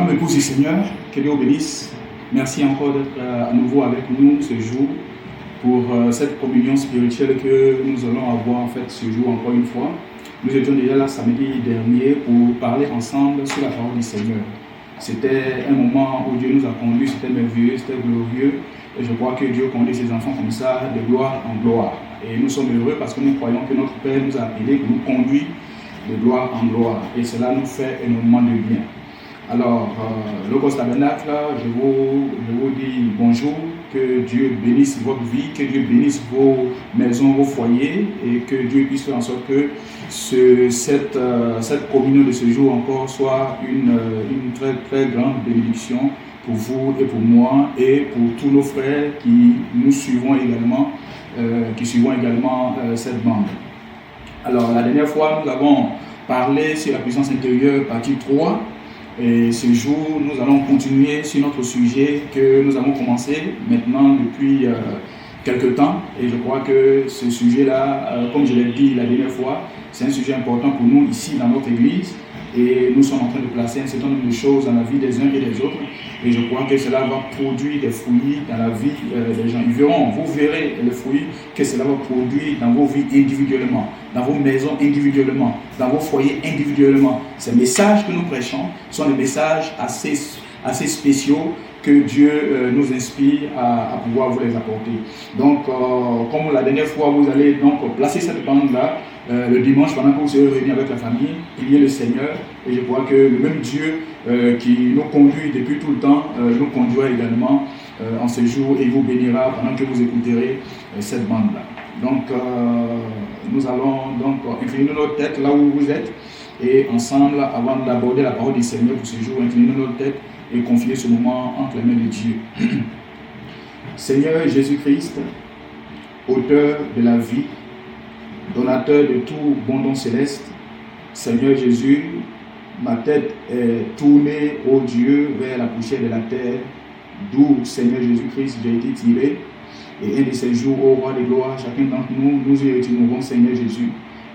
L'homme épouse du Seigneur, que Dieu bénisse. Merci encore d'être à nouveau avec nous ce jour pour cette communion spirituelle que nous allons avoir en fait ce jour encore une fois. Nous étions déjà là samedi dernier pour parler ensemble sur la parole du Seigneur. C'était un moment où Dieu nous a conduits, c'était merveilleux, c'était glorieux. Et je crois que Dieu conduit ses enfants comme ça, de gloire en gloire. Et nous sommes heureux parce que nous croyons que notre Père nous a appelés, que nous conduit de gloire en gloire. Et cela nous fait énormément de bien. Alors, Logos Tabernacle, je vous dis bonjour, que Dieu bénisse votre vie, que Dieu bénisse vos maisons, vos foyers, et que Dieu puisse faire en sorte que cette communion de ce jour encore soit une très très grande bénédiction pour vous et pour moi et pour tous nos frères qui nous suivons également, cette bande. Alors, la dernière fois, nous avons parlé sur la puissance intérieure, partie 3. Et ce jour, nous allons continuer sur notre sujet que nous avons commencé maintenant depuis quelques temps. Et je crois que ce sujet-là, comme je l'ai dit la dernière fois, c'est un sujet important pour nous ici dans notre église. Et nous sommes en train de placer un certain nombre de choses dans la vie des uns et des autres. Et je crois que cela va produire des fruits dans la vie des gens. Vous verrez les fruits que cela va produire dans vos vies individuellement, dans vos maisons individuellement, dans vos foyers individuellement. Ces messages que nous prêchons sont des messages assez spéciaux que Dieu nous inspire à pouvoir vous les apporter. Donc, comme la dernière fois, vous allez donc placer cette bande-là le dimanche pendant que vous serez réunis avec la famille, priez le Seigneur. Et je crois que le même Dieu qui nous conduit depuis tout le temps nous conduira également en ce jour et vous bénira pendant que vous écouterez cette bande-là. Donc, nous allons donc incliner notre tête là où vous êtes et ensemble, avant d'aborder la parole du Seigneur pour ce jour, incliner notre tête et confier ce moment entre les mains de Dieu. Seigneur Jésus-Christ, auteur de la vie, donateur de tout bon don céleste, Seigneur Jésus, ma tête est tournée, ô Dieu, vers la poussière de la terre, d'où, Seigneur Jésus-Christ, j'ai été tiré. Et un de ces jours, ô roi de gloire, chacun d'entre nous, nous y retournerons, Seigneur Jésus.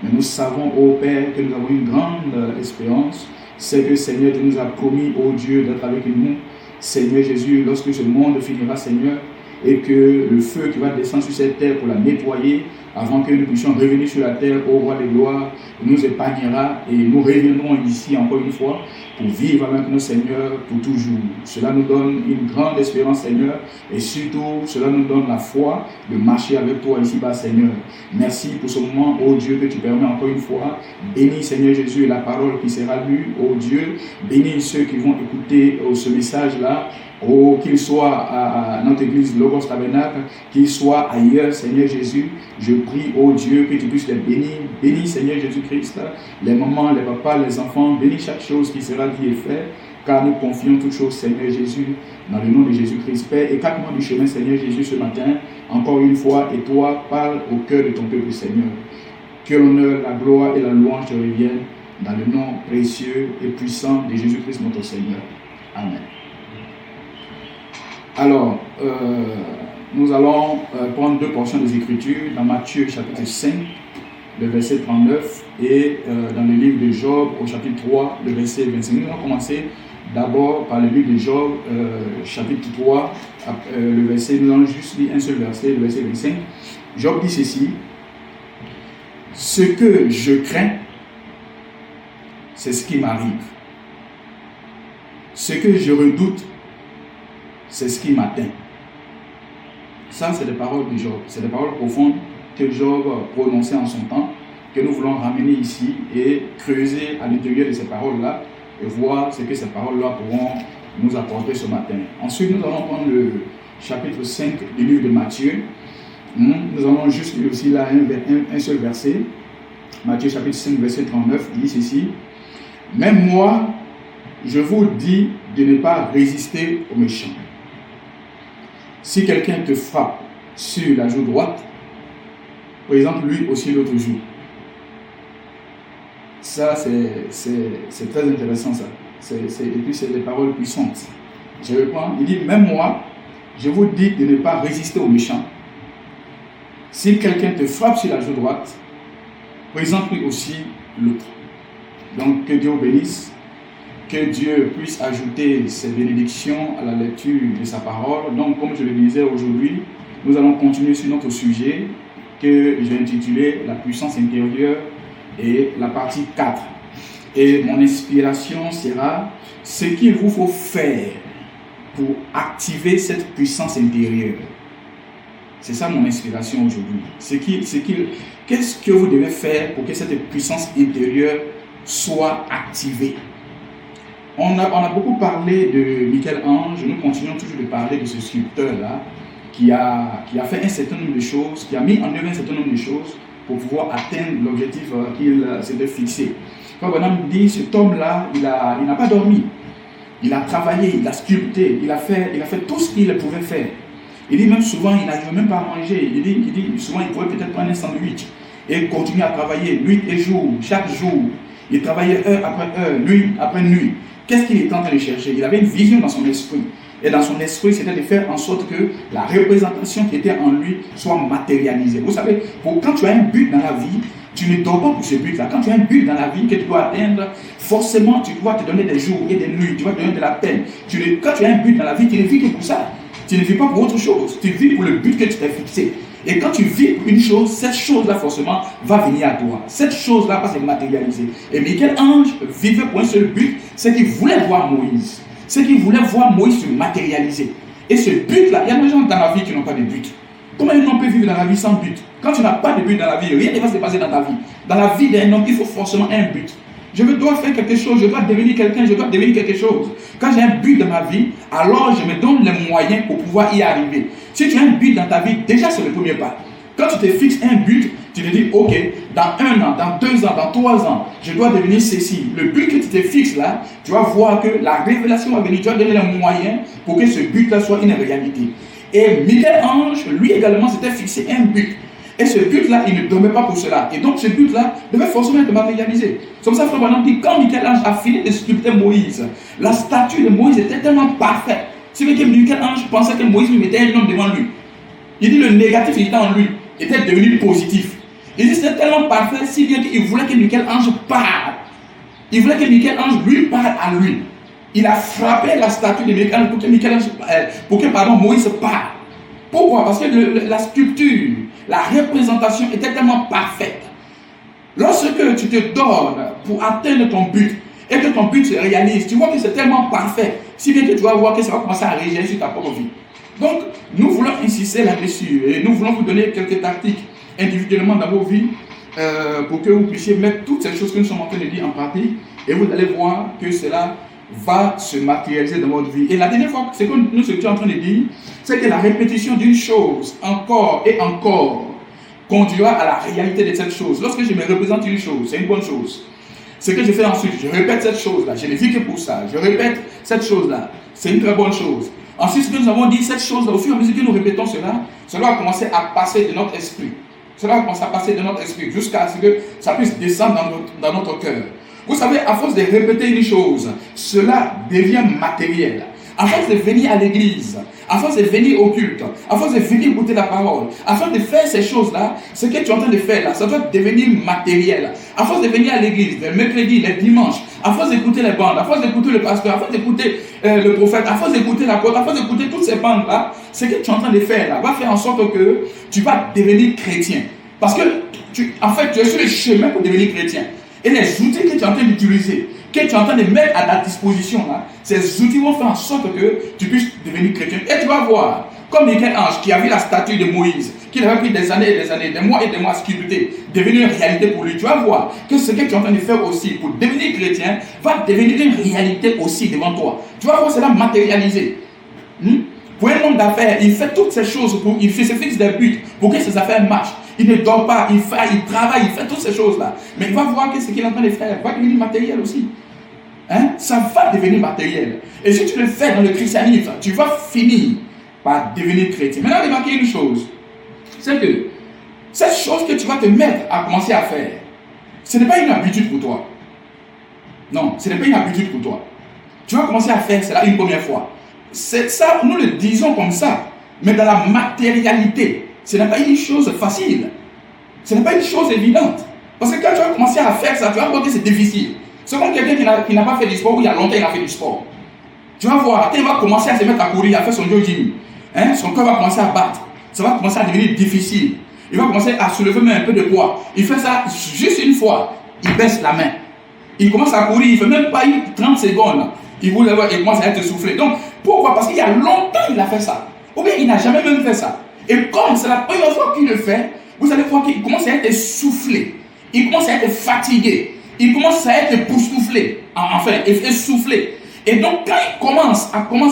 Mais nous savons, ô Père, que nous avons une grande espérance. C'est que, Seigneur, tu nous as promis, ô Dieu, d'être avec nous. Seigneur Jésus, lorsque ce monde finira, Seigneur, et que le feu qui va descendre sur cette terre pour la nettoyer, avant que nous puissions revenir sur la terre, ô roi de gloire, nous épargnera et nous reviendrons ici encore une fois pour vivre avec nos Seigneur pour toujours. Cela nous donne une grande espérance, Seigneur, et surtout, cela nous donne la foi de marcher avec toi ici-bas, Seigneur. Merci pour ce moment, ô Dieu, que tu permets encore une fois. Bénis, Seigneur Jésus, la parole qui sera lue, ô Dieu. Bénis ceux qui vont écouter ce message-là. Oh, qu'il soit à notre église Logos Tabernacle, qu'il soit ailleurs, Seigneur Jésus, je prie, oh Dieu, que tu puisses les bénir. Bénis, Seigneur Jésus-Christ, les mamans, les papas, les enfants, bénis chaque chose qui sera dit et fait, car nous confions toutes choses, Seigneur Jésus, dans le nom de Jésus-Christ. Père, écarte-moi du chemin, Seigneur Jésus, ce matin, encore une fois, et toi, parle au cœur de ton peuple, Seigneur. Que l'honneur, la gloire et la louange te reviennent, dans le nom précieux et puissant de Jésus-Christ, notre Seigneur. Amen. Alors, nous allons prendre deux portions des Écritures dans Matthieu chapitre 5, le verset 39, et dans le livre de Job au chapitre 3, le verset 25. Nous allons commencer d'abord par le livre de Job, chapitre 3, nous allons juste lire un seul verset, le verset 25. Job dit ceci: ce que je crains, c'est ce qui m'arrive. Ce que je redoute, c'est ce qui m'atteint. Ça, c'est des paroles de Job. C'est des paroles profondes que Job prononçait en son temps, que nous voulons ramener ici et creuser à l'intérieur de ces paroles-là et voir ce que ces paroles-là pourront nous apporter ce matin. Ensuite, nous allons prendre le chapitre 5 du livre de Matthieu. Nous allons juste lire aussi là un seul verset. Matthieu chapitre 5, verset 39 dit ceci: même moi, je vous dis de ne pas résister aux méchants. Si quelqu'un te frappe sur la joue droite, présente-lui aussi l'autre joue. Ça, c'est très intéressant, ça. Et puis, c'est des paroles puissantes. Je reprends. Il dit, même moi, je vous dis de ne pas résister aux méchants. Si quelqu'un te frappe sur la joue droite, présente-lui aussi l'autre. Donc, que Dieu bénisse. Que Dieu puisse ajouter ses bénédictions à la lecture de sa parole. Donc, comme je le disais aujourd'hui, nous allons continuer sur notre sujet que j'ai intitulé La puissance intérieure et la partie 4. Et mon inspiration sera ce qu'il vous faut faire pour activer cette puissance intérieure. C'est ça mon inspiration aujourd'hui. Qu'est-ce que vous devez faire pour que cette puissance intérieure soit activée? On a beaucoup parlé de Michel-Ange. Nous continuons toujours de parler de ce sculpteur-là qui a fait un certain nombre de choses, qui a mis en œuvre un certain nombre de choses pour pouvoir atteindre l'objectif qu'il s'était fixé. Quand on dit, cet homme-là, il n'a pas dormi. Il a travaillé, il a sculpté, il a fait tout ce qu'il pouvait faire. Il dit même souvent, il n'arrive même pas à manger. Il dit souvent, il pourrait peut-être prendre un sandwich et continuer à travailler nuit et jour, chaque jour. Il travaillait heure après heure, nuit après nuit. Qu'est-ce qu'il était en train de chercher? Il avait une vision dans son esprit. Et dans son esprit, c'était de faire en sorte que la représentation qui était en lui soit matérialisée. Vous savez, quand tu as un but dans la vie, tu ne dors pas pour ce but-là. Quand tu as un but dans la vie que tu dois atteindre, forcément, tu dois te donner des jours et des nuits. Tu vas te donner de la peine. Quand tu as un but dans la vie, tu ne vis que pour ça. Tu ne vis pas pour autre chose. Tu vis pour le but que tu t'es fixé. Et quand tu vis pour une chose, cette chose-là, forcément, va venir à toi. Cette chose-là va se matérialiser. Et Michel-Ange vivait pour un seul but, c'est qu'il voulait voir Moïse. C'est qu'il voulait voir Moïse se matérialiser. Et ce but-là, il y a des gens dans la vie qui n'ont pas de but. Comment un homme peut vivre dans la vie sans but? Quand tu n'as pas de but dans la vie, rien ne va se passer dans ta vie. Dans la vie d'un homme, il faut forcément un but. Je dois faire quelque chose, je dois devenir quelqu'un, je dois devenir quelque chose. Quand j'ai un but dans ma vie, alors je me donne les moyens pour pouvoir y arriver. Si tu as un but dans ta vie, déjà c'est le premier pas. Quand tu te fixes un but, tu te dis, ok, dans 1 an, dans 2 ans, dans 3 ans, je dois devenir ceci. Le but que tu te fixes là, tu vas voir que la révélation va venir, tu vas donner les moyens pour que ce but-là soit une réalité. Et Michel-Ange, lui également, s'était fixé un but. Et ce but-là, il ne dormait pas pour cela. Et donc ce but-là devait forcément être matérialisé. C'est comme ça, Frère Branham dit, quand Michel-Ange a fini de sculpter Moïse, la statue de Moïse était tellement parfaite. C'est vrai que Michel-Ange pensait que Moïse lui mettait un homme devant lui. Il dit le négatif qui était en lui était devenu positif. Il dit c'était tellement parfait, si bien qu'il voulait que Michel-Ange parle. Il voulait que Michel-Ange lui parle à lui. Il a frappé la statue de Michel-Ange pour que Moïse parle. Pourquoi? Parce que la sculpture, la représentation était tellement parfaite. Lorsque tu te donnes pour atteindre ton but et que ton but se réalise, tu vois que c'est tellement parfait, si bien que tu vas voir que ça va commencer à régner sur ta propre vie. Donc, nous voulons insister là-dessus et nous voulons vous donner quelques tactiques individuellement dans vos vies pour que vous puissiez mettre toutes ces choses que nous sommes en train de dire en pratique et vous allez voir que cela va se matérialiser dans votre vie. Et la dernière fois, ce que nous étions en train de dire, c'est que la répétition d'une chose encore et encore conduira à la réalité de cette chose. Lorsque je me représente une chose, c'est une bonne chose. Ce que je fais ensuite, je répète cette chose-là, je ne vis que pour ça, je répète cette chose-là, c'est une très bonne chose. Ensuite, ce que nous avons dit, cette chose-là, au fur et à mesure que nous répétons cela, cela va commencer à passer de notre esprit. Cela va commencer à passer de notre esprit jusqu'à ce que ça puisse descendre dans notre cœur. Vous savez, à force de répéter une chose, cela devient matériel. À force de venir à l'église, à force de venir au culte, à force de venir écouter la parole, à force de faire ces choses-là, ce que tu es en train de faire là, ça doit devenir matériel. À force de venir à l'église, le mercredi, les dimanches, à force d'écouter les bandes, à force d'écouter le pasteur, à force d'écouter le prophète, à force d'écouter l'apôtre, à force d'écouter toutes ces bandes-là, ce que tu es en train de faire là va faire en sorte que tu vas devenir chrétien. Parce que tu es sur le chemin pour devenir chrétien. Et les outils que tu es en train d'utiliser, que tu es en train de mettre à ta disposition, là, ces outils vont faire en sorte que tu puisses devenir chrétien. Et tu vas voir, comme Michel-Ange qui a vu la statue de Moïse, qu'il avait pris des années et des années, des mois et des mois à sculpter, devenir une réalité pour lui. Tu vas voir que ce que tu es en train de faire aussi pour devenir chrétien va devenir une réalité aussi devant toi. Tu vas voir cela matérialisé. Pour un homme d'affaires, il fait toutes ces choses, il se fixe des buts pour que ses affaires marchent. Il ne dort pas, il travaille, il fait toutes ces choses-là. Mais il va voir que ce qu'il est en train de faire va devenir matériel aussi. Ça va devenir matériel. Et si tu le fais dans le christianisme, tu vas finir par devenir chrétien. Maintenant, remarquez une chose. C'est que cette chose que tu vas te mettre à commencer à faire, ce n'est pas une habitude pour toi. Non, ce n'est pas une habitude pour toi. Tu vas commencer à faire cela une première fois. C'est ça, nous le disons comme ça. Mais dans la matérialité, ce n'est pas une chose facile. Ce n'est pas une chose évidente. Parce que quand tu vas commencer à faire ça, tu vas voir que c'est difficile. C'est comme quelqu'un qui n'a pas fait du sport ou il y a longtemps il a fait du sport. Tu vas voir, quand il va commencer à se mettre à courir, à faire son jogging, hein, son corps va commencer à battre. Ça va commencer à devenir difficile. Il va commencer à soulever même un peu de poids. Il fait ça juste une fois. Il baisse la main. Il commence à courir, il ne fait même pas 30 secondes. Il commence à être soufflé. Donc, pourquoi? Parce qu'il y a longtemps il a fait ça. Ou bien il n'a jamais même fait ça. Et comme c'est la première fois qu'il le fait, vous allez voir qu'il commence à être soufflé. Il commence à être fatigué. Il commence à être boussouflé. Enfin, essoufflé. Et donc, quand il commence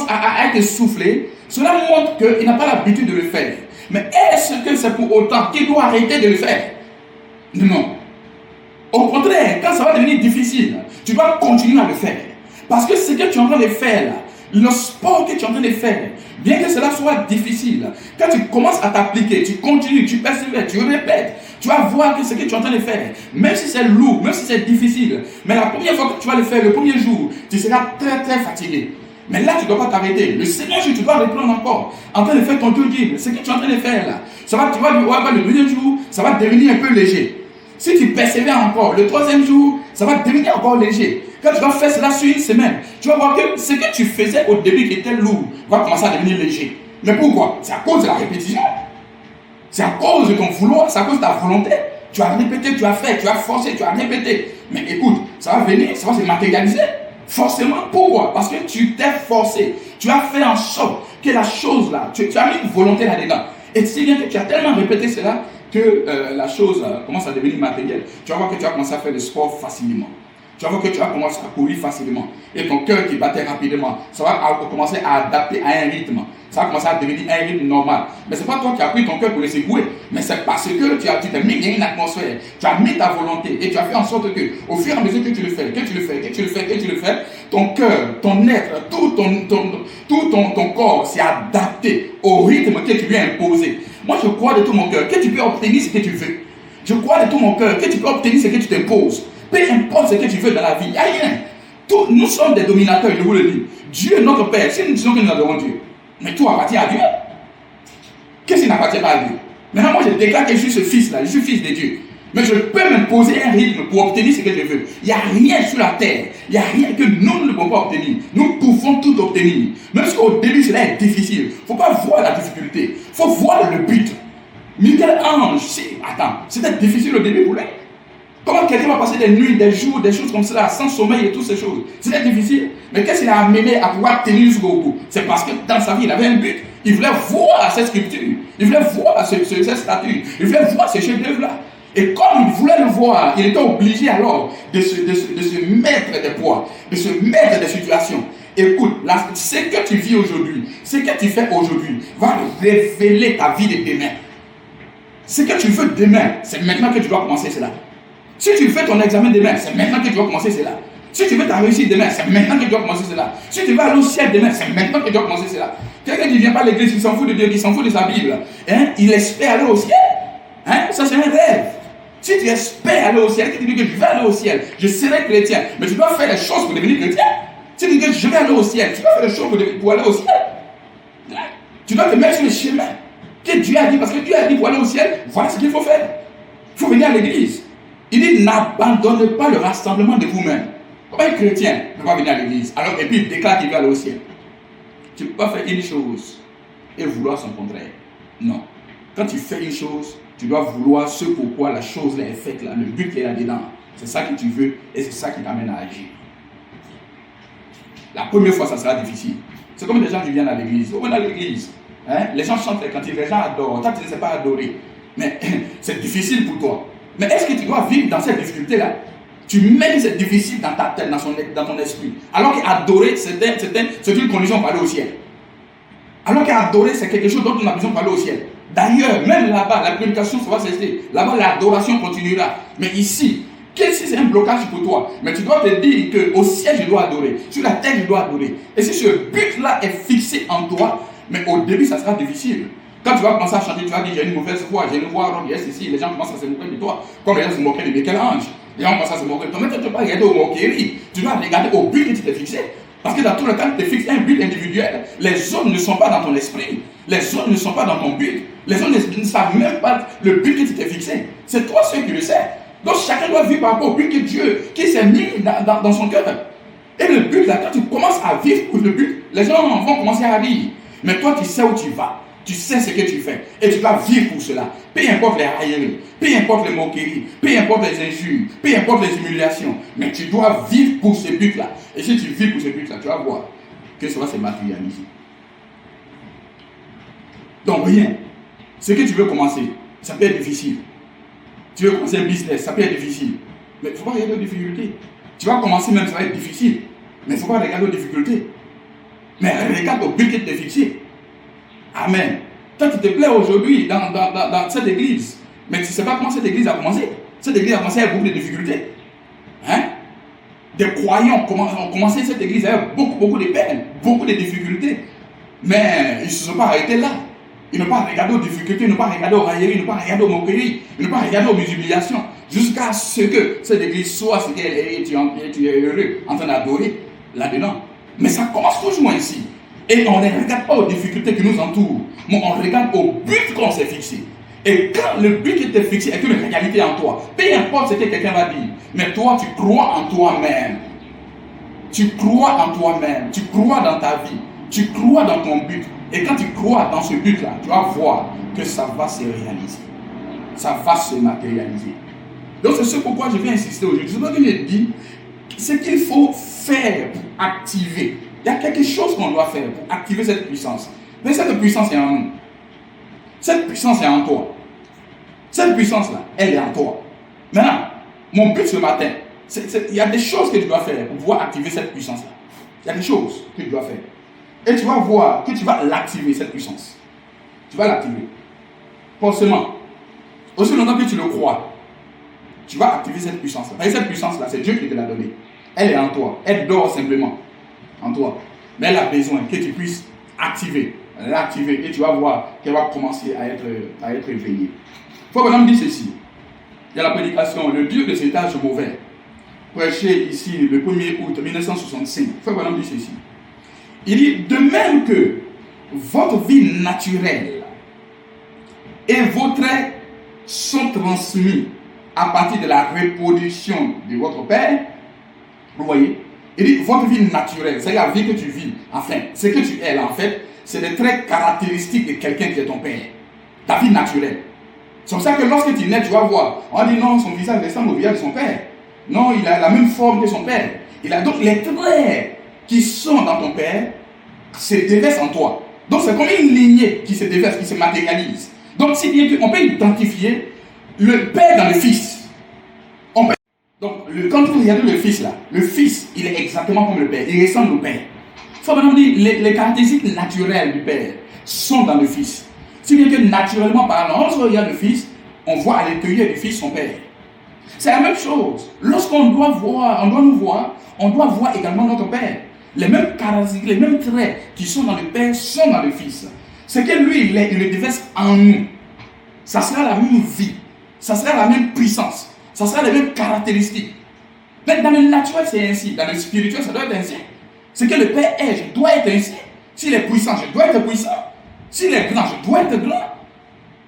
à être soufflé, cela montre qu'il n'a pas l'habitude de le faire. Mais est-ce que c'est pour autant qu'il doit arrêter de le faire? Non. Au contraire, quand ça va devenir difficile, tu dois continuer à le faire. Parce que ce que tu es en train de faire là, le sport que tu es en train de faire, bien que cela soit difficile, quand tu commences à t'appliquer, tu continues, tu persévères, tu répètes, tu vas voir que ce que tu es en train de faire, même si c'est lourd, même si c'est difficile, mais la première fois que tu vas le faire, le premier jour, tu seras très très fatigué. Mais là, tu ne dois pas t'arrêter. Le second jour, tu dois reprendre encore. En train de faire ton jogging. Ce que tu es en train de faire là, tu vas voir le deuxième jour, ça va devenir un peu léger. Si tu persévères encore, le troisième jour, ça va devenir encore léger. Quand tu vas faire cela sur une semaine, tu vas voir que ce que tu faisais au début qui était lourd va commencer à devenir léger. Mais pourquoi? C'est à cause de la répétition. C'est à cause de ton vouloir, c'est à cause de ta volonté. Tu as répété, tu as fait, tu as forcé, tu as répété. Mais écoute, ça va venir, ça va se matérialiser. Forcément, pourquoi? Parce que tu t'es forcé. Tu as fait en sorte que la chose là, tu as mis une volonté là-dedans. Et si bien que tu as tellement répété cela que la chose commence à devenir matérielle. Tu vas voir que tu vas commencer à faire du sport facilement. Tu vas voir que tu vas commencer à courir facilement. Et ton cœur qui battait rapidement, ça va commencer à adapter à un rythme. Ça va commencer à devenir un rythme normal. Mais ce n'est pas toi qui as pris ton cœur pour le secouer. Mais c'est parce que tu t'es mis dans une atmosphère. Tu as mis ta volonté. Et tu as fait en sorte que, au fur et à mesure que tu le fais, ton cœur, ton être, tout ton corps s'est adapté au rythme que tu lui as imposé. Moi, je crois de tout mon cœur que tu peux obtenir ce que tu veux. Je crois de tout mon cœur que tu peux obtenir ce que tu t'imposes. Peu importe ce que tu veux dans la vie, il n'y a rien. Nous sommes des dominateurs, je vous le dis. Dieu est notre Père. Si nous disons que nous adorons Dieu, mais tout appartient à Dieu. Qu'est-ce qui n'appartient pas à Dieu? Maintenant, moi, je déclare que je suis ce fils-là, je suis fils de Dieu. Mais je peux m'imposer un rythme pour obtenir ce que je veux. Il n'y a rien sur la terre, il n'y a rien que nous ne pouvons pas obtenir. Nous pouvons tout obtenir. Même si au début, cela est difficile. Il ne faut pas voir la difficulté, il faut voir le but. Michel-Ange, c'était difficile au début pour lui. Comment quelqu'un va passer des nuits, des jours, des choses comme cela, sans sommeil et toutes ces choses? C'était difficile. Mais qu'est-ce qu'il a amené à pouvoir tenir jusqu'au bout? C'est parce que dans sa vie, il avait un but. Il voulait voir cette scripture. Il voulait voir cette statue. Il voulait voir ces chefs-d'œuvre-là. Et comme il voulait le voir, il était obligé alors de se mettre des poids, de se mettre des situations. Écoute, ce que tu vis aujourd'hui, ce que tu fais aujourd'hui, va révéler ta vie de demain. Ce que tu veux demain, c'est maintenant que tu dois commencer cela. Si tu fais ton examen demain, c'est maintenant que tu dois commencer cela. Si tu veux ta réussite demain, c'est maintenant que tu dois commencer cela. Si tu veux aller au ciel demain, c'est maintenant que tu dois commencer cela. Quelqu'un qui ne vient pas à l'église, qui s'en fout de Dieu, qui s'en fout de sa Bible, hein, il espère aller au ciel. Hein? Ça, c'est un rêve. Si tu espères aller au ciel, tu dis que je vais aller au ciel, je serai chrétien, mais tu dois faire les choses pour devenir chrétien. Si tu dis que je vais aller au ciel, tu dois faire les choses pour aller au ciel. Tu dois te mettre sur le chemin que Dieu a dit, parce que Dieu a dit pour aller au ciel, voilà ce qu'il faut faire. Il faut venir à l'église. Il dit, n'abandonnez pas le rassemblement de vous-même. Comment un chrétien ne peut pas venir à l'église? Alors, et puis il déclare qu'il va aller au ciel. Tu ne peux pas faire une chose et vouloir son contraire. Non. Quand tu fais une chose, tu dois vouloir ce pourquoi la chose là est faite là, le but qui est là-dedans. C'est ça que tu veux et c'est ça qui t'amène à agir. La première fois, ça sera difficile. C'est comme des gens qui viennent à l'église. Vous venez à l'église, hein? Les gens chantent les cantiques, les gens adorent. Toi, tu ne sais pas adorer. Mais c'est difficile pour toi. Mais est-ce que tu dois vivre dans cette difficulté-là? Tu mets que c'est difficile dans ta tête, dans ton esprit. Alors qu'adorer, c'est une condition pour aller au ciel. Alors qu'adorer, c'est quelque chose dont on a besoin pour aller au ciel. D'ailleurs, même là-bas, la prédication, ça va cesser. Là-bas, l'adoration continuera. Mais ici, qu'est-ce que c'est un blocage pour toi? Mais tu dois te dire qu'au ciel, je dois adorer. Sur la terre, je dois adorer. Et si ce but-là est fixé en toi, mais au début, ça sera difficile. Quand tu vas commencer à chanter, tu vas dire j'ai une mauvaise voix, j'ai une voix ronde, ici, les gens commencent à se moquer de toi. Comme les gens se moquaient de Michel-Ange. Les gens commencent à se moquer de toi. Mais tu ne dois pas regarder aux moqueries. Tu dois regarder au but que tu t'es fixé. Parce que dans tout le temps, tu t'es fixé un but individuel. Les autres ne sont pas dans ton esprit. Les autres ne sont pas dans ton but. Les autres ne savent même pas le but que tu t'es fixé. C'est toi seul qui le sais. Donc chacun doit vivre par rapport au but que Dieu, qui s'est mis dans son cœur. Et le but là, quand tu commences à vivre pour le but, les gens vont commencer à rire. Mais toi, tu sais où tu vas. Tu sais ce que tu fais. Et tu vas vivre pour cela. Peu importe les railleries, peu importe les moqueries, peu importe les injures, peu importe les humiliations. Mais tu dois vivre pour ce but-là. Et si tu vis pour ce but-là, tu vas voir que ça va se matérialiser. Donc rien. Ce que tu veux commencer, ça peut être difficile. Tu veux commencer un business, ça peut être difficile. Mais il ne faut pas regarder aux difficultés. Tu vas commencer même, ça va être difficile. Mais il ne faut pas regarder aux difficultés. Mais regarde au but qui t'est fixé. Amen. Toi, tu te plais aujourd'hui dans cette église. Mais tu ne sais pas comment cette église a commencé. Cette église a commencé avec beaucoup de difficultés. Hein? Des croyants ont commencé cette église avec beaucoup de peines, beaucoup de difficultés. Mais ils ne se sont pas arrêtés là. Ils n'ont pas regardé aux difficultés, ils n'ont pas regardé aux railleries, ils n'ont pas regardé aux moqueries, ils n'ont pas regardé aux humiliations. Jusqu'à ce que cette église soit ce qu'elle est et tu es heureux en train d'adorer là-dedans. Mais ça commence toujours ainsi. Et on ne regarde pas aux difficultés qui nous entourent, mais on regarde au but qu'on s'est fixé. Et quand le but qui t'est fixé est une réalité en toi, peu importe ce que quelqu'un va dire, mais toi, tu crois en toi-même. Tu crois en toi-même, tu crois dans ta vie, tu crois dans ton but. Et quand tu crois dans ce but-là, tu vas voir que ça va se réaliser. Ça va se matérialiser. Donc c'est ce pourquoi je viens insister aujourd'hui. C'est ce que je dis, ce qu'il faut faire pour activer. Il y a quelque chose qu'on doit faire pour activer cette puissance. Mais cette puissance est en nous. Cette puissance est en toi. Cette puissance-là, elle est en toi. Maintenant, mon but ce matin, il y a des choses que tu dois faire pour pouvoir activer cette puissance-là. Il y a des choses que tu dois faire. Et tu vas voir que tu vas l'activer, cette puissance. Tu vas l'activer. Forcément. Aussi longtemps que tu le crois, tu vas activer cette puissance-là. Et cette puissance-là, c'est Dieu qui te l'a donnée. Elle est en toi. Elle dort simplement en toi. Mais elle a besoin que tu puisses l'activer. Et tu vas voir qu'elle va commencer à être éveillée. Il faut maintenant dire ceci. Il y a la prédication, le Dieu de cet âge mauvais, prêché ici le 1er août 1965. Il faut maintenant dire ceci. Il dit, de même que votre vie naturelle et vos traits sont transmis à partir de la reproduction de votre père, vous voyez, il dit, votre vie naturelle, c'est la vie que tu vis, enfin, ce que tu es là, en fait, c'est des traits caractéristiques de quelqu'un qui est ton père. Ta vie naturelle. C'est pour ça que lorsque tu nais, tu vas voir, on dit non, son visage ressemble au visage de son père. Non, il a la même forme que son père. Il a donc les traits qui sont dans ton père se déversent en toi. Donc c'est comme une lignée qui se déverse, qui se matérialise. Donc si bien qu'on peut identifier le père dans le fils. Donc quand vous regardez le fils là, le fils il est exactement comme le père, il ressemble au père. Il faut maintenant dire les caractéristiques naturelles du père sont dans le fils. Si bien que naturellement parlant, lorsqu'on regarde le fils, on voit à l'intérieur du fils son père. C'est la même chose. Lorsqu'on doit nous voir, on doit voir également notre père. Les mêmes caractéristiques, les mêmes traits qui sont dans le père sont dans le fils. C'est que lui, il le déverse en nous. Ça sera la même vie. Ça sera la même puissance. Ça sera les mêmes caractéristiques. Mais dans le naturel, c'est ainsi. Dans le spirituel, ça doit être ainsi. Ce que le père est, je dois être ainsi. S'il est puissant, je dois être puissant. S'il est grand, je dois être grand.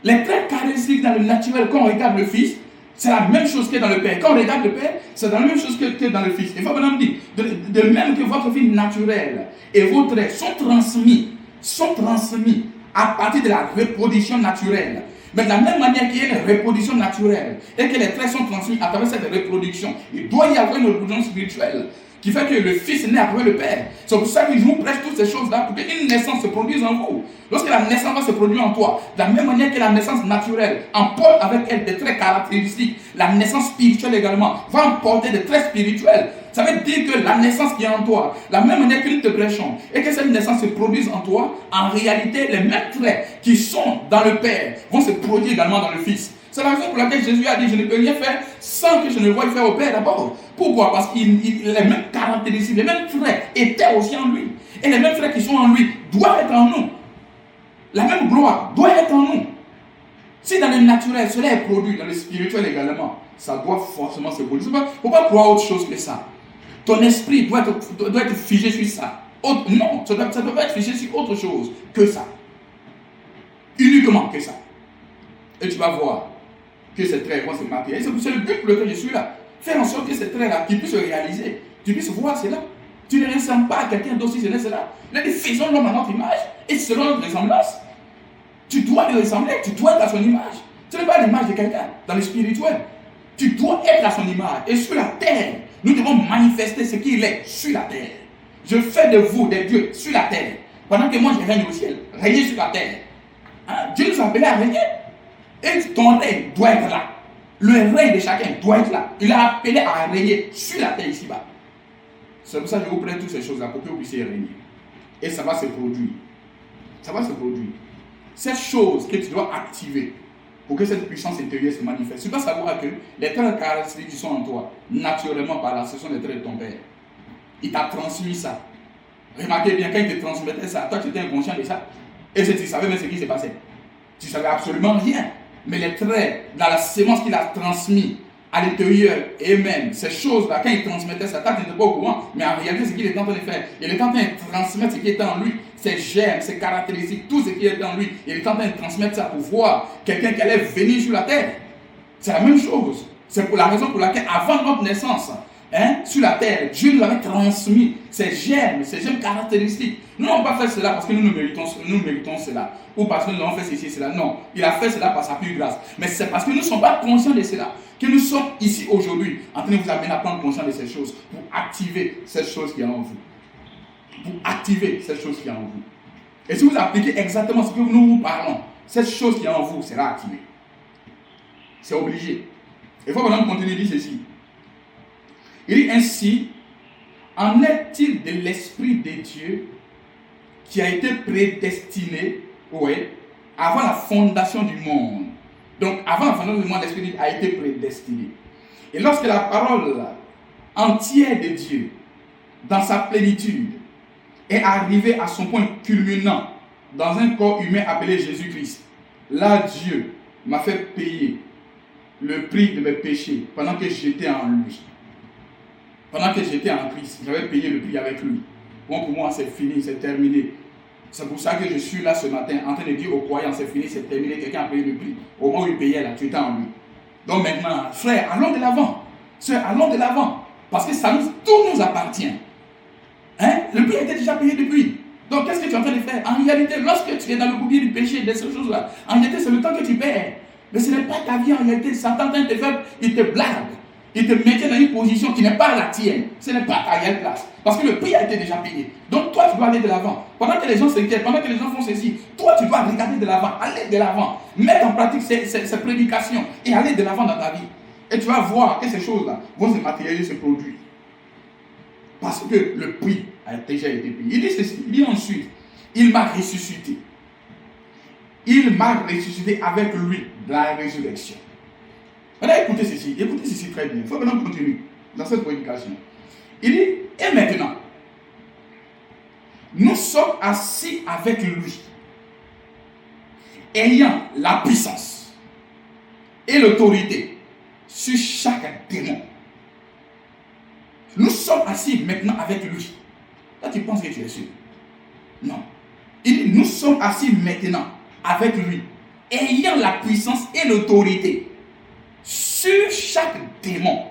Les traits caractéristiques dans le naturel, quand on regarde le fils, c'est la même chose que dans le père. Quand on regarde le père, c'est la même chose que dans le fils. Il faut maintenant dire, de même que votre vie naturelle et vos traits sont transmis à partir de la reproduction naturelle. Mais de la même manière qu'il y a une reproduction naturelle et que les traits sont transmis à travers cette reproduction, il doit y avoir une reproduction spirituelle qui fait que le fils naît après le père. C'est pour ça que je vous prêche toutes ces choses-là pour qu'une naissance se produise en vous. Lorsque la naissance va se produire en toi, de la même manière que la naissance naturelle emporte avec elle des traits caractéristiques, la naissance spirituelle également va emporter des traits spirituels. Ça veut dire que la naissance qui est en toi, la même manière que nous te prêchons, et que cette naissance se produise en toi, en réalité, les mêmes traits qui sont dans le Père vont se produire également dans le Fils. C'est la raison pour laquelle Jésus a dit, je ne peux rien faire sans que je ne voie faire au Père d'abord. Pourquoi? Parce que les mêmes caractéristiques, les mêmes traits étaient aussi en lui. Et les mêmes traits qui sont en lui doivent être en nous. La même gloire doit être en nous. Si dans le naturel, cela est produit, dans le spirituel également, ça doit forcément se produire. Il ne faut pas croire autre chose que ça. Ton esprit doit être figé sur ça. Non, ça ne doit pas être figé sur autre chose que ça. Uniquement que ça. Et tu vas voir que ces traits vont se matérialiser. C'est le but pour lequel je suis là. Faire en sorte que ces traits-là, tu puisses réaliser, tu puisses voir cela. Tu ne ressembles pas à quelqu'un d'autre si ce n'est cela. Nous faisons l'homme à notre image et selon notre ressemblance. Tu dois lui ressembler, tu dois être à son image. Ce n'est pas l'image de quelqu'un dans le spirituel. Tu dois être à son image. Et sur la terre, nous devons manifester ce qu'il est sur la terre. Je fais de vous des dieux sur la terre. Pendant que moi je règne au ciel, régner sur la terre. Hein? Dieu nous a appelés à régner. Et ton règne doit être là. Le règne de chacun doit être là. Il a appelé à régner sur la terre ici-bas. C'est pour ça que je vous prends toutes ces choses-là pour que vous puissiez régner. Et ça va se produire. Ça va se produire. Cette chose que tu dois activer pour que cette puissance intérieure se manifeste. Tu dois savoir que les traits caractéristiques qui sont en toi, naturellement par là, ce sont les traits de ton père. Il t'a transmis ça. Remarquez bien, quand il te transmettait ça, toi tu étais inconscient de ça. Et tu savais même ce qui s'est passé. Tu ne savais absolument rien. Mais les traits, dans la sémence qu'il a transmis à l'intérieur, et même ces choses-là, quand il transmettait ça, tu n'étais pas au courant. Mais en réalité, ce qu'il était en train de faire, il était en train de transmettre ce qui était en lui, ses germes, ses caractéristiques, tout ce qui était en lui. Il était en train de transmettre ça pour voir quelqu'un qui allait venir sur la terre. C'est la même chose. C'est pour la raison pour laquelle, avant notre naissance, sur la terre, Dieu nous avait transmis ces germes caractéristiques. Nous n'avons pas fait cela parce que nous méritons cela, ou parce que nous avons fait ceci et cela. Non, il a fait cela par sa pure grâce. Mais c'est parce que nous ne sommes pas conscients de cela que nous sommes ici aujourd'hui en train de vous amener à prendre conscience de ces choses pour activer cette chose qui est en vous. Pour activer cette chose qui est en vous. Et si vous appliquez exactement ce que nous vous parlons, cette chose qui est en vous sera activée. C'est obligé. Il faut maintenant continuer de dire ceci. Il dit ainsi, en est-il de l'Esprit de Dieu qui a été prédestiné, avant la fondation du monde. Donc, avant la fondation du monde, l'Esprit de Dieu a été prédestiné. Et lorsque la parole entière de Dieu, dans sa plénitude, est arrivée à son point culminant dans un corps humain appelé Jésus-Christ, là, Dieu m'a fait payer le prix de mes péchés pendant que j'étais en lui. Pendant que j'étais en Christ, j'avais payé le prix avec lui. Bon, pour moi, c'est fini, c'est terminé. C'est pour ça que je suis là ce matin en train de dire aux croyants, c'est fini, c'est terminé, quelqu'un a payé le prix. Au moment où il payait là, tu étais en lui. Donc maintenant, frère, allons de l'avant. Sœur, allons de l'avant. Parce que tout nous appartient. Le prix a été déjà payé depuis. Donc qu'est-ce que tu es en train de faire? En réalité, lorsque tu es dans le bourbier du péché, de ces choses-là, en réalité, c'est le temps que tu perds. Mais ce n'est pas ta vie en réalité. Satan te fait, il te blague. Il te mettait dans une position qui n'est pas la tienne. Ce n'est pas ta réelle place. Parce que le prix a été déjà payé. Donc toi, tu dois aller de l'avant. Pendant que les gens s'inquiètent, pendant que les gens font ceci, toi, tu dois regarder de l'avant, aller de l'avant, mettre en pratique ces prédications et aller de l'avant dans ta vie. Et tu vas voir que ces choses-là vont se matérialiser, se produire. Parce que le prix a déjà été payé. Il dit ceci, il dit ensuite, il m'a ressuscité. Il m'a ressuscité avec lui dans la résurrection. Maintenant, écoutez ceci très bien. Il faut maintenant continuer dans cette prédication. Il dit, et maintenant, nous sommes assis avec lui, ayant la puissance et l'autorité sur chaque démon. Nous sommes assis maintenant avec lui. Là, tu penses que tu es sûr? Non. Il dit, nous sommes assis maintenant avec lui, ayant la puissance et l'autorité sur chaque démon.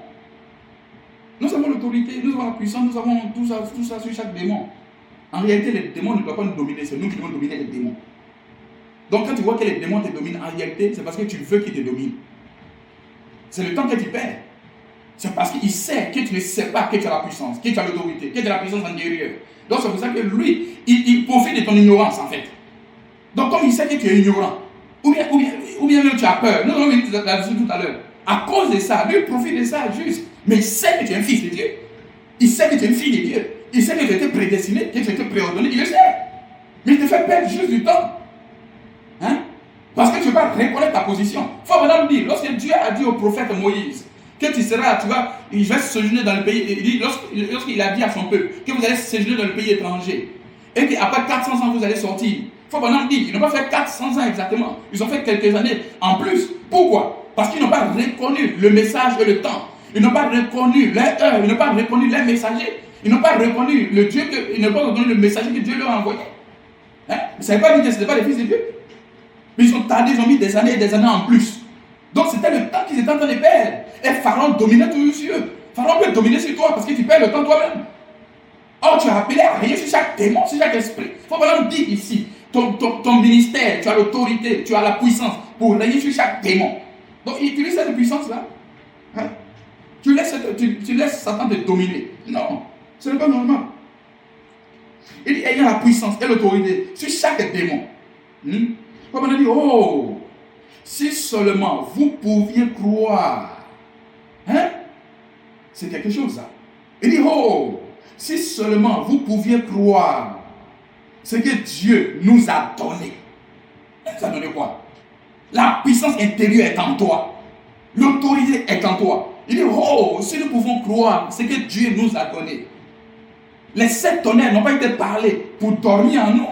Nous avons l'autorité, nous avons la puissance, nous avons tout ça sur chaque démon. En réalité, les démons ne doivent pas nous dominer, c'est nous qui devons dominer les démons. Donc quand tu vois que les démons te dominent, en réalité, c'est parce que tu veux qu'ils te dominent. C'est le temps que tu perds. C'est parce qu'il sait que tu ne sais pas que tu as la puissance, que tu as l'autorité, que tu as la puissance intérieure. Donc c'est pour ça que lui, il profite de ton ignorance en fait. Donc comme il sait que tu es ignorant, ou bien même tu as peur, nous avons vu là-dessus tout à l'heure. À cause de ça, lui profite de ça juste. Mais il sait que tu es un fils de Dieu. Il sait que tu es une fille de Dieu. Il sait que tu as été prédestiné, que tu as été préordonné. Il le sait. Mais il te fait perdre juste du temps. Parce que tu vas reconnaître ta position. Il faut maintenant dire, lorsque Dieu a dit au prophète Moïse que tu seras, il va séjourner dans le pays. Il dit, lorsqu'il a dit à son peuple que vous allez séjourner dans le pays étranger et qu'après 400 ans vous allez sortir. Il faut maintenant dire, ils n'ont pas fait 400 ans exactement. Ils ont fait quelques années en plus. Pourquoi? Parce qu'ils n'ont pas reconnu le message et le temps. Ils n'ont pas reconnu leur heure. Ils n'ont pas reconnu les messagers. Ils n'ont pas reconnu le Dieu ils n'ont pas reconnu le messager que Dieu leur a envoyé. Vous ne savez pas dire que ce n'était pas les fils de Dieu. Mais ils ont tardé, ils ont mis des années et des années en plus. Donc c'était le temps qu'ils étaient en train de perdre. Et Pharaon dominait toujours sur eux. Pharaon peut dominer sur toi parce que tu perds le temps toi-même. Or, tu as appelé à rien sur chaque démon, sur chaque esprit. Il faut vraiment dire ici, ton ministère, tu as l'autorité, tu as la puissance pour régner sur chaque démon. Donc, utilise cette puissance-là. Hein? Tu laisses Satan te dominer. Non, ce n'est pas normal. Il dit, ayant la puissance et l'autorité sur chaque démon. Comme on a dit, oh, si seulement vous pouviez croire. Hein? C'est quelque chose, ça. Il dit, oh, si seulement vous pouviez croire ce que Dieu nous a donné. Il nous a donné quoi? La puissance intérieure est en toi. L'autorité est en toi. Il dit, oh, si nous pouvons croire ce que Dieu nous a donné. Les 7 tonnerres n'ont pas été parlés pour dormir en nous.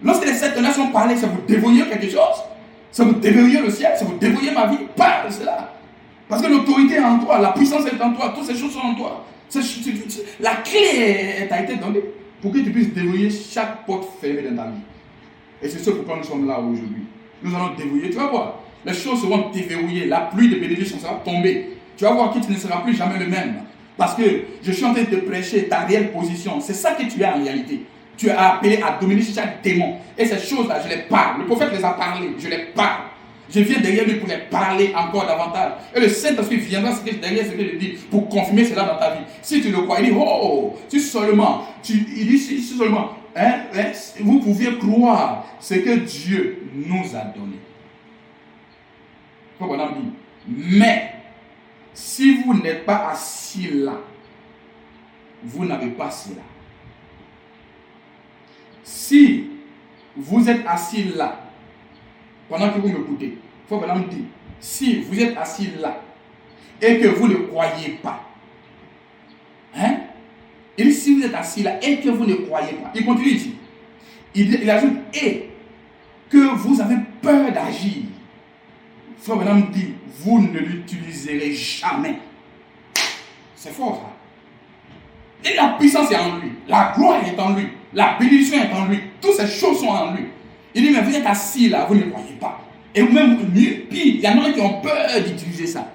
Lorsque les 7 tonnerres sont parlés, c'est pour dévoyer quelque chose. C'est pour dévoyer le ciel, c'est pour dévoyer ma vie. Parle de cela. Parce que l'autorité est en toi, la puissance est en toi, toutes ces choses sont en toi. La clé t'a été donnée pour que tu puisses déverrouiller chaque porte fermée dans ta vie. Et c'est ce pourquoi nous sommes là aujourd'hui. Nous allons déverrouiller, tu vas voir, les choses seront déverrouillées, la pluie de bénédictions va tomber. Tu vas voir que tu ne seras plus jamais le même. Parce que je suis en train de te prêcher ta réelle position. C'est ça que tu es en réalité. Tu es appelé à dominer chaque démon. Et ces choses-là, je les parle. Le prophète les a parlé, je les parle. Je viens derrière lui pour les parler encore davantage. Et le Saint-Esprit viendra derrière ce que je dis pour confirmer cela dans ta vie. Si tu le crois, il dit, oh, si seulement, vous pouviez croire ce que Dieu nous a donné. Il faut qu'on en dise. Mais, si vous n'êtes pas assis là, vous n'avez pas cela. Si vous êtes assis là, pendant que vous m'écoutez, il faut maintenant me dire, si vous êtes assis là et que vous ne croyez pas, hein? Et si vous êtes assis là et que vous ne croyez pas, il continue ici. Il ajoute, et que vous avez peur d'agir, il faut maintenant me dire, vous ne l'utiliserez jamais. C'est fort ça. Et la puissance est en lui, la gloire est en lui, la bénédiction est en lui, toutes ces choses sont en lui. Il dit, mais vous êtes assis là, vous ne croyez pas. Et même pire, il y en a qui ont peur d'utiliser ça.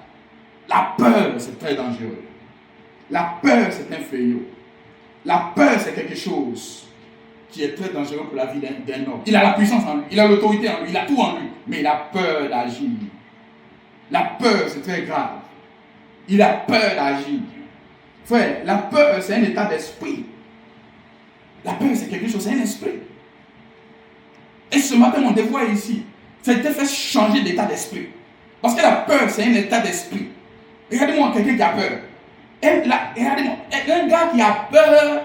La peur, c'est très dangereux. La peur, c'est un fléau. La peur, c'est quelque chose qui est très dangereux pour la vie d'un homme. Il a la puissance en lui, il a l'autorité en lui, il a tout en lui, mais il a peur d'agir. La peur, c'est très grave. Il a peur d'agir. Frère, la peur, c'est un état d'esprit. La peur, c'est quelque chose, c'est un esprit. Et ce matin, mon devoir ici, c'est de faire changer d'état d'esprit. Parce que la peur, c'est un état d'esprit. Regardez-moi quelqu'un qui a peur. Regardez-moi, un gars qui a peur,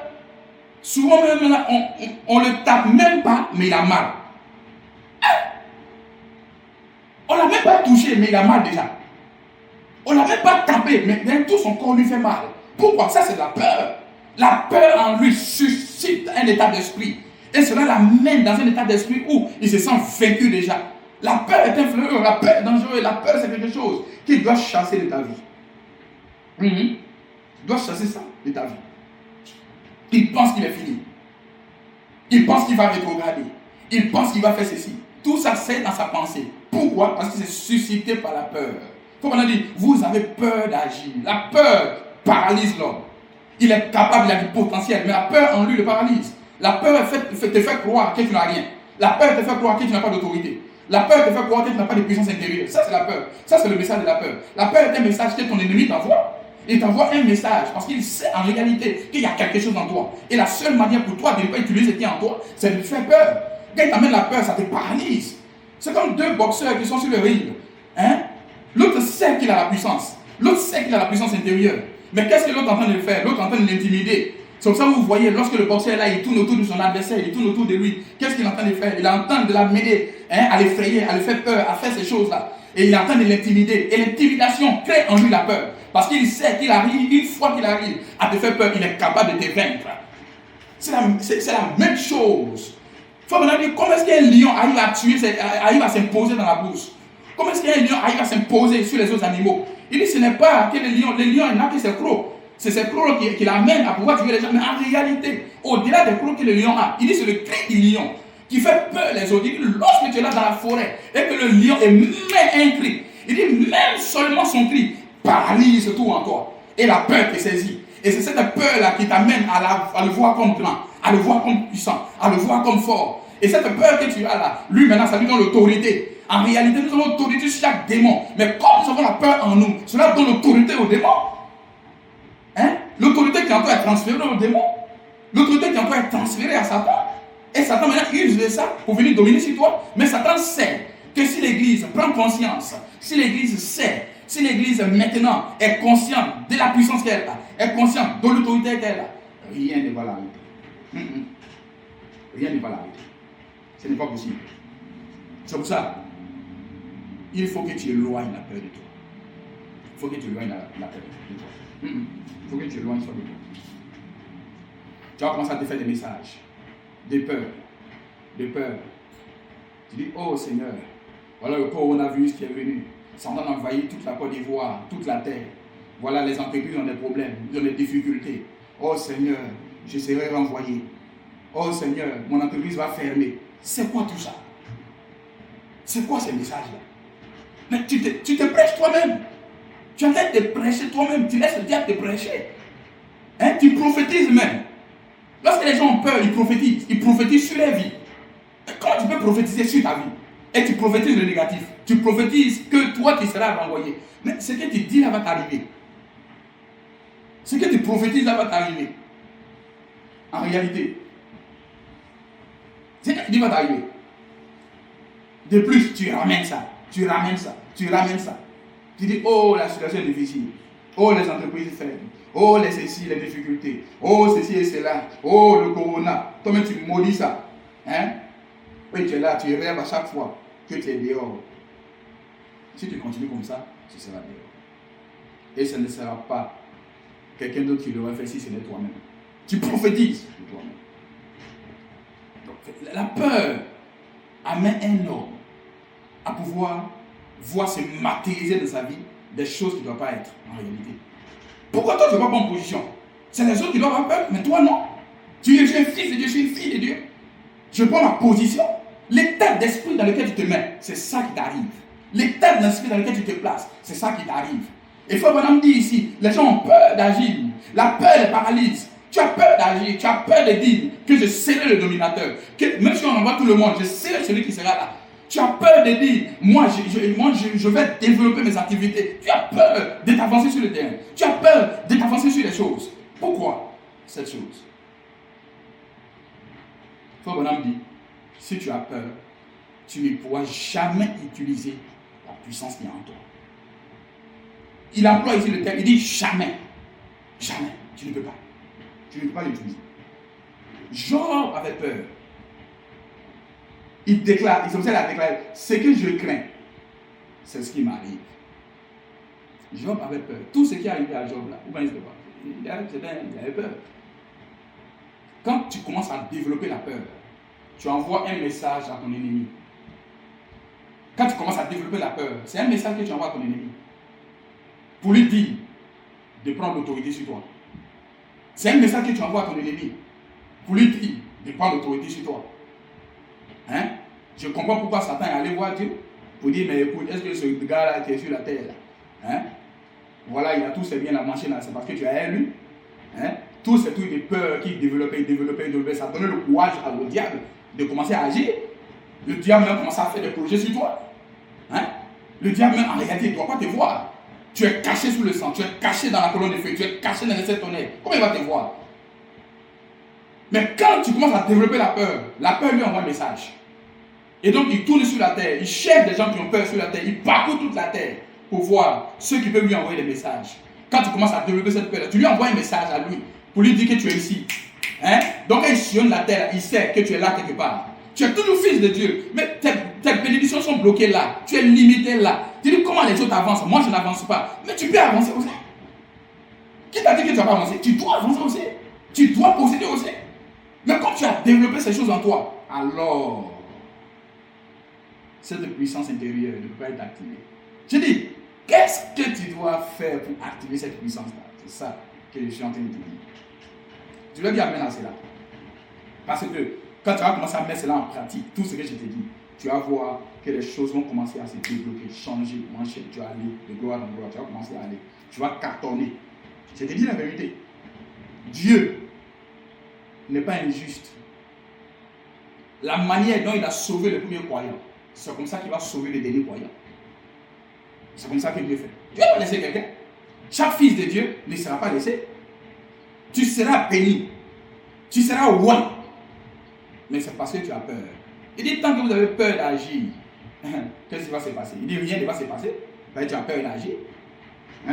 souvent même là, on le tape même pas, mais il a mal. On ne l'a même pas touché, mais il a mal déjà. On ne l'a même pas tapé, mais tout son corps lui fait mal. Pourquoi? Ça, c'est de la peur. La peur en lui suscite un état d'esprit. Et cela l'amène dans un état d'esprit où il se sent vaincu déjà. La peur est un fléau, la peur est dangereuse, la peur c'est quelque chose qui doit chasser de ta vie. Il doit chasser ça de ta vie. Il pense qu'il est fini. Il pense qu'il va rétrograder. Il pense qu'il va faire ceci. Tout ça c'est dans sa pensée. Pourquoi? Parce que c'est suscité par la peur. Il faut qu'on a dit, vous avez peur d'agir. La peur paralyse l'homme. Il est capable, il a du potentiel, mais la peur en lui le paralyse. La peur te fait croire que tu n'as rien. La peur te fait croire que tu n'as pas d'autorité. La peur te fait croire que tu n'as pas de puissance intérieure. Ça, c'est la peur. Ça, c'est le message de la peur. La peur est un message que ton ennemi t'envoie. Il t'envoie un message parce qu'il sait en réalité qu'il y a quelque chose en toi. Et la seule manière pour toi de ne pas utiliser ce qui est en toi, c'est de te faire peur. Quand il t'amène la peur, ça te paralyse. C'est comme deux boxeurs qui sont sur le ring. Hein? L'autre sait qu'il a la puissance. L'autre sait qu'il a la puissance intérieure. Mais qu'est-ce que l'autre est en train de faire? L'autre est en train de l'intimider. C'est comme ça que vous voyez, lorsque le boxeur est là, il tourne autour de son adversaire, il tourne autour de lui. Qu'est-ce qu'il est en train de faire? Il est en train de l'amener, à l'effrayer, à lui faire peur, à faire ces choses-là. Et il est en train de l'intimider. Et l'intimidation crée en lui la peur. Parce qu'il sait qu'il arrive, une fois qu'il arrive à te faire peur, il est capable de te vaincre. C'est la même chose. Il faut me dire, comment est-ce qu'un lion arrive à tuer, arrive à s'imposer dans la bourse? Comment est-ce qu'un lion arrive à s'imposer sur les autres animaux? Il dit, ce n'est pas que le lion il n'a que ses crocs. C'est ces crocs qui l'amènent à pouvoir tuer les gens. Mais en réalité, au-delà des crocs que le lion a, il dit c'est le cri du lion qui fait peur les autres. Il dit lorsque tu es là dans la forêt et que le lion émet un cri, Il dit, même seulement son cri paralyse tout en toi. Et la peur te saisit. Et c'est cette peur-là qui t'amène à le voir comme grand, à le voir comme puissant, à le voir comme fort. Et cette peur que tu as là, lui maintenant, ça lui donne l'autorité. En réalité, nous avons l'autorité sur chaque démon. Mais comme nous avons la peur en nous, cela donne l'autorité aux démons. Hein? L'autorité qui en toi est transférée aux démons. L'autorité qui en toi est transférée à Satan. Et Satan maintenant use de ça pour venir dominer sur toi. Mais Satan sait que si l'Église prend conscience, si l'Église sait, si l'Église maintenant est consciente de la puissance qu'elle a, est consciente de l'autorité qu'elle a, rien ne va l'arrêter. Rien ne va l'arrêter. Ce n'est pas possible. C'est pour ça, il faut que tu éloignes la peur de toi. Il faut que tu éloignes la peur de toi. Il faut que tu éloignes ça de toi. Tu vas commencer à te faire des messages, des peurs, des peurs. Tu dis, oh Seigneur, voilà le coronavirus qui est venu. Ça en a envahi toute la Côte d'Ivoire, toute la terre. Voilà, les entreprises ont des problèmes, ils ont des difficultés. Oh Seigneur, je serai renvoyé. Oh Seigneur, mon entreprise va fermer. C'est quoi tout ça? C'est quoi ces messages-là? Mais tu te prêches toi-même. Tu es en train de te prêcher toi-même. Tu laisses le diable te prêcher. Hein? Tu prophétises même. Lorsque les gens ont peur, ils prophétisent. Ils prophétisent sur leur vie. Comment tu peux prophétiser sur ta vie? Et tu prophétises le négatif. Tu prophétises que toi, tu seras renvoyé. Mais ce que tu dis là va t'arriver. Ce que tu prophétises là va t'arriver. En réalité. Ce que tu dis va t'arriver. De plus, tu ramènes ça. Tu ramènes ça. Tu ramènes ça. Tu dis, oh, la situation est difficile. Oh, les entreprises faibles. Oh, les ceci, les difficultés. Oh, ceci et cela. Oh, le corona. Toi-même, tu maudis ça. Hein? Oui, tu es là, tu rêves à chaque fois que tu es dehors. Si tu continues comme ça, tu seras dehors. Et ce ne sera pas quelqu'un d'autre qui l'aurait fait si ce n'est toi-même. Tu prophétises de toi-même. Donc, la peur amène un homme à pouvoir voir se matérialiser dans sa vie des choses qui ne doivent pas être en réalité. Pourquoi toi tu ne vas pas en position? C'est les autres qui doivent avoir peur, mais toi non. Tu es un fils de Dieu, je suis une fille de Dieu. Je prends ma position. L'état d'esprit dans lequel tu te mets, c'est ça qui t'arrive. L'état d'esprit dans lequel tu te places, c'est ça qui t'arrive. Et Frère Branham dit ici, les gens ont peur d'agir. La peur les paralyse. Tu as peur d'agir, tu as peur de dire que je serai le dominateur. Que même si on envoie tout le monde, je serai celui qui sera là. Tu as peur de dire, moi je vais développer mes activités. Tu as peur de t'avancer sur le terrain. Tu as peur de t'avancer sur les choses. Pourquoi cette chose? Frère Branham dit, si tu as peur, tu ne pourras jamais utiliser la puissance qui est en toi. Il emploie ici le terme, il dit jamais. Jamais. Tu ne peux pas. Tu ne peux pas l'utiliser. Job avait peur. Il déclare, il s'observe à déclarer, ce que je crains, c'est ce qui m'arrive. Job avait peur. Tout ce qui est arrivé à Job là, il avait peur. Quand tu commences à développer la peur, tu envoies un message à ton ennemi. Quand tu commences à développer la peur, c'est un message que tu envoies à ton ennemi. Pour lui dire de prendre l'autorité sur toi. C'est un message que tu envoies à ton ennemi. Pour lui dire de prendre l'autorité sur toi. Hein? Je comprends pourquoi Satan est allé voir Dieu. Pour dire, mais écoute, est-ce que ce gars-là qui est sur la terre, là, hein? Voilà, il a tous ses biens à marcher là, c'est parce que tu as élu. Hein? Tous ces trucs de peur qu'il développait, ça donnait le courage au diable de commencer à agir. Le diable même commence à faire des projets sur toi. Hein? Le diable même en réalité ne doit pas te voir. Tu es caché sous le sang, tu es caché dans la colonne de feu, tu es caché dans les sept tonnerres. Comment il va te voir? Mais quand tu commences à développer la peur lui envoie un message. Et donc il tourne sur la terre, il cherche des gens qui ont peur sur la terre, il parcourt toute la terre pour voir ceux qui peuvent lui envoyer des messages. Quand tu commences à développer cette peur, tu lui envoies un message à lui pour lui dire que tu es ici. Hein? Donc quand il sillonne la terre, il sait que tu es là quelque part. Tu es toujours fils de Dieu, mais tes bénédictions sont bloquées là, tu es limité là. Tu dis comment les autres avancent, moi je n'avance pas. Mais tu peux avancer aussi. Qui t'a dit que tu ne vas pas avancer? Tu dois avancer aussi. Tu dois posséder aussi. Mais quand tu as développé ces choses en toi, alors cette puissance intérieure ne peut pas être activée. Je dis, qu'est-ce que tu dois faire pour activer cette puissance-là? C'est ça que je suis en train de te dire. Tu dois bien amener à cela. Parce que quand tu vas commencer à mettre cela en pratique, tout ce que je te dis, tu vas voir que les choses vont commencer à se développer, changer, marcher. Tu vas aller de gloire en gloire, tu vas commencer à aller. Tu vas cartonner. Je te dis la vérité. Dieu n'est pas injuste. La manière dont il a sauvé le premier croyant, c'est comme ça qu'il va sauver le dernier croyant. C'est comme ça que Dieu fait. Dieu va laisser quelqu'un. Chaque fils de Dieu ne sera pas laissé. Tu seras béni. Tu seras roi. Mais c'est parce que tu as peur. Il dit, tant que vous avez peur d'agir, qu'est-ce qui va se passer? Il dit, rien ne va se passer. Ben, tu as peur d'agir.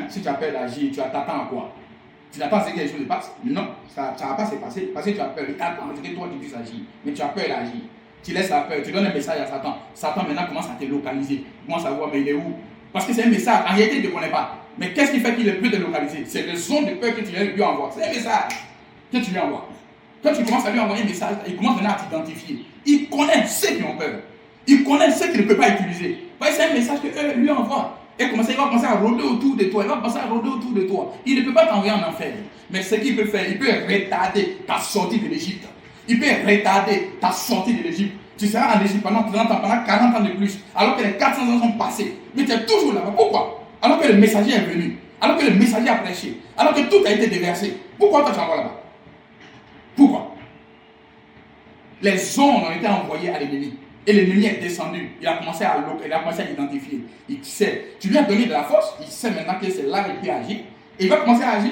Si tu as peur d'agir, tu t'attends à quoi? Tu t'attends à ce que les choses se passent? Non, ça ne va pas se passer parce que tu as peur. Il t'attend à ce que toi tu puisses agir. Mais tu as peur d'agir. Tu laisses la peur, tu donnes un message à Satan. Satan maintenant commence à te localiser. Commence à voir, mais il est où? Parce que c'est un message. En réalité, il ne te connaît pas. Mais qu'est-ce qui fait qu'il peut te localiser? C'est le son de peur que tu lui envoies. C'est un message que tu lui envoies. Quand tu commences à lui envoyer un message, il commence maintenant à t'identifier. Il connaît ceux qui ont peur. Il connaît ceux qui ne peuvent pas utiliser. C'est un message que lui envoie. Et il va commencer à rôder autour de toi. Il va commencer à rôder autour de toi. Il ne peut pas t'envoyer en enfer. Mais ce qu'il peut faire, il peut retarder ta sortie de l'Égypte. Il peut retarder ta sortie de l'Égypte. Tu seras en Égypte pendant 30 ans, pendant 40 ans de plus, alors que les 400 ans sont passés. Mais tu es toujours là-bas. Pourquoi? Alors que le messager est venu. Alors que le messager a prêché. Alors que tout a été déversé. Pourquoi toi tu es encore là-bas? Pourquoi? Les ondes ont été envoyées à l'ennemi. Et l'ennemi est descendu. Il a commencé à identifier. Il sait. Tu lui as donné de la force. Il sait maintenant que c'est là qu'il peut agir. Et il va commencer à agir.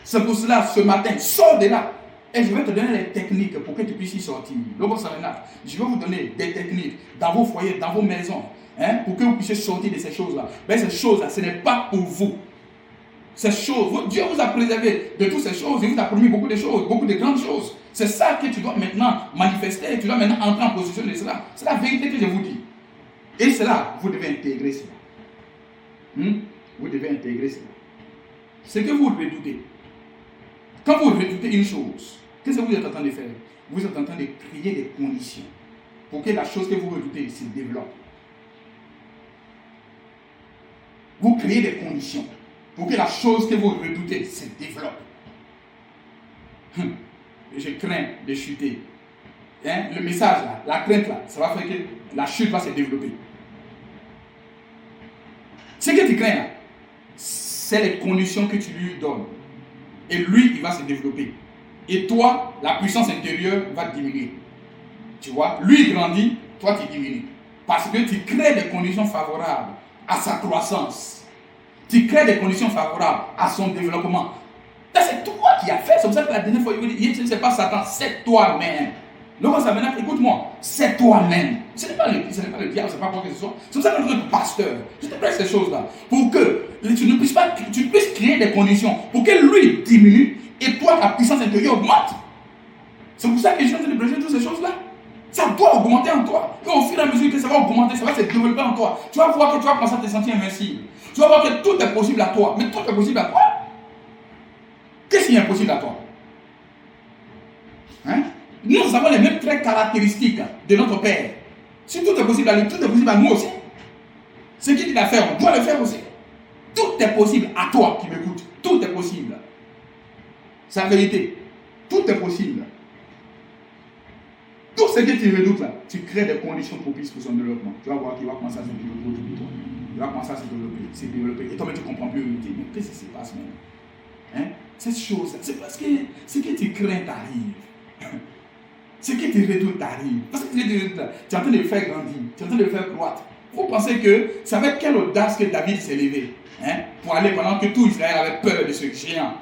C'est pour cela, ce matin, sors de là. Et je vais te donner les techniques pour que tu puisses y sortir. Je vais vous donner des techniques dans vos foyers, dans vos maisons, pour que vous puissiez sortir de ces choses-là. Mais ces choses-là, ce n'est pas pour vous. Ces choses, Dieu vous a préservé de toutes ces choses. Il vous a promis beaucoup de choses, beaucoup de grandes choses. C'est ça que tu dois maintenant manifester. Tu dois maintenant entrer en position de cela. C'est la vérité que je vous dis. Et cela, vous devez intégrer cela. Vous devez intégrer cela. Ce que vous redoutez. Quand vous redoutez une chose, qu'est-ce que vous êtes en train de faire? Vous êtes en train de créer des conditions pour que la chose que vous redoutez se développe. Vous créez des conditions pour que la chose que vous redoutez se développe. Je crains de chuter. Le message là, la crainte là, ça va faire que la chute va se développer. Ce que tu crains là, c'est les conditions que tu lui donnes. Et lui, il va se développer. Et toi, la puissance intérieure va diminuer. Tu vois, lui il grandit, toi tu diminues. Parce que tu crées des conditions favorables à sa croissance. Tu crées des conditions favorables à son développement. C'est toi qui as fait. C'est pour ça que la dernière fois, il dit, ce n'est pas Satan, c'est toi-même. Donc, ça maintenant, écoute-moi, c'est toi-même. Ce n'est pas le diable, ce n'est pas quoi que ce soit. C'est pour ça que notre pasteur, je te prête ces choses-là. Pour que tu puisses créer des conditions pour que lui diminue et toi, ta puissance intérieure augmente. C'est pour ça que je viens de prêcher toutes ces choses-là. Ça doit augmenter en toi. Et au fur et à mesure que ça va augmenter, ça va se développer en toi. Tu vas voir que tu vas commencer à te sentir invincible. Tu vas voir que tout est possible à toi. Mais tout est possible à toi. Qu'est-ce qui est impossible à toi? Nous avons les mêmes traits caractéristiques de notre Père. Si tout est possible à lui, tout est possible à nous aussi. Ce qu'il dit à faire, on doit le faire aussi. Tout est possible à toi qui m'écoutes. Tout est possible. C'est la vérité. Tout est possible. Tout ce que tu redoutes là, tu crées des conditions propices pour son développement. Tu vas voir qu'il va commencer à se développer autour de toi. Il va commencer à se développer. Et toi, tu ne comprends plus. Mais qu'est-ce qui se passe maintenant? Cette chose, c'est parce que ce que tu crains t'arrive. Ce que tu redoutes t'arrive. Parce que tu es en train de le faire grandir. Tu es en train de le faire croître. Vous pensez que c'est avec quelle audace que David s'est levé pour aller pendant que tout Israël avait peur de ce géant.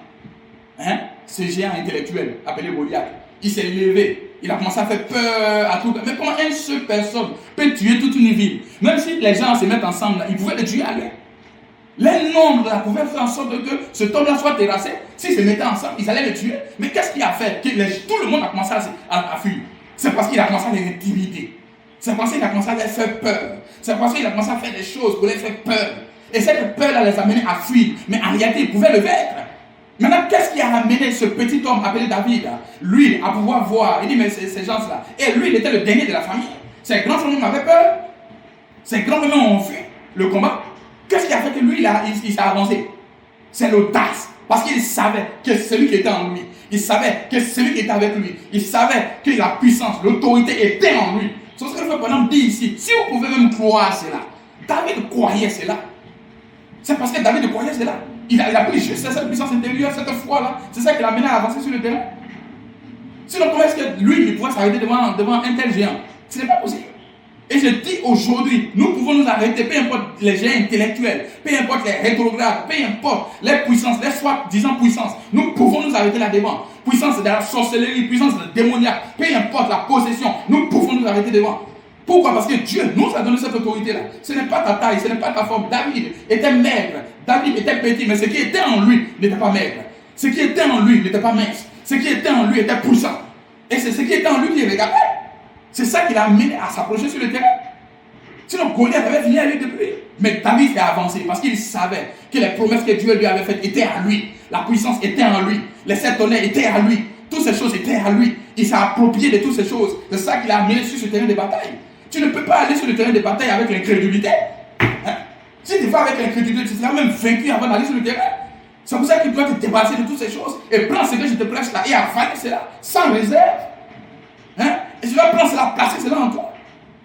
Ce géant intellectuel appelé Goliath. Il s'est levé. Il a commencé à faire peur à tout. Mais comment une seule personne peut tuer toute une ville? Même si les gens se mettent ensemble, ils pouvaient le tuer à lui. Les nombres là pouvaient faire en sorte que cet homme-là soit terrassé. S'ils se mettaient ensemble, ils allaient le tuer. Mais qu'est-ce qu'il a fait? Tout le monde a commencé à fuir. C'est parce qu'il a commencé à les intimider. C'est parce qu'il a commencé à les faire peur. C'est parce qu'il a commencé à faire des choses pour les faire peur. Et cette peur-là les a menés à fuir. Mais en réalité, ils pouvaient le vaincre. Maintenant, qu'est-ce qui a amené ce petit homme appelé David, lui, à pouvoir voir? Il dit, mais ces gens-là. Et lui, il était le dernier de la famille. Ses grands frères avaient peur. Ses grands frères ont fui le combat. Qu'est-ce qui a fait que lui, il s'est avancé? C'est l'audace. Parce qu'il savait que celui qui était en lui, il savait que celui qui était avec lui, il savait que la puissance, l'autorité était en lui. C'est ce que le frère Branham dit ici, si vous pouvez même croire cela, David croyait cela. C'est parce que David croyait cela. Il a pris juste cette puissance intérieure, cette foi-là. C'est ça qui l'a amené à avancer sur le terrain. Sinon, comment est-ce que lui, il pourrait s'arrêter devant un tel géant? Ce n'est pas possible. Et je dis aujourd'hui, nous pouvons nous arrêter, peu importe les géants intellectuels, peu importe les rétrogrades, peu importe les puissances, les soi-disant puissances, nous pouvons nous arrêter là-devant. Puissance de la sorcellerie, puissance démoniaque, peu importe la possession, nous pouvons nous arrêter devant. Pourquoi? Parce que Dieu nous a donné cette autorité-là. Ce n'est pas ta taille, ce n'est pas ta forme. David était maigre, David était petit, mais ce qui était en lui n'était pas maigre. Ce qui était en lui n'était pas mince. Ce qui était en lui était puissant. Et c'est ce qui était en lui qui regardait. C'est ça qui l'a amené à s'approcher sur le terrain. Sinon, Goliath avait fini à lui depuis. Mais David s'est avancé parce qu'il savait que les promesses que Dieu lui avait faites étaient à lui. La puissance était en lui. Les sept tonnerres étaient à lui. Toutes ces choses étaient à lui. Il s'est approprié de toutes ces choses. C'est ça qui l'a amené sur ce terrain de bataille. Tu ne peux pas aller sur le terrain de bataille avec l'incrédulité. Hein? Si tu vas avec l'incrédulité, tu seras même vaincu avant d'aller sur le terrain. C'est pour ça que tu dois te débarrasser de toutes ces choses et prendre ce que je te prêche là et avaler cela sans réserve. Hein? Et tu vas prendre cela, placer cela en toi.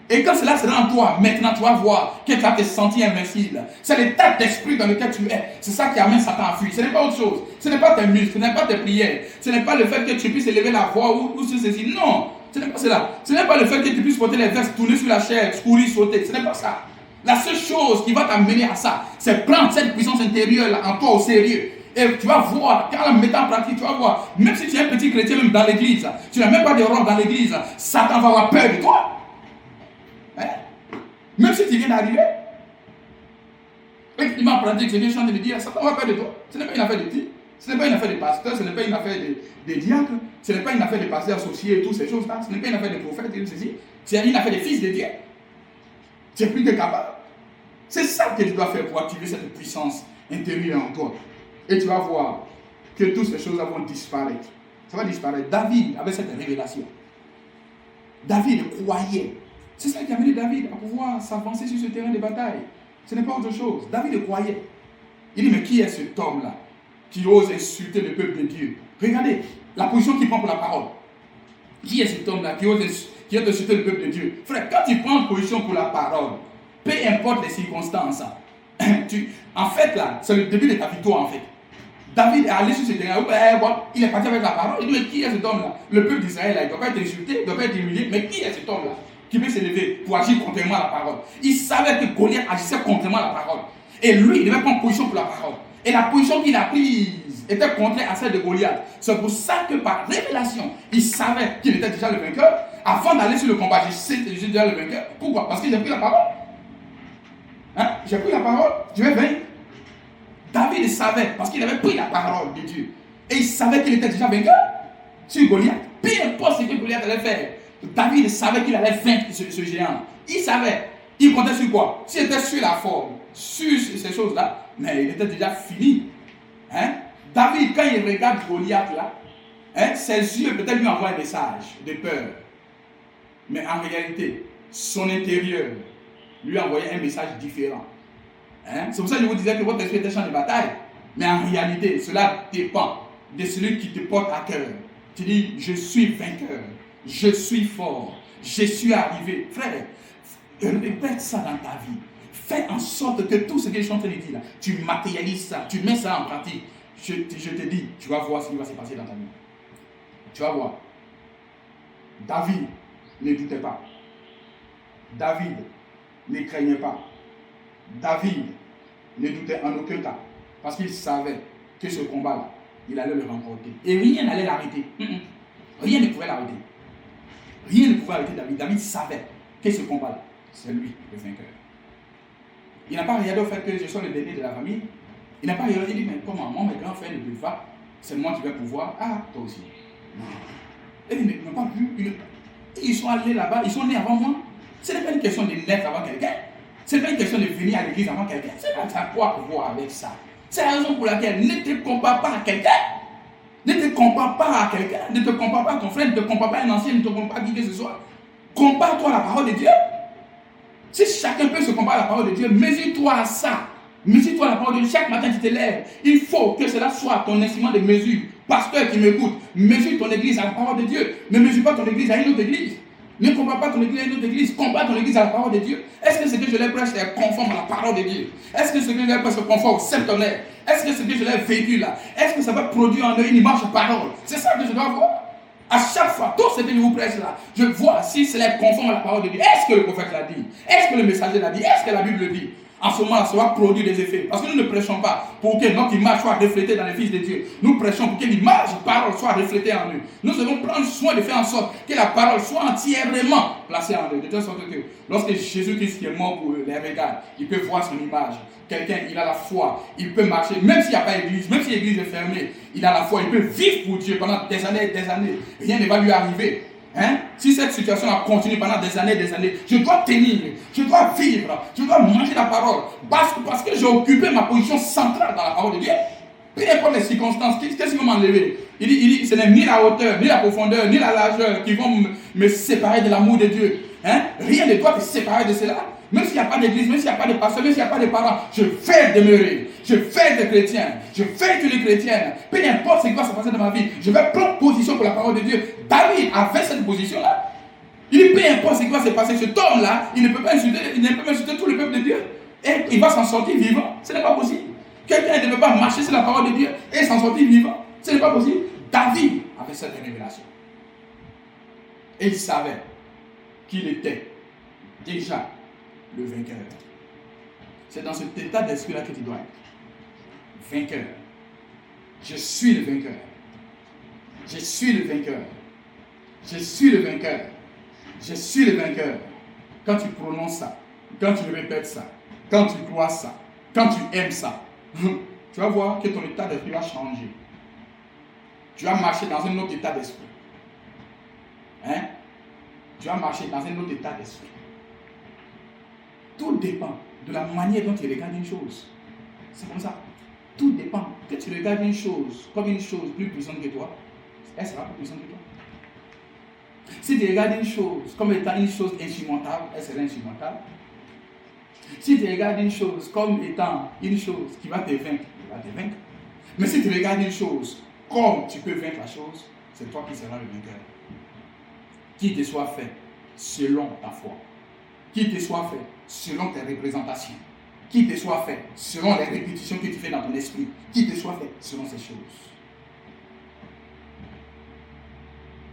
Et quand cela sera en toi, maintenant tu vas voir que tu vas te sentir invincible. C'est l'état d'esprit dans lequel tu es. C'est ça qui amène Satan à fuir. Ce n'est pas autre chose. Ce n'est pas tes muscles, ce n'est pas tes prières. Ce n'est pas le fait que tu puisses élever la voix ou ceci. Non, ce n'est pas cela. Ce n'est pas le fait que tu puisses porter les vestes, tourner sur la chaise, courir, sauter. Ce n'est pas ça. La seule chose qui va t'amener à ça, c'est prendre cette puissance intérieure là, en toi au sérieux. Et tu vas voir, quand la mettant en pratique, tu vas voir, même si tu es un petit chrétien, même dans l'église, tu n'as même pas de rôle dans l'église, Satan va avoir peur de toi. Hein? Même si tu viens d'arriver, et tu m'as en pratique, je viens chanter de dire, Satan va avoir peur de toi. Ce n'est pas une affaire de qui? Ce n'est pas une affaire de pasteur, ce n'est pas une affaire de diacre, ce n'est pas une affaire de pasteur associé et toutes ces choses-là, ce n'est pas une affaire de prophète et tout ceci, c'est une affaire de fils de Dieu. Tu es plus que capable. C'est ça que tu dois faire pour activer cette puissance intérieure en toi. Et tu vas voir que toutes ces choses vont disparaître. Ça va disparaître. David avait cette révélation. David croyait. C'est ça qui a amené David à pouvoir s'avancer sur ce terrain de bataille. Ce n'est pas autre chose. David croyait. Il dit, mais qui est cet homme-là qui ose insulter le peuple de Dieu? Regardez la position qu'il prend pour la parole. Qui est cet homme-là qui ose insulter le peuple de Dieu? Frère, quand tu prends position pour la parole, peu importe les circonstances, en fait là, c'est le début de ta victoire en fait. David est allé sur ce terrain, il est parti avec la parole. Il dit, mais qui est cet homme-là? Le peuple d'Israël, il ne doit pas être insulté, il ne doit pas être humilié, mais qui est cet homme-là qui peut s'élever pour agir contrairement à la parole? Il savait que Goliath agissait contrairement à la parole. Et lui, il devait prendre position pour la parole. Et la position qu'il a prise était contraire à celle de Goliath. C'est pour ça que par révélation, il savait qu'il était déjà le vainqueur. Avant d'aller sur le combat, je sais que je suis déjà le vainqueur. Pourquoi? Parce que j'ai pris la parole. Hein? J'ai pris la parole, je vais vaincre. David savait, parce qu'il avait pris la parole de Dieu. Et il savait qu'il était déjà vainqueur sur Goliath. Peu importe ce que Goliath allait faire, David savait qu'il allait vaincre ce géant. Il savait. Il comptait sur quoi? S'il était sur la forme, sur ces choses-là, mais il était déjà fini. Hein? David, quand il regarde Goliath là, hein, ses yeux peut-être lui envoient un message de peur. Mais en réalité, son intérieur lui envoyait un message différent. Hein? C'est pour ça que je vous disais que votre esprit est un champ de bataille. Mais en réalité, cela dépend de celui qui te porte à cœur. Tu dis, je suis vainqueur, je suis fort, je suis arrivé. Frère, répète ça dans ta vie. Fais en sorte que tout ce que je suis en train de dire là, tu matérialises ça, tu mets ça en pratique. Je te dis, tu vas voir ce qui va se passer dans ta vie. Tu vas voir. David ne doutait pas. David ne craignait pas. David ne doutait en aucun cas. Parce qu'il savait que ce combat-là, il allait le remporter. Et rien n'allait l'arrêter. Rien ne pouvait l'arrêter. Rien ne pouvait arrêter David. David savait que ce combat-là, c'est lui le vainqueur. Il n'a pas regardé au fait que je sois le dernier de la famille. Il n'a pas regardé, il dit, mais comment, moi, mes grands frères ne peuvent pas, c'est moi qui vais pouvoir. Ah, toi aussi. Non. Et ils n'ont pas vu. Ils sont allés là-bas, ils sont nés avant moi. Ce n'est pas une question de naître avant quelqu'un. Ce n'est pas une question de venir à l'église avant quelqu'un. Ce n'est pas ça quoi voir avec ça. C'est la raison pour laquelle ne te compare pas à quelqu'un. Ne te compare pas à quelqu'un. Ne te compare pas à ton frère, ne te compare pas à un ancien, ne te compare pas à qui que ce soit. Compare-toi à la parole de Dieu. Si chacun peut se comparer à la parole de Dieu, mesure-toi à ça. Mesure-toi à la parole de Dieu. Chaque matin, tu te lèves. Il faut que cela soit ton instrument de mesure. Pasteur qui m'écoute, mesure ton église à la parole de Dieu. Ne mesure pas ton église à une autre église. Ne compare pas ton église à une autre église. Compare ton église à la parole de Dieu. Est-ce que ce que je l'ai prêché est conforme à la parole de Dieu? Est-ce que ce que je l'ai prêché est conforme au septonnaire? Est-ce que ce que je l'ai vécu là, est-ce que ça va produire en eux une image de parole? C'est ça que je dois voir. À chaque fois, tout ce que je vous prêche là, je vois si cela est conforme à la parole de Dieu. Est-ce que le prophète l'a dit? Est-ce que le messager l'a dit? Est-ce que la Bible le dit? En ce moment-là, ça va produire des effets. Parce que nous ne prêchons pas pour que notre image soit reflétée dans les fils de Dieu. Nous prêchons pour que l'image, la parole soit reflétée en eux. Nous devons prendre soin de faire en sorte que la parole soit entièrement placée en eux. De telle sorte que lorsque Jésus-Christ qui est mort pour eux les regarde, il peut voir son image. Quelqu'un, il a la foi, il peut marcher, même s'il n'y a pas d'église, même si l'église est fermée, il a la foi, il peut vivre pour Dieu pendant des années et des années. Rien ne va lui arriver. Hein? Si cette situation a continué pendant des années, je dois tenir, je dois vivre, je dois manger la parole. Parce que j'ai occupé ma position centrale dans la parole de Dieu. Peu importe les circonstances, qu'est-ce qui va m'enlever? Il dit, ce n'est ni la hauteur, ni la profondeur, ni la largeur qui vont me séparer de l'amour de Dieu. Hein? Rien ne doit te séparer de cela. Même s'il n'y a pas d'église, même s'il n'y a pas de pasteur, même s'il n'y a pas de parents, je vais demeurer. Je vais être chrétien. Je vais être une chrétienne. Peu importe ce qui va se passer dans ma vie, je vais prendre position pour la parole de Dieu. David avait cette position-là. Il dit, peu importe ce qui va se passer, cet homme-là, il ne peut pas insulter tout le peuple de Dieu. Et il va s'en sortir vivant. Ce n'est pas possible. Quelqu'un ne peut pas marcher sur la parole de Dieu et s'en sortir vivant. Ce n'est pas possible. David avait cette révélation. Et il savait qu'il était déjà le vainqueur. C'est dans cet état d'esprit-là que tu dois être. Vainqueur. Je suis le vainqueur. Je suis le vainqueur. Je suis le vainqueur. Je suis le vainqueur. Quand tu prononces ça, quand tu répètes ça, quand tu crois ça, quand tu aimes ça, tu vas voir que ton état d'esprit va changer. Tu vas marcher dans un autre état d'esprit. Hein? Tu vas marcher dans un autre état d'esprit. Tout dépend de la manière dont tu regardes une chose. C'est comme ça. Tout dépend. Que tu regardes une chose comme une chose plus puissante que toi, elle sera plus puissante que toi. Si tu regardes une chose comme étant une chose insurmontable, elle sera insurmontable. Si tu regardes une chose comme étant une chose qui va te vaincre, elle va te vaincre. Mais si tu regardes une chose comme tu peux vaincre la chose, c'est toi qui seras le vainqueur. Qu'il te soit fait selon ta foi. Qu'il te soit fait selon tes représentations. Qu'il te soit fait selon les répétitions que tu fais dans ton esprit. Qu'il te soit fait selon ces choses.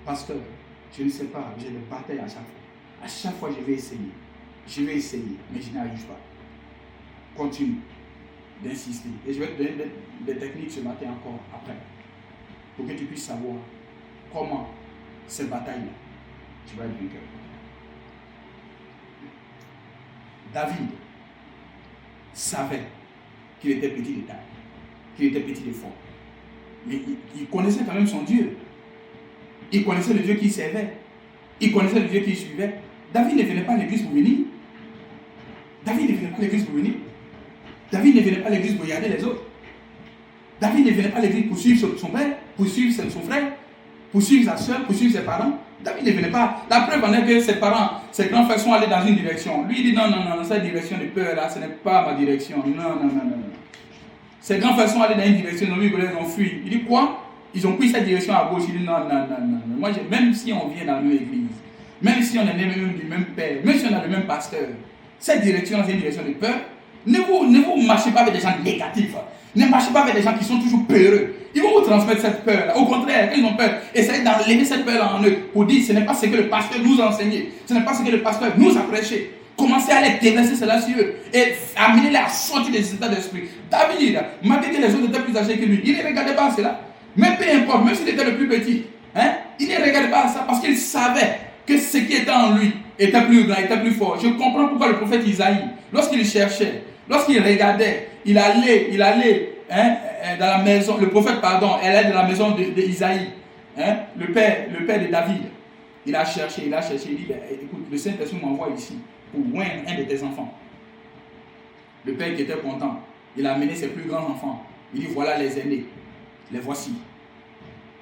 Pasteur, je ne sais pas, j'ai des batailles à chaque fois. À chaque fois, je vais essayer, mais je n'arrive pas. Continue d'insister. Et je vais te donner des techniques ce matin encore, après, pour que tu puisses savoir comment cette bataille-là, tu vas être vainqueur. David savait qu'il était petit de taille, qu'il était petit de force. Mais il connaissait quand même son Dieu. Il connaissait le Dieu qu'il servait. Il connaissait le Dieu qu'il suivait. David ne venait pas à l'église pour venir. David ne venait pas à l'église pour venir. David ne venait pas à l'église pour regarder les autres. David ne venait pas à l'église pour suivre son père, pour suivre son frère, pour suivre sa soeur, pour suivre ses parents. David ne venait pas. La preuve en est que ses parents, ses grands frères sont allés dans une direction. Lui, il dit non, cette direction de peur là, ce n'est pas ma direction. Non. Ses grands frères sont allés dans une direction, lui, ils ont fui. Il dit quoi? Ils ont pris cette direction à gauche. Il dit non. Moi, même si on vient dans la même église, même si on est né même du même père, même si on a le même pasteur, cette direction, c'est une direction de peur. Ne vous marchez pas avec des gens négatifs. Ne marchez pas avec des gens qui sont toujours peureux. Ils vont vous transmettre cette peur-là. Au contraire, quand ils ont peur, essayez d'enlever cette peur-là en eux pour dire ce n'est pas ce que le pasteur nous a enseigné. Ce n'est pas ce que le pasteur nous a prêché. Commencez à les déverser cela sur eux et amenez-les à sortir des états d'esprit. David, malgré que les autres étaient plus âgés que lui, il ne regardait pas à cela. Mais peu importe, même s'il était le plus petit, il ne regardait pas à ça parce qu'il savait que ce qui était en lui était plus grand, était plus fort. Je comprends pourquoi le prophète Isaïe, lorsqu'il cherchait, lorsqu'il regardait, il allait dans la maison, le prophète, elle est dans la maison d'Isaïe, le père de David. Il a cherché, il dit, écoute, le Saint-Esprit m'envoie ici pour oindre un de tes enfants. Le père qui était content, il a amené ses plus grands enfants. Il dit, voilà les aînés, les voici.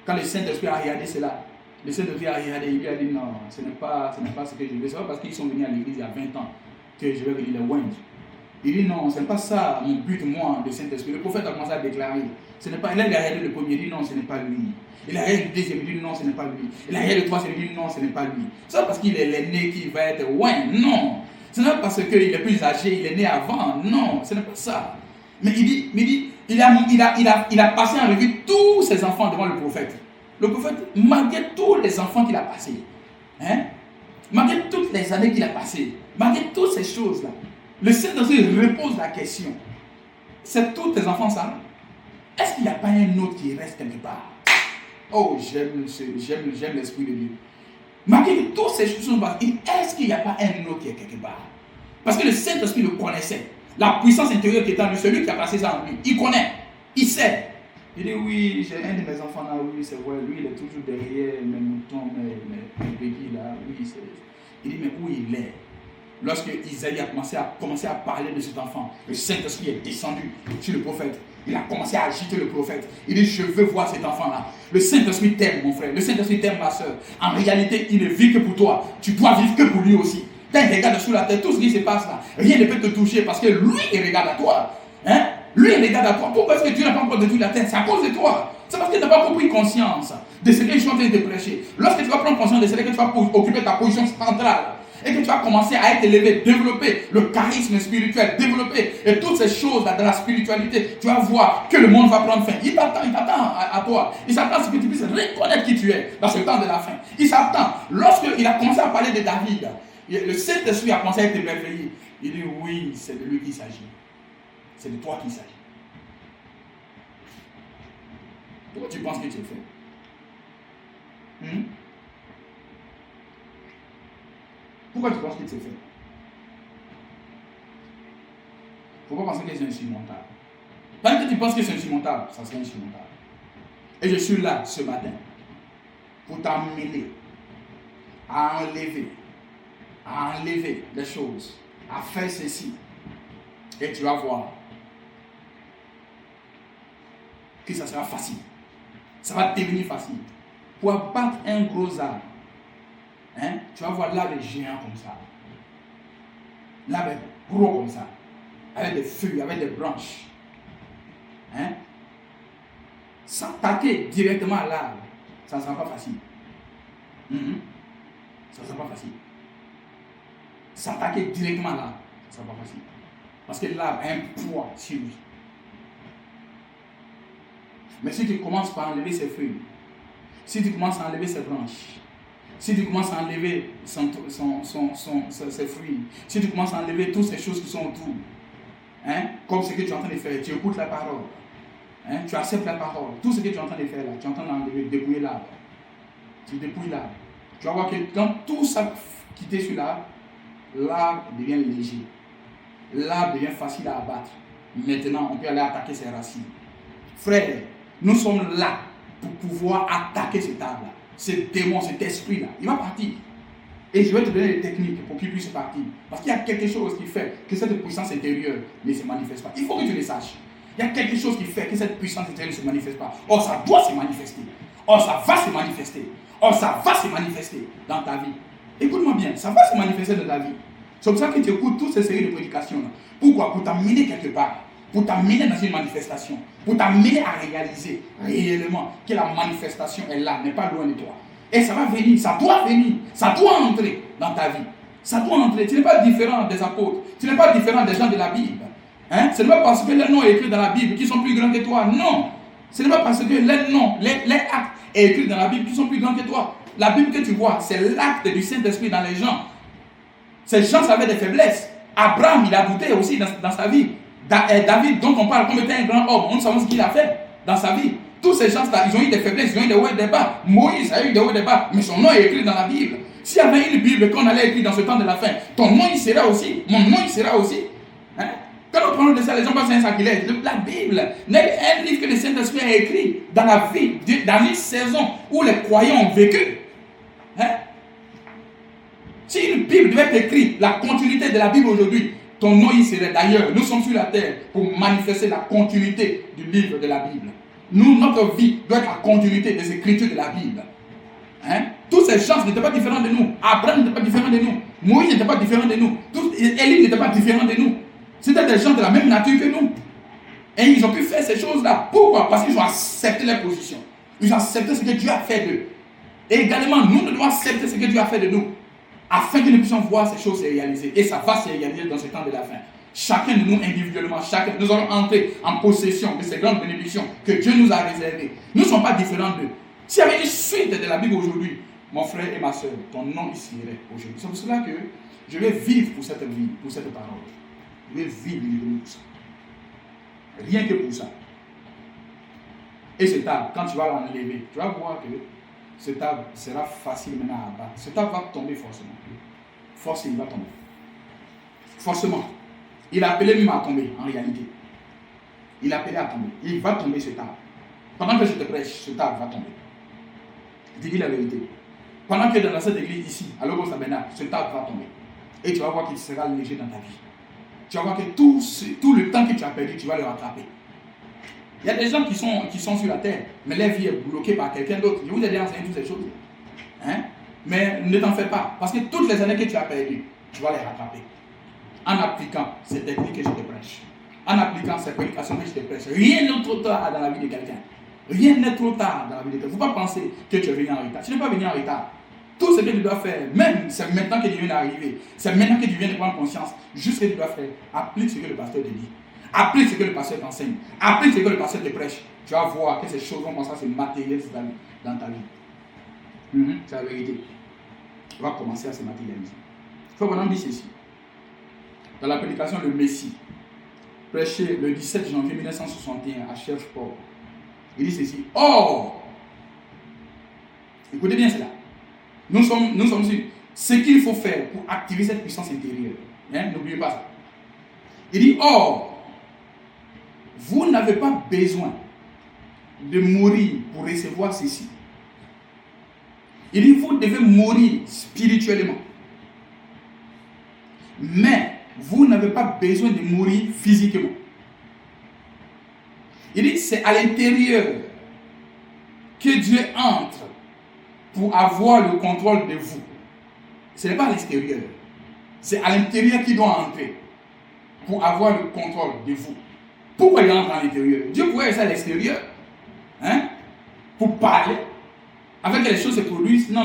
Quand le Saint-Esprit a regardé cela, le Saint-Esprit a regardé, il lui a dit, non, ce n'est pas ce que je veux. C'est pas parce qu'ils sont venus à l'église il y a 20 ans que je vais venir les oindre. Il dit non, ce n'est pas ça mon but, moi, de Saint-Esprit. Le prophète a commencé à déclarer. Ce n'est pas, il a regardé le premier, il dit non, ce n'est pas lui. Il a regardé le deuxième, il dit non, ce n'est pas lui. Il a regardé le troisième, il dit non, ce n'est pas lui. C'est pas parce qu'il est l'aîné qui va être ouais, non. Ce n'est pas parce qu'il est plus âgé, il est né avant, non, ce n'est pas ça. Mais il a passé en revue tous ses enfants devant le prophète. Le prophète, malgré tous les enfants qu'il a passés, malgré toutes les années qu'il a passées, malgré toutes ces choses-là, le Saint-Esprit repose la question. C'est tous tes enfants ça? Est-ce qu'il n'y a pas un autre qui reste quelque part? Oh, j'aime l'Esprit de Dieu. Malgré toutes ces choses, est-ce qu'il n'y a pas un autre qui est quelque part? Parce que le Saint-Esprit le connaissait. La puissance intérieure qui est en lui, celui qui a passé ça en lui, il connaît, il sait. Il dit oui, j'ai un de mes enfants là, oui, c'est vrai, lui il est toujours derrière mes moutons, mes bébés là, oui, c'est... Il dit mais où il est? Lorsque Isaïe a commencé à parler de cet enfant, le Saint-Esprit est descendu sur le prophète. Il a commencé à agiter le prophète. Il dit, je veux voir cet enfant-là. Le Saint-Esprit t'aime, mon frère. Le Saint-Esprit t'aime, ma soeur. En réalité, il ne vit que pour toi. Tu dois vivre que pour lui aussi. Quand il regarde sous la tête, tout ce qui se passe là, rien ne peut te toucher parce que lui, il regarde à toi. Lui, il regarde à toi. Pourquoi est-ce que Dieu n'a pas encore détruit la terre? C'est à cause de toi. C'est parce que tu n'as pas encore pris conscience de ce que je suis en train de prêcher. Lorsque tu vas prendre conscience de ce que tu vas occuper ta position centrale, et que tu vas commencer à être élevé, développer le charisme spirituel, développer et toutes ces choses-là de la spiritualité, tu vas voir que le monde va prendre fin. Il t'attend à toi. Il s'attend à ce que tu puisses reconnaître qui tu es dans ce temps de la fin. Il s'attend. Lorsqu'il a commencé à parler de David, le Saint-Esprit a commencé à être émerveillé. Il dit oui, c'est de lui qu'il s'agit. C'est de toi qu'il s'agit. Pourquoi tu penses que tu es fait? Pourquoi tu penses qu'il s'est fait? Il ne faut pas penser que c'est insurmontable. Tant que tu penses que c'est insurmontable, ça sera insurmontable. Et je suis là ce matin pour t'amener à enlever les choses, à faire ceci. Et tu vas voir que ça sera facile. Ça va devenir facile. Pour abattre un gros arbre, tu vas voir l'arbre géant comme ça. L'arbre gros comme ça. Avec des feuilles, avec des branches. S'attaquer directement à l'arbre, ça ne sera pas facile. Ça ne sera pas facile. S'attaquer directement à l'arbre, ça ne sera pas facile. Parce que l'arbre a un poids sur lui. Mais si tu commences par enlever ses feuilles, si tu commences à enlever ses branches, si tu commences à enlever ses fruits, si tu commences à enlever toutes ces choses qui sont autour, comme ce que tu es en train de faire, tu écoutes la parole, tu acceptes la parole, tout ce que tu es en train de faire là, tu es en train d'enlever, dépouiller l'arbre. Tu dépouilles l'arbre. Tu vas voir que quand tout ça quitte sur l'arbre, l'arbre devient léger. L'arbre devient facile à abattre. Maintenant, on peut aller attaquer ses racines. Frère, nous sommes là pour pouvoir attaquer cet arbre-là. Ce démon, cet esprit-là, il va partir. Et je vais te donner des techniques pour qu'il puisse partir. Parce qu'il y a quelque chose qui fait que cette puissance intérieure ne se manifeste pas. Il faut que tu le saches. Il y a quelque chose qui fait que cette puissance intérieure ne se manifeste pas. Or, ça doit se manifester. Or, ça va se manifester. Or, ça va se manifester dans ta vie. Écoute-moi bien, ça va se manifester dans ta vie. C'est pour ça que tu écoutes toutes ces séries de prédications-là. Pourquoi? Pour t'amener quelque part. Pour t'amener dans une manifestation, pour t'amener à réaliser réellement que la manifestation est là, n'est pas loin de toi. Et ça va venir, ça doit entrer dans ta vie. Ça doit entrer. Tu n'es pas différent des apôtres, tu n'es pas différent des gens de la Bible. Ce n'est pas parce que leur nom est écrit dans la Bible qu'ils sont plus grands que toi. Non. Ce n'est pas parce que leur nom, les actes est écrit dans la Bible qu'ils sont plus grands que toi. La Bible que tu vois, c'est l'acte du Saint-Esprit dans les gens. Ces gens avaient des faiblesses. Abraham, il a douté aussi dans sa vie. David, dont on parle comme étant un grand homme, on ne sait pas ce qu'il a fait dans sa vie. Tous ces gens-là, ils ont eu des faiblesses, ils ont eu des hauts et des bas. Moïse a eu des hauts et des bas, mais son nom est écrit dans la Bible. S'il y avait une Bible qu'on allait écrire dans ce temps de la fin, ton nom il sera aussi, mon nom il sera aussi. Quand on parle de ça, les gens pensent à un sacrilège. La Bible n'est un livre que le Saint-Esprit a écrit dans la vie, dans une saison où les croyants ont vécu. Si une Bible devait être écrite, la continuité de la Bible aujourd'hui, ton nom y serait. D'ailleurs, nous sommes sur la terre pour manifester la continuité du livre de la Bible. Nous, notre vie doit être la continuité des écritures de la Bible. Tous ces gens n'étaient pas différents de nous. Abraham n'était pas différent de nous. Moïse n'était pas différent de nous. Élie n'était pas différent de nous. C'était des gens de la même nature que nous. Et ils ont pu faire ces choses-là. Pourquoi? Parce qu'ils ont accepté leur position. Ils ont accepté ce que Dieu a fait d'eux. Et également, nous devons accepter ce que Dieu a fait de nous, afin que nous puissions voir ces choses se réaliser. Et ça va se réaliser dans ce temps de la fin. Chacun de nous individuellement, nous allons entrer en possession de ces grandes bénédictions que Dieu nous a réservées. Nous ne sommes pas différents d'eux. S'il y avait une suite de la Bible aujourd'hui, mon frère et ma soeur, ton nom ici irait aujourd'hui. C'est pour cela que je vais vivre pour cette vie, pour cette parole. Je vais vivre pour ça. Rien que pour ça. Et cet arbre, quand tu vas l'enlever, tu vas voir que cet arbre sera facile maintenant à abattre. Cet arbre va tomber forcément. Forcément, il va tomber. Forcément. Il a appelé même à tomber, en réalité. Il a appelé à tomber. Il va tomber cet arbre. Pendant que je te prêche, cet arbre va tomber. Je te dis la vérité. Pendant que dans cette église ici, à l'Ogos Abena, cet arbre va tomber. Et tu vas voir qu'il sera léger dans ta vie. Tu vas voir que tout le temps que tu as perdu, tu vas le rattraper. Il y a des gens qui sont sur la terre, mais leur vie est bloquée par quelqu'un d'autre. Je vous ai déjà enseigné toutes ces choses. Hein? Mais ne t'en fais pas. Parce que toutes les années que tu as perdues, tu vas les rattraper. En appliquant ces techniques que je te prêche. En appliquant ces prédications que je te prêche. Rien n'est trop tard dans la vie de quelqu'un. Rien n'est trop tard dans la vie de quelqu'un. Il ne faut pas penser que tu es venu en retard. Tu n'es pas venu en retard. Tout ce que tu dois faire, même c'est maintenant que tu viens d'arriver, c'est maintenant que tu viens de prendre conscience, juste ce que tu dois faire, applique ce que le pasteur te dit. Applique ce que le pasteur t'enseigne. Applique ce que le pasteur te prêche. Tu vas voir que ces choses vont commencer à se matérialiser dans ta vie. C'est la vérité. Tu vas commencer à se matérialiser. Il faut vraiment dire ceci. Dans la prédication Le Messie, prêché le 17 janvier 1961 à Chercheport, il dit ceci. Or, écoutez bien cela. Nous sommes sur ce qu'il faut faire pour activer cette puissance intérieure. Hein? N'oubliez pas ça. Il dit, or, vous n'avez pas besoin de mourir pour recevoir ceci. Il dit, vous devez mourir spirituellement. Mais vous n'avez pas besoin de mourir physiquement. Il dit, c'est à l'intérieur que Dieu entre pour avoir le contrôle de vous. Ce n'est pas à l'extérieur. C'est à l'intérieur qu'il doit entrer pour avoir le contrôle de vous. Pourquoi il entre à l'intérieur? Dieu pourrait rester à l'extérieur, hein, pour parler, avec que les choses se produisent. Non.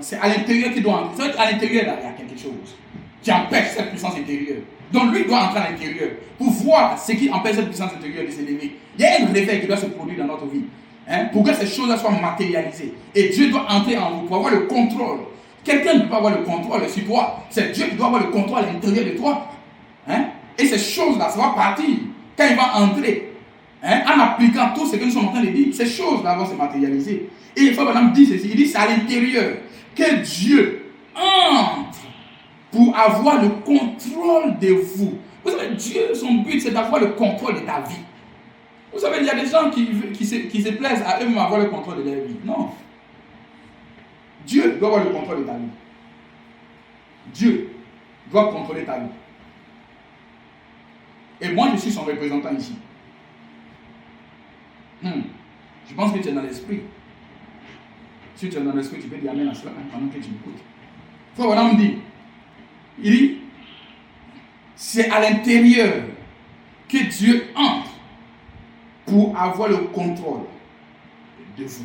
C'est à l'intérieur qu'il doit entrer. C'est à l'intérieur, là, il y a quelque chose qui empêche cette puissance intérieure. Donc lui doit entrer à l'intérieur pour voir ce qui empêche cette puissance intérieure de s'élever. Il y a un réveil qui doit se produire dans notre vie. Hein, pour que ces choses-là soient matérialisées. Et Dieu doit entrer en vous pour avoir le contrôle. Quelqu'un ne peut pas avoir le contrôle sur toi. C'est Dieu qui doit avoir le contrôle à l'intérieur de toi. Hein? Et ces choses-là, ça va partir. Quand il va entrer, hein, en appliquant tout ce que nous sommes en train de dire, ces choses-là vont se matérialiser. Et il faut maintenant dire ceci. Il dit c'est à l'intérieur que Dieu entre pour avoir le contrôle de vous. Vous savez, Dieu, son but, c'est d'avoir le contrôle de ta vie. Vous savez, il y a des gens qui se plaisent à eux-mêmes avoir le contrôle de leur vie. Non. Dieu doit avoir le contrôle de ta vie. Dieu doit contrôler ta vie. Et moi, je suis son représentant ici. Je pense que tu es dans l'esprit. Si tu es dans l'esprit, tu peux dire amen à cela pendant que tu m'écoutes. Il faut vraiment me dire. Il dit, c'est à l'intérieur que Dieu entre pour avoir le contrôle de vous.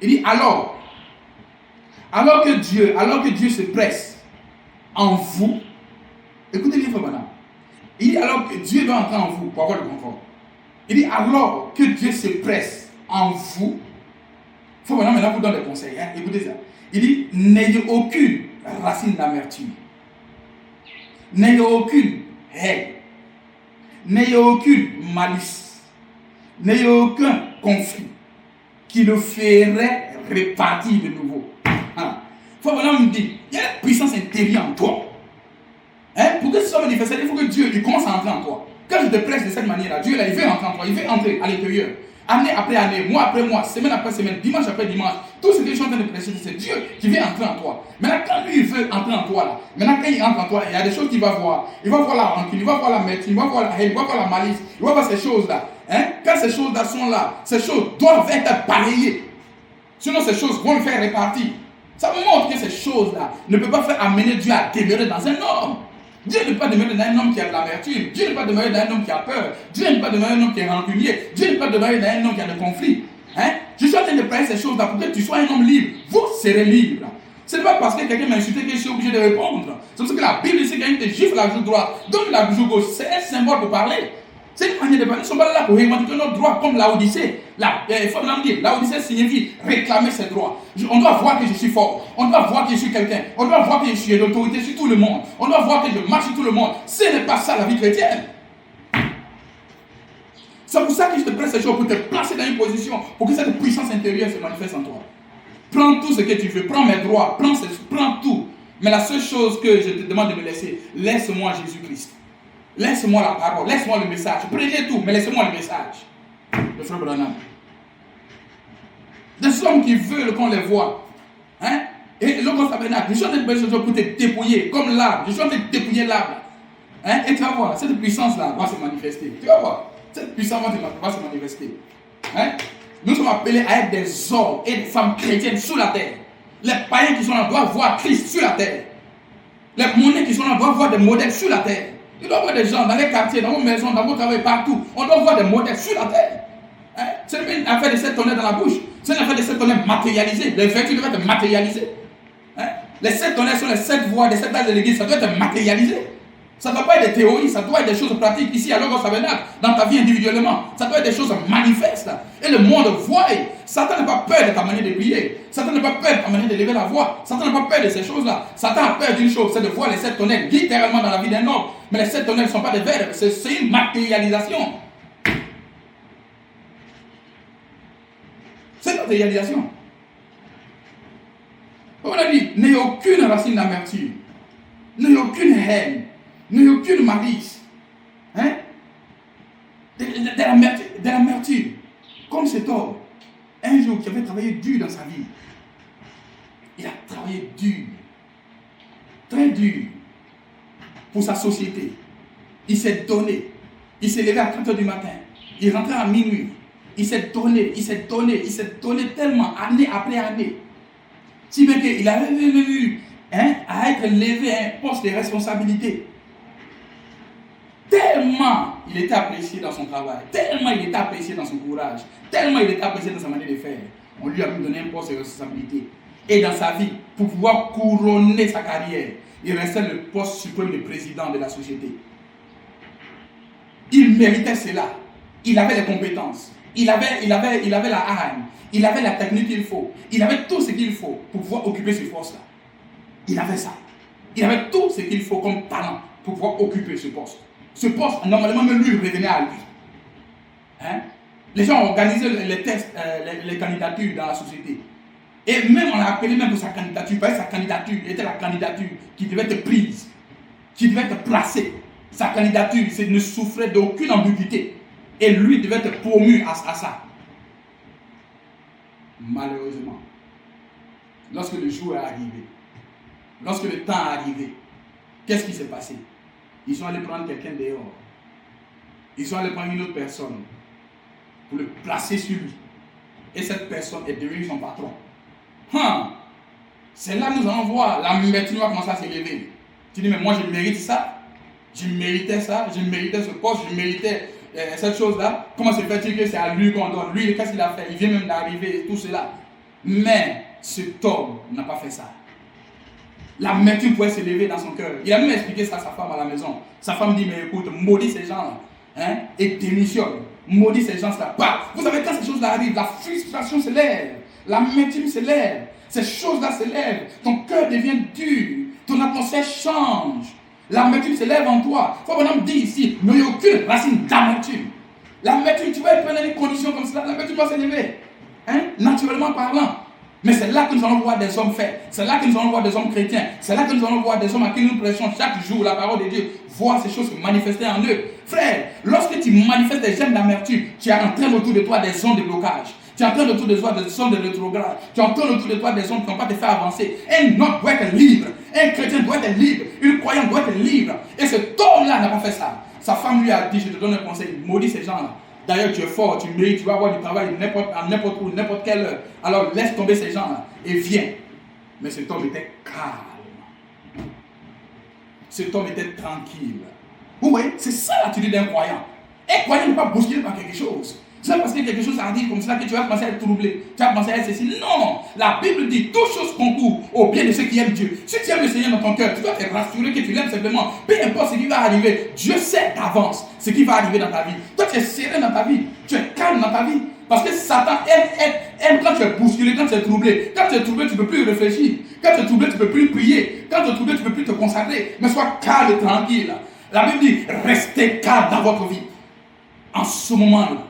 Il dit alors que Dieu se presse en vous, écoutez bien, frère madame. Il dit alors que Dieu doit entrer en vous pour avoir le contrôle. Il dit alors que Dieu se presse en vous, frère madame, maintenant vous donne des conseils. Hein? Écoutez ça. Il dit n'ayez aucune racine d'amertume, n'ayez aucune haine, n'ayez aucune malice, n'ayez aucun conflit qui le ferait repartir de nouveau. Il faut vraiment me dire, il y a la puissance intérieure en toi. Hein? Pour que ce soit manifesté, il faut que Dieu commence à entrer en toi. Quand je te presse de cette manière-là, Dieu là, il veut entrer en toi, il veut entrer à l'intérieur. Année après année, mois après mois, semaine après semaine, dimanche après dimanche, tout ce que je suis en train de prêcher, c'est Dieu qui veut entrer en toi. Maintenant, quand lui il veut entrer en toi, là, maintenant quand il entre en toi, il y a des choses qu'il va voir. Il va voir la rancune, il va voir l'amertume, il va voir la haine, il va voir la malice, il va voir ces choses-là. Hein? Quand ces choses-là sont là, ces choses doivent être balayées. Sinon, ces choses vont le faire repartir. Ça montre que ces choses-là ne peuvent pas faire amener Dieu à demeurer dans un homme. Dieu n'est pas demeuré dans un homme qui a de l'amertume. Dieu n'est pas demeuré dans un homme qui a peur. Dieu n'est pas demeuré dans un homme qui est rancunier. Dieu n'est pas demeuré dans un homme qui a des conflits. Hein? Je suis en train de parler ces choses-là pour que tu sois un homme libre. Vous serez libre. Ce n'est pas parce que quelqu'un m'a insulté que je suis obligé de répondre. C'est parce que la Bible dit que quelqu'un te gifle la joue droite, donne la joue gauche. C'est un symbole pour parler. C'est une manière de parler. Ils ne sont pas là pour revendiquer nos droits comme Laodicée. Il faut me dire, Laodicée signifie réclamer ses droits. On doit voir que je suis fort. On doit voir que je suis quelqu'un. On doit voir que je suis l'autorité sur tout le monde. On doit voir que je marche sur tout le monde. Ce n'est pas ça la vie chrétienne. C'est pour ça que je te prête ces choses, pour te placer dans une position, pour que cette puissance intérieure se manifeste en toi. Prends tout ce que tu veux, prends mes droits, prends tout. Mais la seule chose que je te demande de me laisser, laisse-moi Jésus-Christ. Laisse-moi la parole, laisse-moi le message. Prenez tout, mais laissez-moi le message. Le frère Branham. Des hommes qui veulent qu'on les voit. Hein? Et le grand tabernacle, je suis en train de faire des choses pour te dépouiller, comme l'arbre. Je suis en train de dépouiller l'arbre. Hein? Et tu vas voir, cette puissance-là va se manifester. Tu vas voir, cette puissance va se manifester. Hein? Nous sommes appelés à être des hommes et des femmes chrétiennes sur la terre. Les païens qui sont là doivent voir Christ sur la terre. Les monnaies qui sont là doivent voir des modèles sur la terre. Il doit y avoir des gens dans les quartiers, dans vos maisons, dans vos travaux, partout. On doit voir des modèles sur la terre. Hein? Ce n'est pas une affaire de 7 tonnerres dans la bouche. C'est une affaire de 7 tonnerres matérialisées. Les vertus doivent être matérialisées. Hein? Les 7 tonnerres sont les 7 voies des 7 âges de l'église. Ça doit être matérialisé. Ça ne doit pas être des théories, ça doit être des choses pratiques ici à Logos Tabernacle, dans ta vie individuellement. Ça doit être des choses manifestes. Et le monde voit. Satan n'a pas peur de ta manière de prier. Satan n'a pas peur de ta manière de lever la voix. Satan n'a pas peur de ces choses-là. Satan a peur d'une chose, c'est de voir les 7 tonnerres littéralement dans la vie d'un homme. Mais les 7 tonnerres ne sont pas des verbes, c'est une matérialisation. C'est une matérialisation. On a dit, n'ayez aucune racine d'amertume, n'ayez aucune haine, n'ayez aucune malice. Hein? De l'amertume. Comme cet homme, un jour qui avait travaillé dur dans sa vie. Il a travaillé dur. Très dur. Pour sa société. Il s'est donné. Il s'est levé à 30h du matin. Il rentrait à minuit. Il s'est donné tellement, année après année. Si bien qu'il avait eu à être levé à un poste de responsabilité. Tellement il était apprécié dans son travail, tellement il était apprécié dans son courage, tellement il était apprécié dans sa manière de faire. On lui a donné un poste de responsabilité. Et dans sa vie, pour pouvoir couronner sa carrière, il restait le poste suprême de président de la société. Il méritait cela. Il avait les compétences. Il avait la âme. Il avait la technique qu'il faut. Il avait tout ce qu'il faut pour pouvoir occuper ce poste-là. Il avait ça. Il avait tout ce qu'il faut comme talent pour pouvoir occuper ce poste. Ce poste, normalement, même lui revenait à lui. Hein? Les gens ont organisé les tests, les candidatures dans la société. Et même on a appelé même pour sa candidature. Parce que sa candidature était la candidature qui devait être prise, qui devait être placée. Sa candidature ne souffrait d'aucune ambiguïté. Et lui devait être promu à ça. Malheureusement, lorsque le jour est arrivé, lorsque le temps est arrivé, qu'est-ce qui s'est passé? Ils sont allés prendre quelqu'un dehors. Ils sont allés prendre une autre personne pour le placer sur lui. Et cette personne est devenue son patron. C'est là que nous allons voir l'amertume va commencer à s'élever. Tu dis, mais moi je mérite ça. Je méritais ça. Je méritais ce poste. Je méritais cette chose-là. Comment se fait-il que c'est à lui qu'on donne? Lui, qu'est-ce qu'il a fait? Il vient même d'arriver et tout cela. Mais cet homme n'a pas fait ça. L'amertume pouvait s'élever dans son cœur. Il a même expliqué ça à sa femme à la maison. Sa femme dit, mais écoute, maudis ces gens-là. Hein, et démissionne. Maudis ces gens-là. Bah, vous savez, quand ces choses-là arrivent, la frustration s'élève. L'amertume s'élève. Ces choses-là s'élèvent. Ton cœur devient dur. Ton atmosphère change. L'amertume s'élève en toi. Il faut qu'on dit ici, il n'y a aucune racine d'amertume. L'amertume, tu vas être dans des conditions comme cela, l'amertume va s'élever. Hein, naturellement parlant. Mais c'est là que nous allons voir des hommes faits. C'est là que nous allons voir des hommes chrétiens. C'est là que nous allons voir des hommes à qui nous prêchons chaque jour la parole de Dieu. Voir ces choses se manifester en eux. Frère, lorsque tu manifestes des gemmes d'amertume, tu entraînes autour de toi des zones de blocage. Tu entraînes autour de toi des zones de rétrograde. Tu entraînes autour de toi des zones qui ne vont pas te faire avancer. Un homme doit être libre. Un chrétien doit être libre. Une croyante doit être libre. Et cet homme-là n'a pas fait ça. Sa femme lui a dit, je te donne un conseil, maudis ces gens-là. D'ailleurs, tu es fort, tu mérites, tu vas avoir du travail à n'importe où, n'importe quelle heure. Alors laisse tomber ces gens-là et viens. Mais cet homme était calme. cet homme était tranquille. Vous voyez, c'est ça l'attitude d'un croyant. Un croyant n'est pas bousculé par quelque chose. C'est parce que quelque chose arrive comme ça que tu vas commencer à être troublé. Tu vas commencer à être ceci. Non, la Bible dit toutes choses concourent au bien de ceux qui aiment Dieu. Si tu aimes le Seigneur dans ton cœur, tu dois te rassurer que tu l'aimes simplement. Peu importe ce qui va arriver, Dieu sait d'avance ce qui va arriver dans ta vie. Toi, tu es serein dans ta vie. Tu es calme dans ta vie. Parce que Satan aime quand tu es bousculé, quand tu es troublé. Quand tu es troublé, tu ne peux plus réfléchir. Quand tu es troublé, tu ne peux plus prier. Quand tu es troublé, tu ne peux plus te consacrer. Mais sois calme et tranquille. La Bible dit, restez calme dans votre vie. En ce moment-là,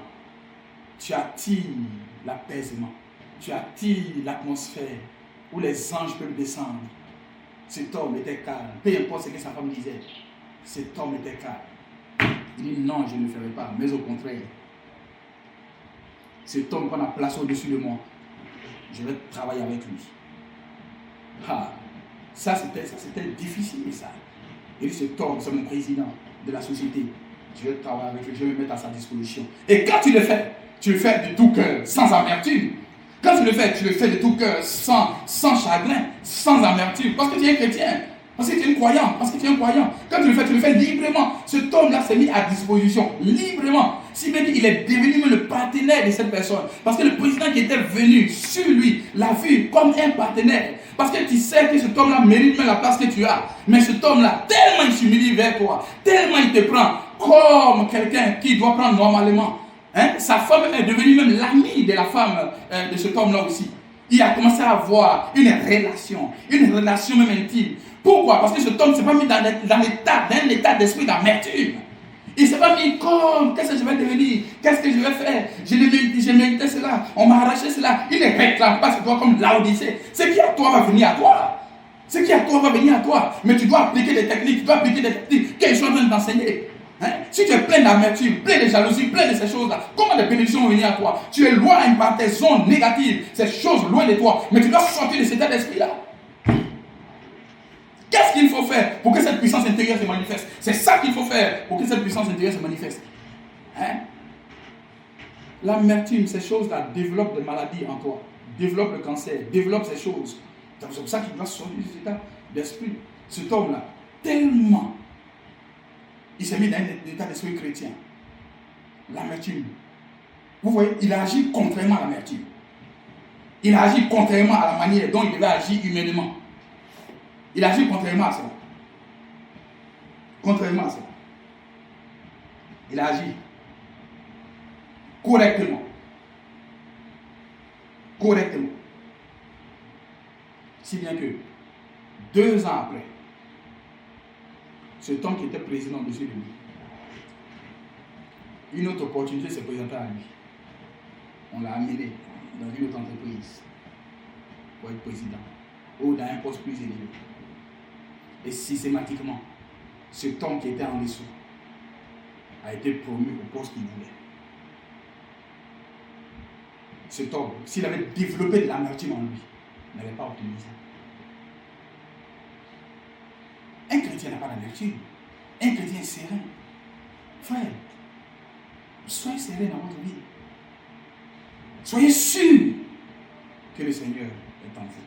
tu attires l'apaisement. Tu attires l'atmosphère où les anges peuvent descendre. Cet homme était calme. Peu importe ce que sa femme disait. Cet homme était calme. Il dit non, je ne le ferai pas. Mais au contraire, cet homme qu'on a placé au-dessus de moi, je vais travailler avec lui. Ah, ça c'était difficile ça. Il dit cet homme, c'est mon président de la société. Je vais travailler avec lui, je vais me mettre à sa disposition. Et quand tu le fais de tout cœur, sans amertume. Quand tu le fais de tout cœur, sans chagrin, sans amertume. Parce que tu es un chrétien, parce que tu es un croyant, Quand tu le fais librement. Cet homme-là s'est mis à disposition, librement. Si bien qu'il est devenu même le partenaire de cette personne. Parce que le président qui était venu sur lui l'a vu comme un partenaire. Parce que tu sais que cet homme-là mérite même la place que tu as. Mais cet homme-là, tellement il s'humilie vers toi, tellement il te prend comme quelqu'un qui doit prendre normalement. Sa femme est devenue même l'amie de la femme de cet homme-là aussi. Il a commencé à avoir une relation même intime. Pourquoi? Parce que cet homme ne s'est pas mis dans un état d'esprit d'amertume. Il ne s'est pas mis comme, qu'est-ce que je vais devenir? Qu'est-ce que je vais faire? J'ai mérité cela, on m'a arraché cela. Il ne réclame pas ce toi comme Laodicée. Ce qui est à toi va venir à toi. Ce qui est à toi va venir à toi. Mais tu dois appliquer des techniques, quelque chose vient d'enseigner. Si tu es plein d'amertume, plein de jalousie, plein de ces choses-là, comment les bénédictions vont venir à toi? Tu es loin par tes zones négatives, ces choses loin de toi. Mais tu dois sortir de cet état d'esprit-là. Qu'est-ce qu'il faut faire pour que cette puissance intérieure se manifeste? C'est ça qu'il faut faire pour que cette puissance intérieure se manifeste. L'amertume, ces choses-là développent des maladies en toi, développent le cancer, développent ces choses. C'est pour ça qu'il doit sortir de cet état d'esprit. Cet homme-là, tellement, il s'est mis dans un état d'esprit chrétien. L'amertume. Vous voyez, il a agi contrairement à l'amertume. Il a agi contrairement à la manière dont il devait agir humainement. Il agit contrairement à ça. Contrairement à ça. Il a agi correctement. Correctement. Si bien que 2 ans après, cet homme qui était président dessus de lui, une autre opportunité s'est présentée à lui. On l'a amené dans une autre entreprise pour être président ou dans un poste plus élevé. Et systématiquement, cet homme qui était en dessous a été promu au poste qu'il voulait. Cet homme, s'il avait développé de l'amertume en lui, n'avait pas obtenu ça. Un chrétien n'a pas d'amertume. Un chrétien est serein. Frère, soyez serein dans votre vie. Soyez sûr que le Seigneur est en vous.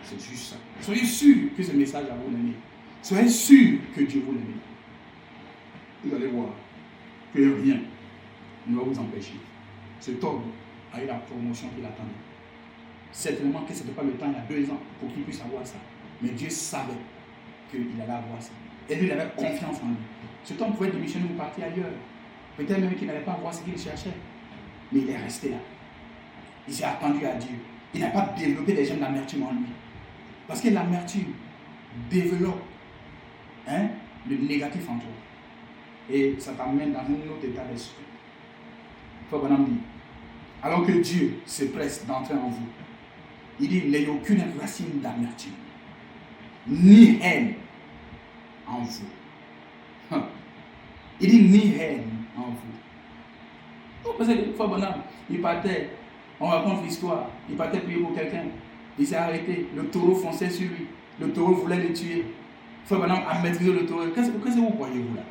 C'est juste ça. Soyez sûr que ce message va vous l'aimer. Soyez sûr que Dieu vous l'aime. Vous allez voir que rien ne va vous empêcher. Cet homme a eu la promotion qu'il attendait. Certainement que ce n'était pas le temps il y a 2 ans pour qu'il puisse avoir ça. Mais Dieu savait qu'il allait avoir ça. Et lui, il avait confiance en lui. Cet homme pouvait démissionner ou partir ailleurs. Peut-être même qu'il n'allait pas avoir ce qu'il cherchait. Mais il est resté là. Il s'est attendu à Dieu. Il n'a pas développé des gemmes d'amertume en lui. Parce que l'amertume développe le négatif en toi. Et ça t'amène dans un autre état d'esprit. Frère Branham dit, alors que Dieu se presse d'entrer en vous, il dit, n'ayez aucune racine d'amertume, ni haine en vous. Il dit, ni haine en vous. Parce que Frère Branham, il partait, on raconte l'histoire, il partait prier pour quelqu'un. Il s'est arrêté, le taureau fonçait sur lui. Le taureau voulait le tuer. Frère Branham a maîtrisé le taureau. Qu'est-ce que vous croyez, vous là?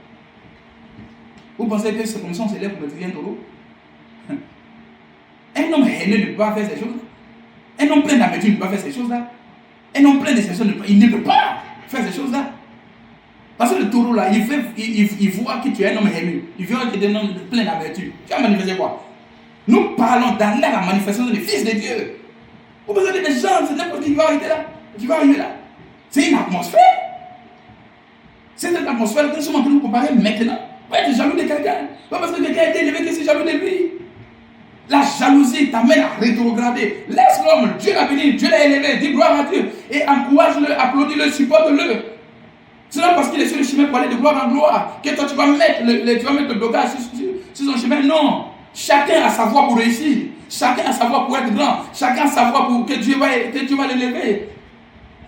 Vous pensez que c'est comme ça qu'on s'élève pour maîtriser un taureau? Un homme haineux ne peut pas faire ces choses. Un homme plein d'amertume ne peut pas faire ces choses-là. Un homme plein de ces choses, il ne peut pas faire ces choses-là. Parce que le taureau là, il voit que tu es un homme aimé. Il voit que tu es un homme plein d'amertume. Tu vas manifester quoi? Nous parlons d'aller à la manifestation des fils de Dieu. Vous besoin des gens, c'est n'importe qui va arriver là. Qui va arriver là. C'est une atmosphère. C'est cette atmosphère que nous sommes en train de nous comparer maintenant. Ouais, tu es jaloux de quelqu'un. Pas parce que quelqu'un a été élevé que c'est jaloux de lui. La jalousie t'amène à rétrograder. Laisse l'homme, Dieu l'a béni, Dieu l'a élevé, dis gloire à Dieu. Et encourage-le, applaudis-le, supporte-le. C'est non parce qu'il est sur le chemin pour aller de gloire en gloire que toi tu vas mettre le blocage sur son chemin. Non. Chacun a sa voie pour réussir. Chacun a sa voie pour être grand. Chacun a sa voie pour que Dieu va l'élever.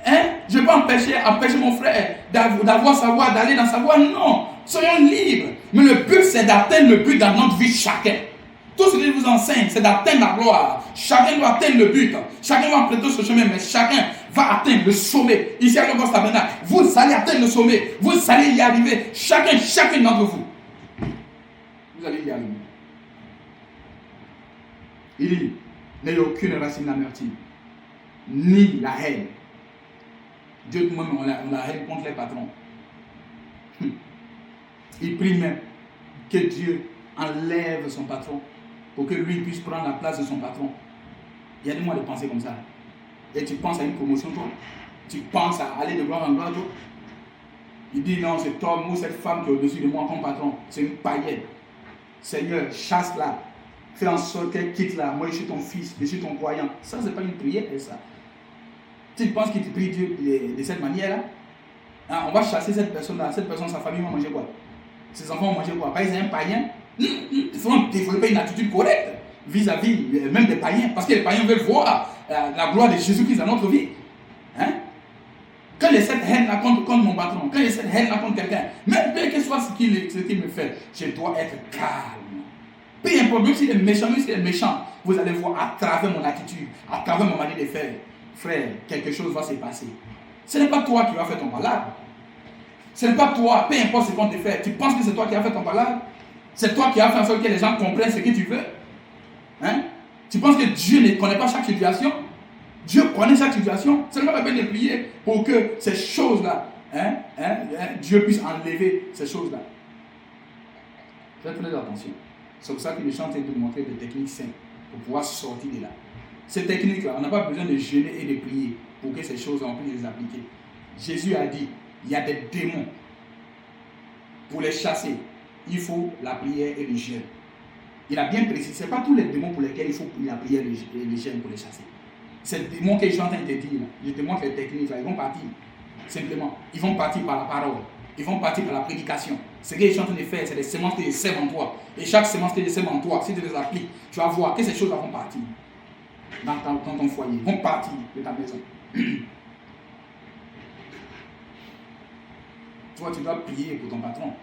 Hein? Je ne vais pas empêcher mon frère d'avoir sa voie, d'aller dans sa voie. Non. Soyons libres. Mais le but, c'est d'atteindre le but dans notre vie chacun. Tout ce que je vous enseigne, c'est d'atteindre la gloire. Chacun doit atteindre le but. Chacun va emprunter ce chemin, mais chacun va atteindre le sommet. Ici à Logos Tabernacle, vous allez atteindre le sommet. Vous allez y arriver. Chacun d'entre vous. Vous allez y arriver. Il dit, n'ayez aucune racine d'amertume, ni la haine. Dieu nous-mêmes, on la haine contre les patrons. Il prie même que Dieu enlève son patron pour que lui puisse prendre la place de son patron. Il y a des mois de penser comme ça. Et tu penses à une promotion, toi. Tu penses à aller de gloire en gloire, toi. Il dit non, cet homme ou cette femme qui est au-dessus de moi comme patron, c'est une païenne. Seigneur, chasse-la. Fais en sorte qu'elle quitte là. Moi, je suis ton fils, je suis ton croyant. Ça, c'est pas une prière, ça. Tu penses qu'il te prie Dieu de cette manière-là? Hein, on va chasser cette personne-là. Cette personne, sa famille va manger quoi? Ses enfants vont manger quoi? Pas ils sont un païen. Il faut développer une attitude correcte vis-à-vis même des païens. Parce que les païens veulent voir la gloire de Jésus-Christ dans notre vie. Hein? Quand il y a cette haine-là contre mon patron, quand il y a cette haine-là contre quelqu'un, même que ce soit ce qu'il me fait, je dois être calme. Peu importe, même s'il est méchant, vous allez voir à travers mon attitude, à travers mon manière de faire, frère, quelque chose va se passer. Ce n'est pas toi qui vas faire ton palabre. Ce n'est pas toi, peu importe ce qu'on te fait. Tu penses que c'est toi qui as fait ton palabre? C'est toi qui as fait en sorte que les gens comprennent ce que tu veux? Hein? Tu penses que Dieu ne connaît pas chaque situation? Dieu connaît chaque situation. C'est pas la peine de prier pour que ces choses-là, Dieu puisse enlever ces choses-là. Faites très attention. C'est pour ça que les gens tentent de nous montrer des techniques simples pour pouvoir sortir de là. Ces techniques-là, on n'a pas besoin de jeûner et de prier pour que ces choses-là, on puisse les appliquer. Jésus a dit, il y a des démons. Pour les chasser, il faut la prière et le jeûne. Il a bien précisé, ce n'est pas tous les démons pour lesquels il faut la prière et le jeûne pour les chasser. Ces démons que je suis en train de te dire, je te montre les techniques, là, ils vont partir. Simplement, ils vont partir par la parole. Ils vont partir par la prédication. Ce que je suis en train de faire, c'est des semences que je sème en toi. Et chaque semence que je sème en toi, si tu les appliques, tu vas voir que ces choses-là vont partir dans ton foyer, vont partir de ta maison. Toi, tu dois prier pour ton patron.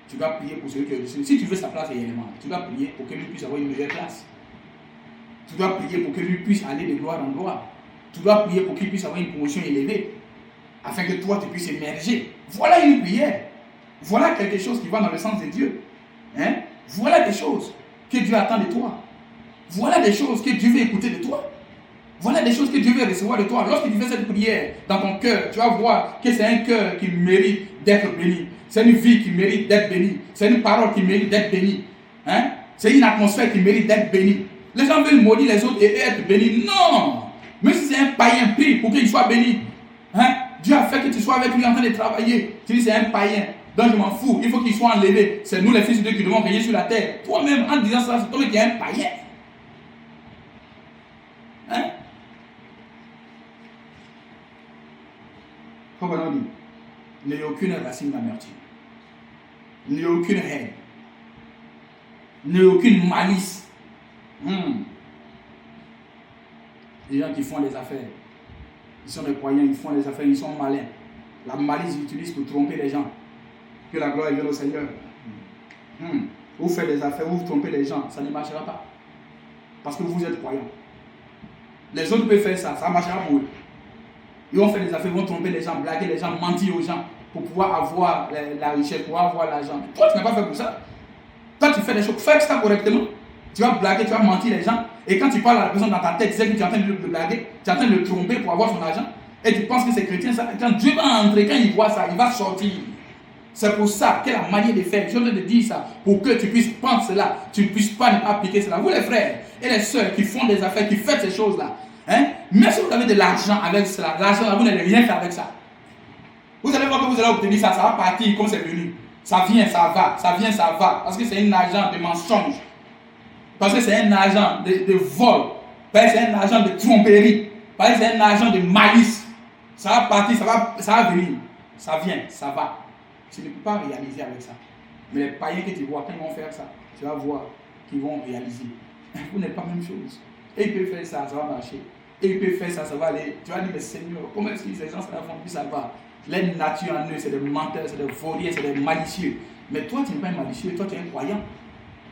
Tu dois prier pour celui qui est au-dessus. Si tu veux sa place réellement, tu dois prier pour que lui puisse avoir une meilleure place. Tu dois prier pour que lui puisse aller de gloire en gloire. Tu dois prier pour qu'il puisse avoir une promotion élevée, afin que toi, tu puisses émerger. Voilà une prière. Voilà quelque chose qui va dans le sens de Dieu. Hein? Voilà des choses que Dieu attend de toi. Voilà des choses que Dieu veut écouter de toi. Voilà des choses que Dieu veut recevoir de toi. Lorsque tu fais cette prière dans ton cœur, tu vas voir que c'est un cœur qui mérite d'être béni. C'est une vie qui mérite d'être bénie. C'est une parole qui mérite d'être bénie. Hein? C'est une atmosphère qui mérite d'être bénie. Les gens veulent maudire les autres et être bénis. Non! Même si c'est un païen, prie pour qu'il soit béni. Hein? Dieu a fait que tu sois avec lui en train de travailler. Tu dis c'est un païen. Donc je m'en fous. Il faut qu'il soit enlevé. C'est nous les fils de Dieu qui devons régner sur la terre. Toi-même, en disant ça, c'est toi qui es un païen. Hein? Comme on dit, il n'y a aucune racine d'amertume. Il n'y a aucune haine. Il n'y a aucune malice. Les gens qui font des affaires, ils sont des croyants, ils font des affaires, ils sont malins. La malice, ils utilisent pour tromper les gens. Que la gloire vienne au Seigneur. Vous faites des affaires, vous trompez les gens, ça ne marchera pas. Parce que vous êtes croyants. Les autres peuvent faire ça, ça marchera pour eux. Ils vont faire des affaires, ils vont tromper les gens, blaguer les gens, mentir aux gens pour pouvoir avoir la richesse, pour pouvoir avoir l'argent. Toi, tu n'as pas fait pour ça. Toi, tu fais des choses, fais ça correctement. Tu vas blaguer, tu vas mentir les gens. Et quand tu parles à la personne dans ta tête, tu sais que tu es en train de le blaguer, tu es en train de le tromper pour avoir son argent. Et tu penses que c'est chrétien, ça. Quand Dieu va entrer, quand il voit ça, il va sortir. C'est pour ça qu'elle a manié de faire. Je viens de dire ça pour que tu puisses prendre cela. Tu ne puisses pas ne pas appliquer cela. Vous les frères et les sœurs qui font des affaires, qui font ces choses-là, hein? Même si vous avez de l'argent avec cela, l'argent, vous n'allez rien faire avec ça. Vous allez voir que vous allez obtenir ça, ça va partir comme c'est venu. Ça vient, ça va, ça vient, ça va. Parce que c'est un agent de mensonge. Parce que c'est un agent de vol. Parce que c'est un agent de tromperie. Parce que c'est un agent de malice. Ça va partir, ça va venir. Ça vient, ça va. Tu ne peux pas réaliser avec ça. Mais les païens que tu vois, quand ils vont faire ça, tu vas voir qu'ils vont réaliser. Vous n'êtes pas la même chose. Et ils peuvent faire ça, ça va marcher. Et ils peuvent faire ça, ça va aller. Tu vas dire, mais Seigneur, comment est-ce que ces gens ça font, puis ça va. Les natures en eux, c'est des menteurs, c'est des vauriens, c'est des malicieux. Mais toi, tu n'es pas un malicieux, toi, tu es un croyant.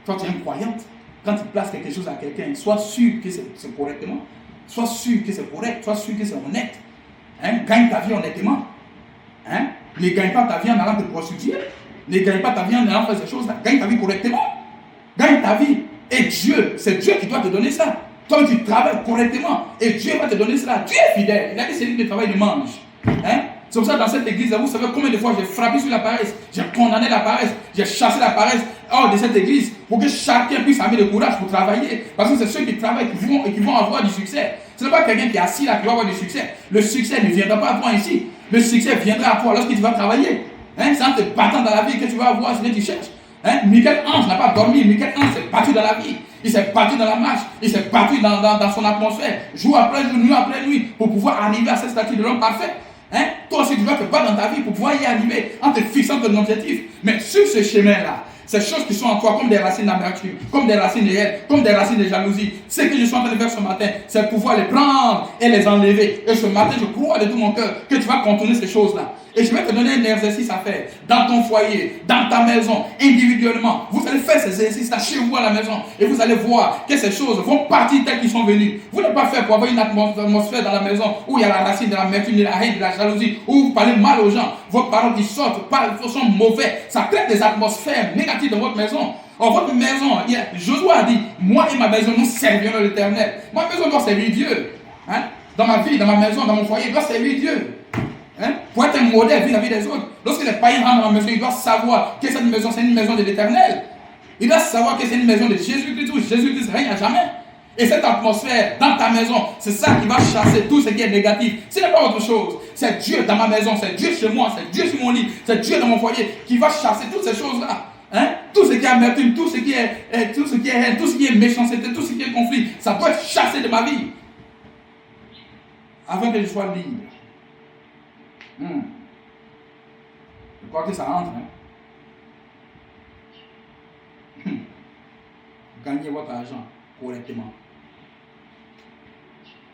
Toi, tu es une croyante. Quand tu places quelque chose à quelqu'un, sois sûr que c'est correctement. Sois sûr que c'est correct, sois sûr que c'est honnête. Hein? Gagne ta vie honnêtement. Hein? Ne gagne pas ta vie en allant te prostituer. Ne gagne pas ta vie en allant faire ces choses-là. Gagne ta vie correctement. Gagne ta vie. Et Dieu, c'est Dieu qui doit te donner ça. Toi, tu travailles correctement. Et Dieu va te donner cela. Dieu est fidèle. Il a dit celui qui travaille, il mange. Hein? C'est pour ça que dans cette église, vous savez combien de fois j'ai frappé sur la paresse, j'ai condamné la paresse, j'ai chassé la paresse hors de cette église pour que chacun puisse avoir le courage pour travailler. Parce que c'est ceux qui travaillent qui vont avoir du succès. Ce n'est pas quelqu'un qui est assis là qui va avoir du succès. Le succès ne viendra pas à toi ici. Le succès viendra à toi lorsque tu vas travailler. Hein? C'est en te battant dans la vie que tu vas avoir ce que tu cherches. Hein? Michel-Ange n'a pas dormi. Michel-Ange s'est battu dans la vie. Il s'est battu dans la marche. Il s'est battu dans son atmosphère. Jour après jour, nuit après nuit, pour pouvoir arriver à cette statue de l'homme parfait. Hein? Toi aussi, tu dois te battre dans ta vie pour pouvoir y arriver en te fixant ton objectif. Mais sur ce chemin-là, ces choses qui sont en toi comme des racines d'amertume, comme des racines de haine, comme des racines de jalousie, ce que je suis en train de faire ce matin, c'est pouvoir les prendre et les enlever. Et ce matin, je crois de tout mon cœur que tu vas contourner ces choses-là. Et je vais te donner un exercice à faire dans ton foyer, dans ta maison, individuellement. Vous allez faire ces exercices-là chez vous à la maison et vous allez voir que ces choses vont partir telles qu'ils sont venues. Vous n'êtes pas fait pour avoir une atmosphère dans la maison où il y a la racine de l'amertume, de la haine, de la jalousie, où vous parlez mal aux gens. Vos paroles qui sortent sont mauvais. Ça crée des atmosphères négatives dans votre maison. En votre maison, Josué a dit, moi et ma maison, nous servirons l'Éternel. Ma maison doit servir Dieu. Hein? Dans ma vie, dans ma maison, dans mon foyer, il doit servir Dieu. Hein? Pour être un modèle vis-à-vis des autres. Lorsque les païens rentrent dans la maison, ils doivent savoir que cette maison, c'est une maison de l'Éternel. Ils doivent savoir que c'est une maison de Jésus-Christ, où Jésus-Christ règne à jamais. Et cette atmosphère dans ta maison, c'est ça qui va chasser tout ce qui est négatif. Ce n'est pas autre chose. C'est Dieu dans ma maison, c'est Dieu chez moi, c'est Dieu sur mon lit, c'est Dieu dans mon foyer qui va chasser toutes ces choses-là. Hein? Tout ce qui est amertume, tout ce qui est haine, tout ce qui est méchanceté, tout ce qui est conflit, ça doit être chassé de ma vie. Afin que je sois libre. Je crois que ça rentre. Hein? Gagnez votre argent correctement.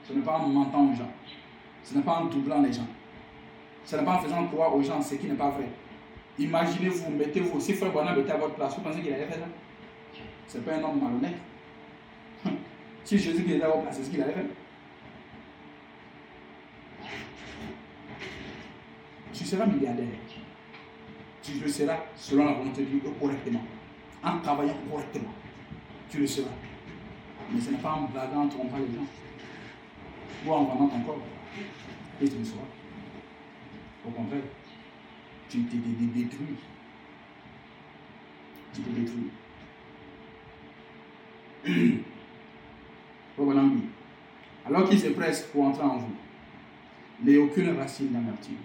Ce n'est pas en mentant aux gens. Ce n'est pas en doublant les gens. Ce n'est pas en faisant croire aux gens ce qui n'est pas vrai. Imaginez-vous, mettez-vous. Si Frère Bonham était à votre place, vous pensez qu'il allait faire ça? Ce n'est pas un homme malhonnête. Si Jésus était à votre place, c'est ce qu'il allait faire. Tu seras milliardaire. Tu le seras selon la volonté de Dieu correctement. En travaillant correctement. Tu le seras. Mais ce n'est pas en blaguant, en trompant les gens. Ou en vendant ton corps. Et tu le seras. Au contraire, tu te détruis. Tu te détruis. Alors qu'il se presse pour entrer en vous, n'ayez aucune racine d'amertume.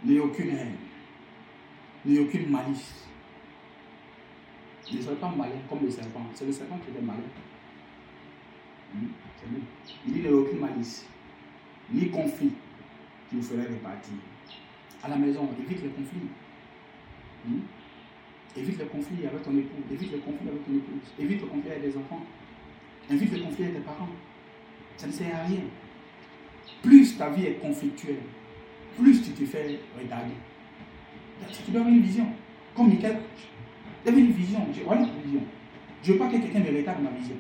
N'ayez aucune haine. N'ayez aucune malice. Ne soyez pas malin comme le serpent. C'est le serpent qui est malin. C'est lui. Il dit n'ayez aucune malice. Ni conflit qui vous ferait répartir. À la maison, évite les conflits. Évite les conflits avec ton époux. Évite les conflits avec ton épouse. Évite le conflit avec les enfants. Évite le conflit avec tes parents. Ça ne sert à rien. Plus ta vie est conflictuelle, plus tu te fais regarder. Tu dois avoir une vision. Comme Michel, tu avais une vision. Voilà une vision. Je ne veux pas que quelqu'un me regarde ma vision.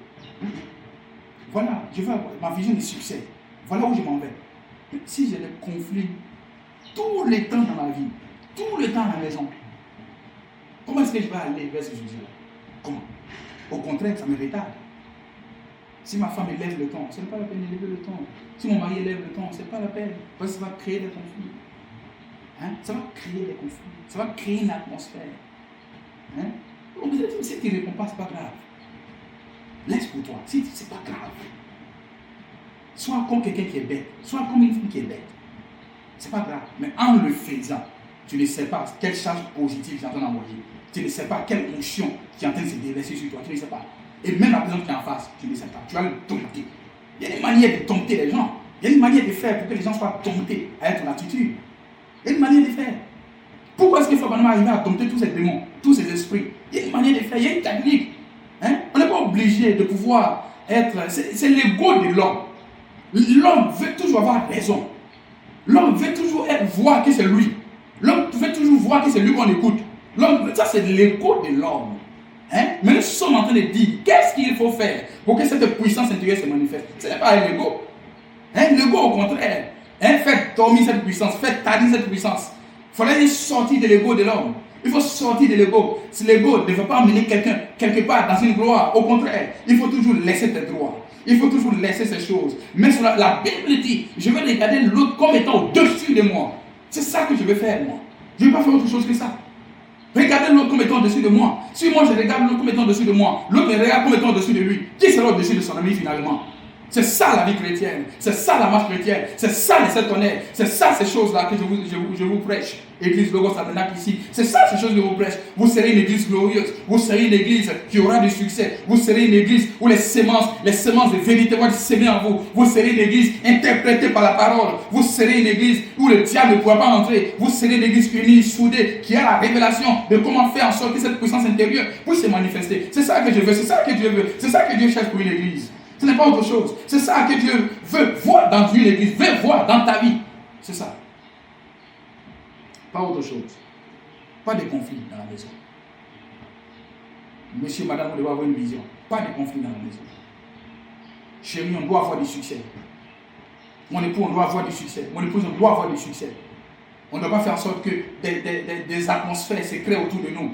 Voilà, je veux avoir ma vision de succès. Voilà où je m'en vais. Si j'ai des conflits tout le temps dans ma vie, tout le temps à la maison, comment est-ce que je vais aller vers ce sujet-là? Comment? Au contraire, ça me retarde. Si ma femme élève le ton, ce n'est pas la peine d'élever le ton. Si mon mari élève le ton, ce n'est pas la peine. Parce que ça va créer des conflits. Hein? Ça va créer des conflits. Ça va créer une atmosphère. Hein? Donc, si tu ne réponds pas, ce n'est pas grave. Laisse pour toi. Si ce n'est pas grave. Sois comme quelqu'un qui est bête. Sois comme une fille qui est bête. Ce n'est pas grave. Mais en le faisant, tu ne sais pas quelle charge positive tu es en train d'envoyer. Tu ne sais pas quelle onction qui est en train de se déverser sur toi. Tu ne sais pas. Et même la personne qui est en face, tu ne sais pas. Tu vas le dompter. Il y a des manières de dompter les gens. Il y a une manière de faire pour que les gens soient domptés à ton attitude. Il y a une manière de faire. Pourquoi est-ce qu'il faut vraiment arriver à dompter tous ces démons, tous ces esprits? Il y a une manière de faire, il y a une technique. Hein? On n'est pas obligé de pouvoir être... C'est l'ego de l'homme. L'homme veut toujours avoir raison. L'homme veut toujours voir que c'est lui. L'homme veut toujours voir que c'est lui qu'on écoute. Ça, c'est l'ego de l'homme. Hein? Mais nous sommes en train de dire, qu'est-ce qu'il faut faire pour que cette puissance intérieure se manifeste? Ce n'est pas l'ego. Hein? L'ego, au contraire, hein? Fait dormir cette puissance, fait tarir cette puissance. Il fallait sortir de l'ego de l'homme. Il faut sortir de l'ego. Si l'ego ne veut pas amener quelqu'un quelque part dans une gloire, au contraire, il faut toujours laisser tes droits. Il faut toujours laisser ces choses. Mais sur la Bible dit, je vais regarder l'autre comme étant au-dessus de moi. C'est ça que je vais faire, moi. Je ne vais pas faire autre chose que ça. Regardez l'autre comme étant au-dessus de moi. Si moi je regarde l'autre comme étant au-dessus de moi, l'autre me regarde comme étant au-dessus de lui. Qui sera au-dessus de son ami finalement? C'est ça la vie chrétienne, c'est ça la marche chrétienne, c'est ça les sept honnêtes, c'est ça ces choses-là que je vous prêche. Église Logos Tabernacle ici, c'est ça ces choses que je vous prêche. Vous serez une église glorieuse, vous serez une église qui aura du succès, vous serez une église où les semences de vérité vont être semées en vous. Vous serez une église interprétée par la parole, vous serez une église où le diable ne pourra pas entrer, vous serez une église unie, soudée, qui a la révélation de comment faire en sorte que cette puissance intérieure puisse se manifester. C'est ça que je veux, c'est ça que Dieu veut, c'est ça que Dieu cherche pour une église. Ce n'est pas autre chose. C'est ça que Dieu veut voir dans une église, veut voir dans ta vie. C'est ça. Pas autre chose. Pas de conflit dans la maison. Monsieur, madame, on doit avoir une vision. Pas de conflit dans la maison. Chérie, on doit avoir du succès. Mon époux, on doit avoir du succès. Mon épouse, on doit avoir du succès. On ne doit pas faire en sorte que des atmosphères se créent autour de nous.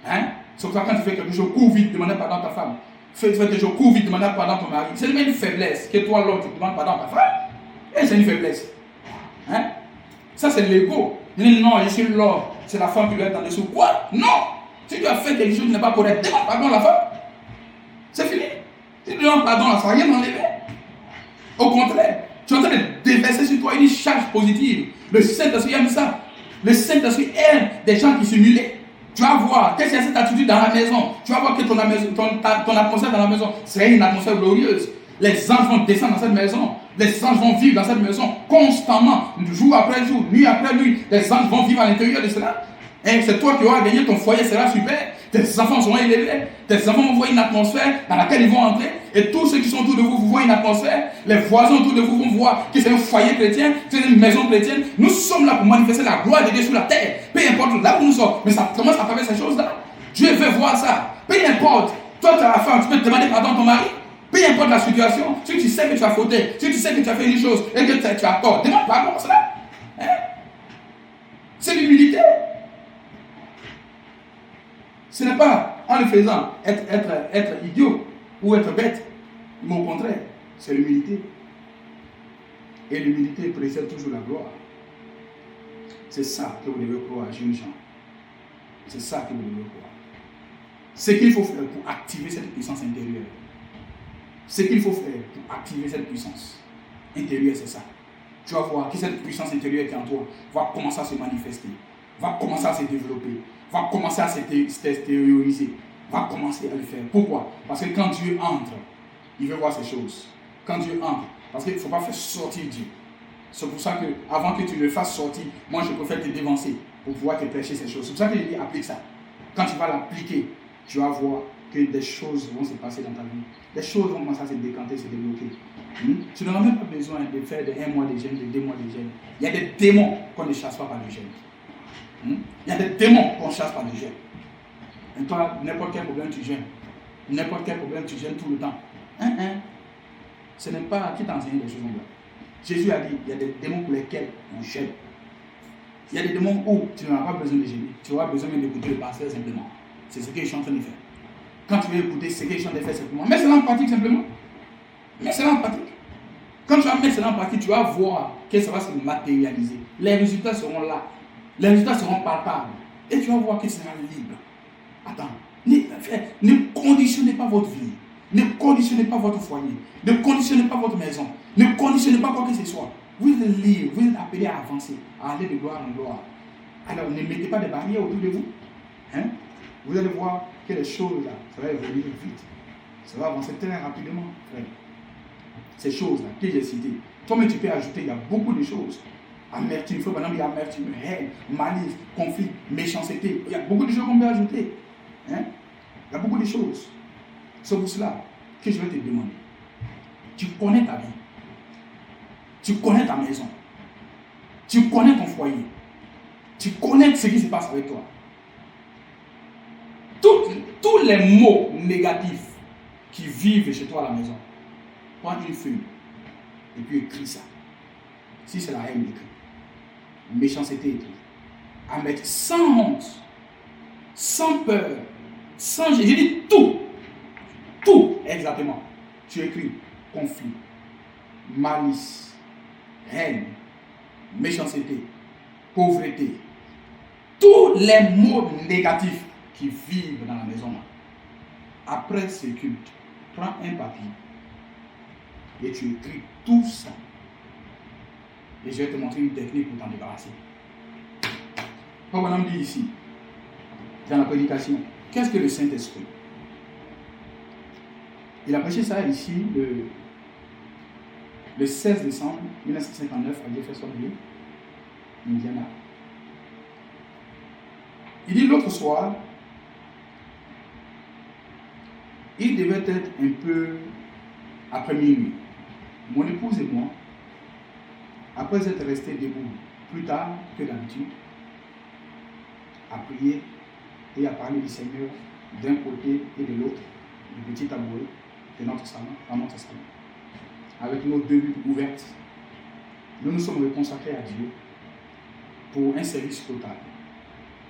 Hein? C'est pour ça que quand tu fais quelque chose, cours vite, demandez pardon à ta femme. Fais quelque chose, cours vite, demandez pardon à ton mari. C'est même une faiblesse que toi, l'autre, tu demandes pardon à ta femme. Et c'est une faiblesse. Hein? Ça, c'est l'ego. Non, je suis l'homme. C'est la femme qui doit être en dessous. Quoi? Non! Si tu as fait quelque chose qui n'est pas correct, demande pardon à la femme. C'est fini. Si tu demandes pardon, ça ne va rien enlever. Au contraire, tu es en train de déverser sur toi une charge positive. Le Saint-Esprit aime ça. Le Saint-Esprit aime des gens qui s'humilient. Tu vas voir, qu'est-ce qu'il y a cette attitude dans la maison? Tu vas voir que ton atmosphère dans la maison serait une atmosphère glorieuse. Les anges vont descendre dans cette maison. Les anges vont vivre dans cette maison constamment, jour après jour, nuit après nuit. Les anges vont vivre à l'intérieur de cela. Et c'est toi qui auras gagné, ton foyer sera super. Tes enfants seront élevés. Tes enfants vont voir une atmosphère dans laquelle ils vont entrer. Et tous ceux qui sont autour de vous, vous voient une atmosphère. Les voisins autour de vous vont voir que c'est un foyer chrétien, c'est une maison chrétienne. Nous sommes là pour manifester la gloire de Dieu sur la terre. Peu importe là où nous sommes. Mais ça commence à travers ces choses-là. Dieu veut voir ça. Peu importe. Toi, tu as la femme, tu peux te demander pardon à ton mari. Peu importe la situation. Si tu sais que tu as fauté, si tu sais que tu as fait une chose et que tu as tort, demande pardon pour cela. Hein? C'est l'humilité. Ce n'est pas en le faisant être idiot ou être bête, mais au contraire, c'est l'humilité. Et l'humilité précède toujours la gloire. C'est ça que vous devez croire, jeunes gens. C'est ça que vous devez croire. Ce qu'il faut faire pour activer cette puissance intérieure. Ce qu'il faut faire pour activer cette puissance intérieure, c'est ça. Tu vas voir que cette puissance intérieure qui est en toi va commencer à se manifester, va commencer à se développer, va commencer à s'extérioriser, va commencer à le faire. Pourquoi? Parce que quand Dieu entre, il veut voir ces choses. Quand Dieu entre, parce qu'il ne faut pas faire sortir Dieu. C'est pour ça que, avant que tu le fasses sortir, moi je préfère te dévancer pour pouvoir te prêcher ces choses. C'est pour ça que je dis applique ça. Quand tu vas l'appliquer, tu vas voir que des choses vont se passer dans ta vie. Des choses vont commencer à se décanter, se débloquer. Tu n'auras même pas besoin de faire de 1 mois de jeûne, de 2 mois de jeûne. Il y a des démons qu'on ne chasse pas par le jeûne. Il y a des démons qu'on chasse par le jeûne. Et toi, n'importe quel problème, tu jeûnes. N'importe quel problème, tu jeûnes tout le temps. Ce n'est pas qui t'a enseigné des choses comme ça. Jésus a dit, il y a des démons pour lesquels on jeûne. Il y a des démons où tu n'auras pas besoin de jeûner. Tu auras besoin d'écouter le pasteur simplement. C'est ce que je suis en train de faire. Quand tu veux écouter ce que je suis en train de faire simplement, mais c'est là en pratique simplement. Mais c'est là en pratique. Quand tu vas mettre cela en pratique, tu vas voir que ça va se matérialiser. Les résultats seront là. Les résultats seront palpables. Et tu vas voir que tu seras libre. Attends, ne conditionnez pas votre vie. Ne conditionnez pas votre foyer. Ne conditionnez pas votre maison. Ne conditionnez pas quoi que ce soit. Vous êtes libre, vous êtes appelé à avancer, à aller de gloire en gloire. Alors ne mettez pas de barrières autour de vous. Hein? Vous allez voir que les choses là, ça va évoluer vite. Ça va avancer très rapidement, frère. Ces choses-là que j'ai citées. Toi-même, tu peux ajouter, il y a beaucoup de choses. Amertume, il faut maintenant, il y a amertume, haine, malice, conflit, méchanceté. Il y a beaucoup de choses qu'on peut ajouter. Hein? Il y a beaucoup de choses. C'est pour cela que je vais te demander. Tu connais ta vie. Tu connais ta maison. Tu connais ton foyer. Tu connais ce qui se passe avec toi. Tous les mots négatifs qui vivent chez toi à la maison, prends une feuille et puis écris ça. Si c'est la haine, écris. Méchanceté, écris. À mettre sans honte, sans peur, sans... J'ai dit tout. Tout, exactement. Tu écris conflit, malice, haine, méchanceté, pauvreté. Tous les mots négatifs qui vivent dans la maison. Après ce culte, prends un papier et tu écris tout ça. Et je vais te montrer une technique pour t'en débarrasser. Comme on a dit ici, dans la prédication, qu'est-ce que le Saint-Esprit? Il a prêché ça ici le 16 décembre 1959 à Jeffersonville, Indiana. Il dit l'autre soir, il devait être un peu après minuit. Mon épouse et moi, après être restés debout plus tard que d'habitude, à prier et à parler du Seigneur d'un côté et de l'autre, du petit tabouret de notre salon, dans notre salon, avec nos deux Bibles ouvertes, nous nous sommes consacrés à Dieu pour un service total,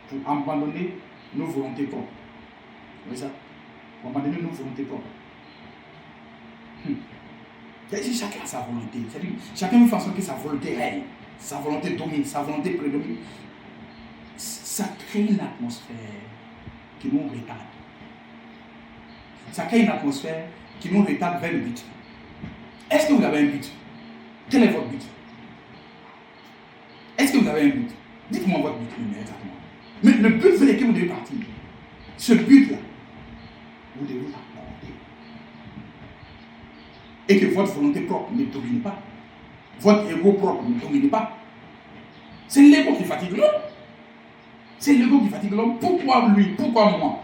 pour abandonner nos volontés propres. Vous voyez ça? Pour abandonner nos volontés propres. Chacun a sa volonté. Chacun veut faire en sorte que sa volonté règne, sa volonté domine, sa volonté prédomine. Ça crée une atmosphère qui nous retarde. Ça crée une atmosphère qui nous retarde vers le but. Est-ce que vous avez un but? Quel est votre but? Est-ce que vous avez un but? Dites-moi votre but exactement. Mais le but vers lequel vous devez partir, ce but-là, vous devez l'apporter. Et que votre volonté propre ne domine pas. Votre ego propre ne domine pas. C'est l'ego qui fatigue l'homme. C'est l'ego qui fatigue l'homme. Pourquoi lui? Pourquoi moi?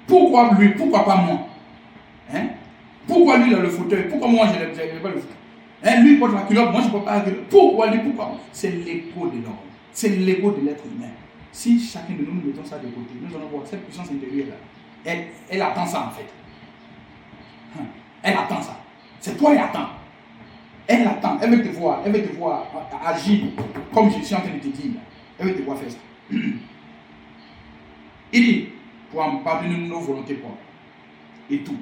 Pourquoi lui? Pourquoi pas moi? Hein? Pourquoi lui il a le fauteuil? Pourquoi moi je n'ai pas le fauteuil? Hein? Lui il porte la culotte, moi je ne peux pas. Pourquoi lui? Pourquoi moi? C'est l'ego de l'homme. C'est l'ego de l'être humain. Si chacun de nous mettons ça de côté, nous allons voir cette puissance intérieure là. Elle attend ça en fait. Elle attend ça. C'est toi qui attends. Elle attend. Elle veut te voir. Elle veut te voir agir comme je suis en train de te dire. Elle veut te voir faire ça. Il dit, pour en pardonner nos volontés propres. Et tout.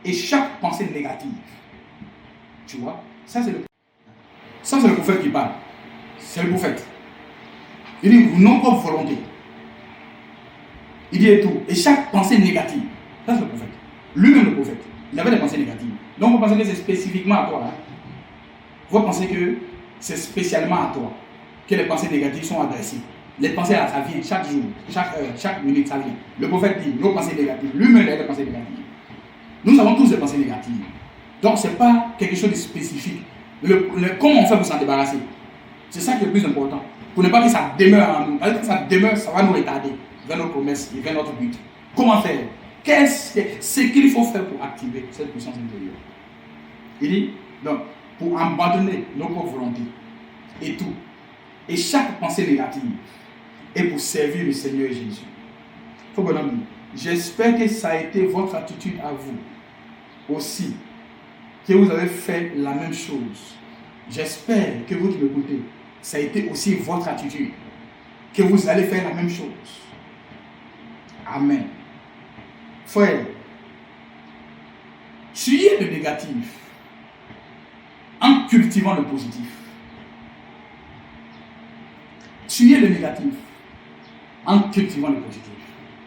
Et chaque pensée négative. Tu vois, ça c'est le prophète qui parle. C'est le prophète. Il dit, vous non propre volonté. Il dit et tout. Et chaque pensée négative. Ça c'est le prophète. Lui-même le prophète. Il avait des pensées négatives. Donc vous pensez que c'est spécifiquement à toi. Hein? Vous pensez que c'est spécialement à toi que les pensées négatives sont adressées. Les pensées là, ça vient chaque jour, chaque heure, chaque minute, ça vient. Le prophète dit, nos pensées négatives. Lui-même a des pensées négatives. Nous avons tous des pensées négatives. Donc ce n'est pas quelque chose de spécifique. Comment on fait pour s'en débarrasser? C'est ça qui est le plus important. Pour ne pas que ça demeure en nous. Parce que ça demeure, ça va nous retarder vers nos promesses et vers notre but. Comment faire? Ce qu'il faut faire pour activer cette puissance intérieure? Il dit, donc, pour abandonner nos propres volontés et tout, et chaque pensée négative, et pour servir le Seigneur Jésus. Faut bon ami, j'espère que ça a été votre attitude à vous aussi, que vous avez fait la même chose. J'espère que vous qui m'écoutez, ça a été aussi votre attitude, que vous allez faire la même chose. Amen. Frère, tuez le négatif en cultivant le positif. Tuer le négatif en cultivant le positif.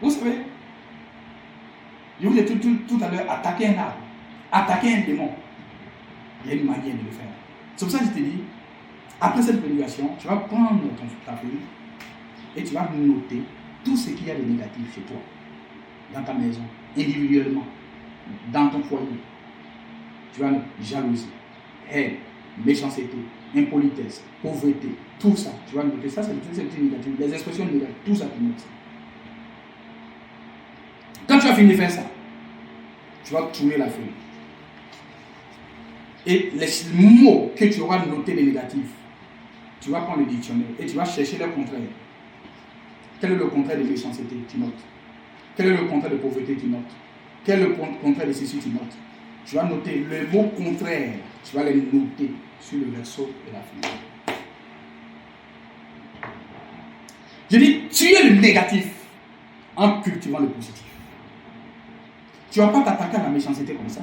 Vous savez, je vous ai tout à l'heure attaqué un arbre, attaquer un démon. Il y a une manière de le faire. C'est pour ça que je te dis, après cette prédication, tu vas prendre ta feuille et tu vas noter tout ce qu'il y a de négatif chez toi, dans ta maison, individuellement, dans ton foyer. Tu vas noter jalousie, haine, méchanceté, impolitesse, pauvreté, tout ça. Tu vas noter ça, c'est négatif. Les expressions négatives, tout ça, tu notes ça. Quand tu as fini de faire ça, tu vas tourner la feuille. Et les mots que tu auras notés les négatifs, tu vas prendre le dictionnaire et tu vas chercher le contraire. Quel est le contraire de méchanceté? Tu notes. Quel est le contraire de pauvreté? Tu notes. Quel est le contraire de ceci? Tu notes. Tu vas noter les mots contraires, tu vas les noter sur le verso de la feuille. Je dis, tuer le négatif en cultivant le positif. Tu ne vas pas t'attaquer à la méchanceté comme ça.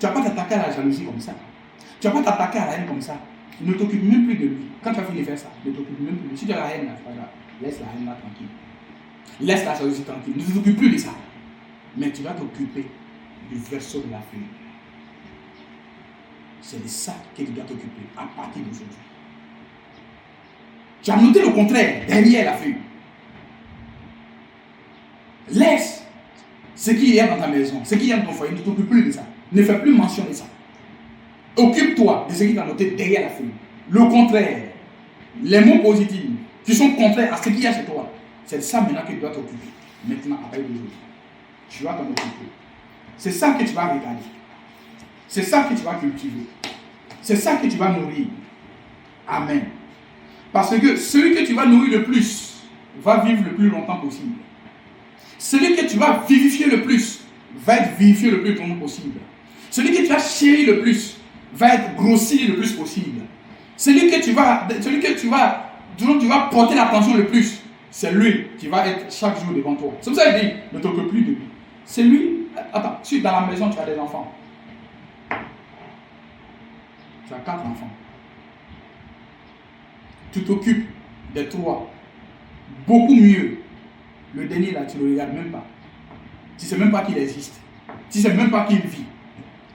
Tu ne vas pas t'attaquer à la jalousie comme ça. Tu ne vas pas t'attaquer à la haine comme ça. Ne t'occupe même plus de lui. Quand tu as fini de faire ça, ne t'occupe même plus de lui. Si tu as la haine là, c'est pas grave. Laisse la haine là tranquille. Laisse la jalousie tranquille. Ne t'occupe plus de ça. Mais tu vas t'occuper du verso de la feuille. C'est de ça que tu dois t'occuper à partir d'aujourd'hui. Tu as noté le contraire derrière la feuille. Laisse ce qu'il y a dans ta maison, ce qu'il y a dans ton foyer, ne t'occupe plus de ça. Ne fais plus mention de ça. Occupe-toi de ce qui est noté derrière la feuille. Le contraire, les mots positifs qui sont contraires à ce qu'il y a chez toi, c'est ça maintenant que tu dois t'occuper. Maintenant, après aujourd'hui, tu vas t'en occuper. C'est ça que tu vas regarder. C'est ça que tu vas cultiver. C'est ça que tu vas nourrir. Amen. Parce que celui que tu vas nourrir le plus va vivre le plus longtemps possible. Celui que tu vas vivifier le plus va être vivifié le plus longtemps possible. Celui que tu vas chérir le plus va être grossi le plus possible. Celui que tu vas dont tu vas porter l'attention le plus, c'est lui qui va être chaque jour devant toi. C'est pour ça qu'il dit, ne t'occupe plus de lui. C'est lui. Attends, si dans la maison tu as des enfants, tu as 4 enfants. Tu t'occupes des 3. Beaucoup mieux. Le dernier là, tu ne le regardes même pas. Tu ne sais même pas qu'il existe. Tu ne sais même pas qu'il vit.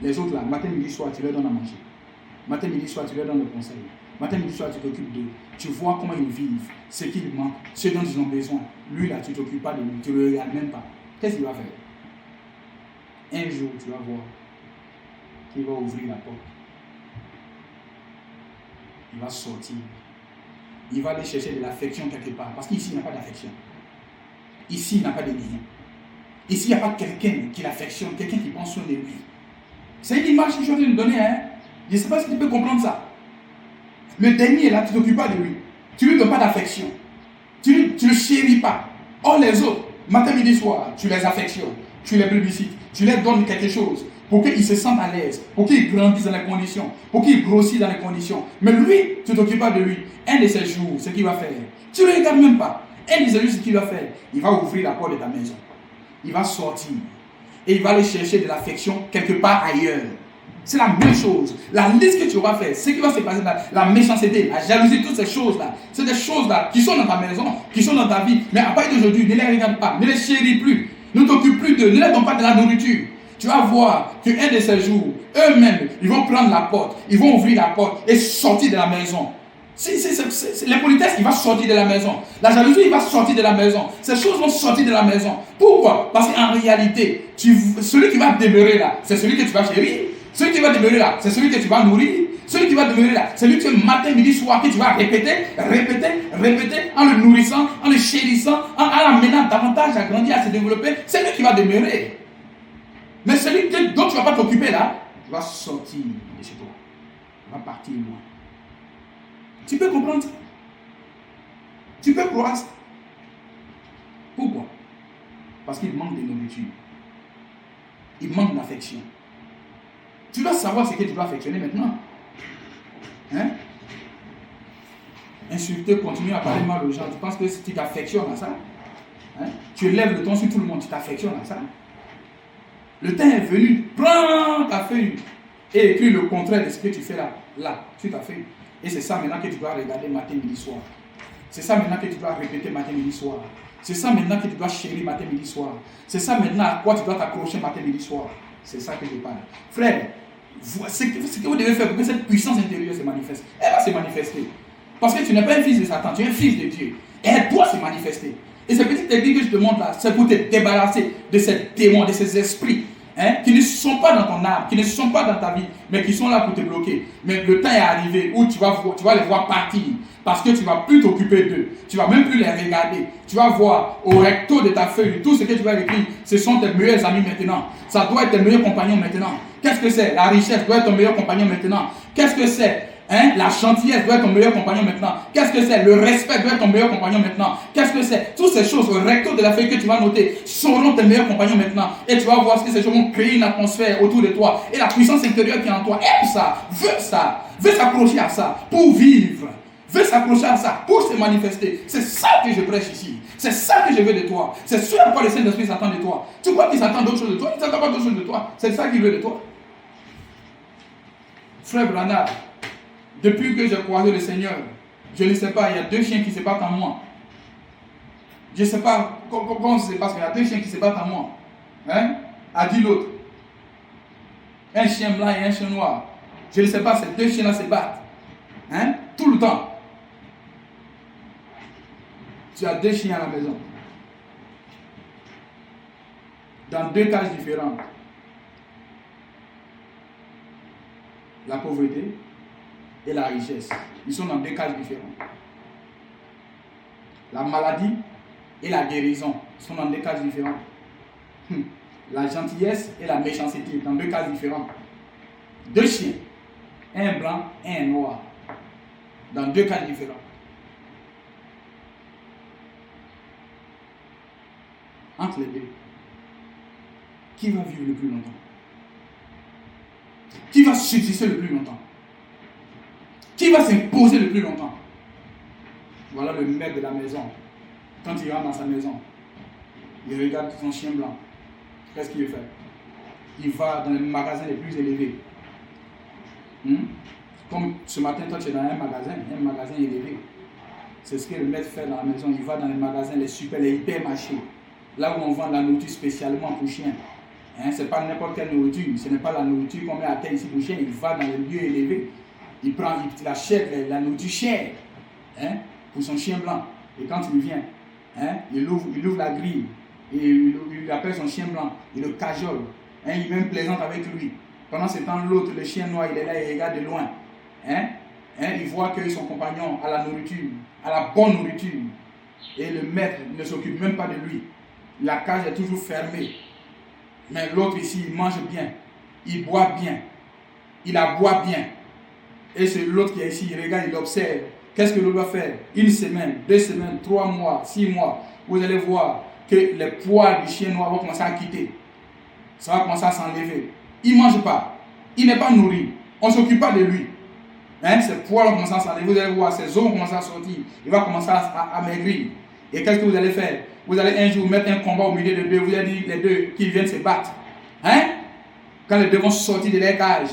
Les autres là, matin, midi, soir, tu leur donnes à manger. Matin, midi, soir, tu leur donnes le conseil. Matin, midi, soir, tu t'occupes d'eux. Tu vois comment ils vivent, ce qu'ils manquent, ce dont ils ont besoin. Lui là, tu ne t'occupes pas de lui. Tu ne le regardes même pas. Qu'est-ce qu'il va faire? Un jour, tu vas voir qu'il va ouvrir la porte. Il va sortir. Il va aller chercher de l'affection quelque part. Parce qu'ici, il n'y a pas d'affection. Ici, il n'y a pas de lien. Ici, il n'y a pas quelqu'un qui l'affectionne, quelqu'un qui pense sur lui. C'est une image que je suis en train de donner. Hein? Je ne sais pas si tu peux comprendre ça. Le dernier, là, tu ne t'occupes pas de lui. Tu ne lui donnes pas d'affection. Tu ne le chéris pas. Or, les autres, matin, midi, soir, tu les affectionnes. Tu les publicites. Tu leur donnes quelque chose pour qu'ils se sentent à l'aise, pour qu'ils grandissent dans les conditions, pour qu'ils grossissent dans les conditions. Mais lui, tu ne t'occupes pas de lui. Un de ces jours, ce qu'il va faire, tu ne le regardes même pas. Un de ces jours, ce qu'il va faire, il va ouvrir la porte de ta maison. Il va sortir. Et il va aller chercher de l'affection quelque part ailleurs. C'est la même chose. La liste que tu vas faire, ce qui va se passer là, la méchanceté, la jalousie, toutes ces choses-là, c'est des choses-là qui sont dans ta maison, qui sont dans ta vie. Mais à partir d'aujourd'hui, ne les regarde pas, ne les chéris plus, ne t'occupe plus d'eux, ne les donne pas de la nourriture. Tu vas voir qu'un de ces jours, eux-mêmes, ils vont prendre la porte, ils vont ouvrir la porte et sortir de la maison. L'impolitesse, il va sortir de la maison. La jalousie, il va sortir de la maison. Ces choses vont sortir de la maison. Pourquoi? Parce qu'en réalité, celui qui va demeurer là, c'est celui que tu vas chérir. Celui qui va demeurer là, c'est celui que tu vas nourrir. Celui qui va demeurer là, c'est celui que matin, midi, soir, que tu vas répéter, en le nourrissant, en le chérissant, en l'amenant davantage à grandir, à se développer. C'est lui qui va demeurer. Mais celui dont tu ne vas pas t'occuper là, il va sortir de chez toi. Il va partir loin. Tu peux comprendre ça? Tu peux croire ça? Pourquoi? Parce qu'il manque de nourriture. Il manque d'affection. Tu dois savoir ce que tu dois affectionner maintenant. Hein? Insulter, continuer à parler mal aux gens. Tu penses que tu t'affectionnes à ça? Hein? Tu lèves le ton sur tout le monde, tu t'affectionnes à ça? Le temps est venu, prends ta feuille et écris le contraire de ce que tu fais là. Là, tout à fait. Et c'est ça maintenant que tu dois regarder matin, midi, soir. C'est ça maintenant que tu dois répéter matin, midi, soir. C'est ça maintenant que tu dois chérir matin, midi, soir. C'est ça maintenant à quoi tu dois t'accrocher matin, midi, soir. C'est ça que je parle. Frère, ce que vous devez faire pour que cette puissance intérieure se manifeste, elle va se manifester. Parce que tu n'es pas un fils de Satan, tu es un fils de Dieu. Et elle doit se manifester. Et cette petite technique que je te montre là, c'est pour te débarrasser de ces démons, de ces esprits qui ne sont pas dans ton âme, qui ne sont pas dans ta vie, mais qui sont là pour te bloquer. Mais le temps est arrivé où tu vas les voir partir. Parce que tu ne vas plus t'occuper d'eux. Tu ne vas même plus les regarder. Tu vas voir au recto de ta feuille, tout ce que tu vas écrire, ce sont tes meilleurs amis maintenant. Ça doit être tes meilleurs compagnons maintenant. Qu'est-ce que c'est? La richesse doit être ton meilleur compagnon maintenant. Qu'est-ce que c'est? La gentillesse doit être ton meilleur compagnon maintenant. Qu'est-ce que c'est? Le respect doit être ton meilleur compagnon maintenant. Qu'est-ce que c'est? Toutes ces choses au recto de la feuille que tu vas noter seront tes meilleurs compagnons maintenant. Et tu vas voir ce que ces choses vont créer une atmosphère autour de toi. Et la puissance intérieure qui est en toi aime ça, veut s'accrocher à ça pour vivre. Veut s'accrocher à ça pour se manifester. C'est ça que je prêche ici. C'est ça que je veux de toi. C'est ce à quoi le Saint-Esprit s'attend de toi. Tu crois qu'il s'attend d'autre chose de toi? Il ne s'attend pas d'autre chose de toi. C'est ça qu'il veut de toi. Frère Branham, depuis que j'ai croisé le Seigneur, je ne sais pas, il y a 2 chiens qui se battent en moi. Je ne sais pas comment ça se passe, mais il y a 2 chiens qui se battent en moi. A dit l'autre. Un chien blanc et un chien noir. Je ne sais pas, ces 2 chiens-là se battent. Tout le temps. Tu as 2 chiens à la maison. Dans 2 cages différentes. La pauvreté et la richesse. Ils sont dans 2 cases différentes. La maladie et la guérison sont dans 2 cases différentes. La gentillesse et la méchanceté dans 2 cases différentes. 2 chiens. Un blanc et un noir. Dans 2 cases différentes. Entre les deux, qui va vivre le plus longtemps? Qui va subsister le plus longtemps? Qui va s'imposer le plus longtemps? Voilà le maître de la maison. Quand il rentre dans sa maison, il regarde son chien blanc. Qu'est-ce qu'il fait? Il va dans les magasins les plus élevés. Comme ce matin, toi tu es dans un magasin élevé. C'est ce que le maître fait dans la maison. Il va dans les magasins, les hypermarchés. Là où on vend la nourriture spécialement pour chiens. Ce n'est pas n'importe quelle nourriture. Ce n'est pas la nourriture qu'on met à terre ici pour chiens. Il va dans les lieux élevés. Il achète la nourriture chère pour son chien blanc. Et quand il vient, il ouvre la grille. Et il appelle son chien blanc. Il le cajole. Il même plaisante avec lui. Pendant ce temps, l'autre, le chien noir, il est là, il regarde de loin. Il voit que son compagnon a la nourriture, a la bonne nourriture. Et le maître ne s'occupe même pas de lui. La cage est toujours fermée. Mais l'autre ici, il mange bien. Il boit bien. Il aboie bien. Et c'est l'autre qui est ici, il regarde, il observe. Qu'est-ce que l'autre va faire? 1 semaine, 2 semaines, 3 mois, 6 mois. Vous allez voir que les poils du chien noir vont commencer à quitter. Ça va commencer à s'enlever. Il ne mange pas. Il n'est pas nourri. On ne s'occupe pas de lui. Ses poils vont commencer à s'enlever. Vous allez voir, ses os vont commencer à sortir. Il va commencer à maigrir. Et qu'est-ce que vous allez faire? Vous allez un jour mettre un combat au milieu de 2. Vous allez dire les 2 qui viennent se battre. Quand les 2 vont sortir de leur cage,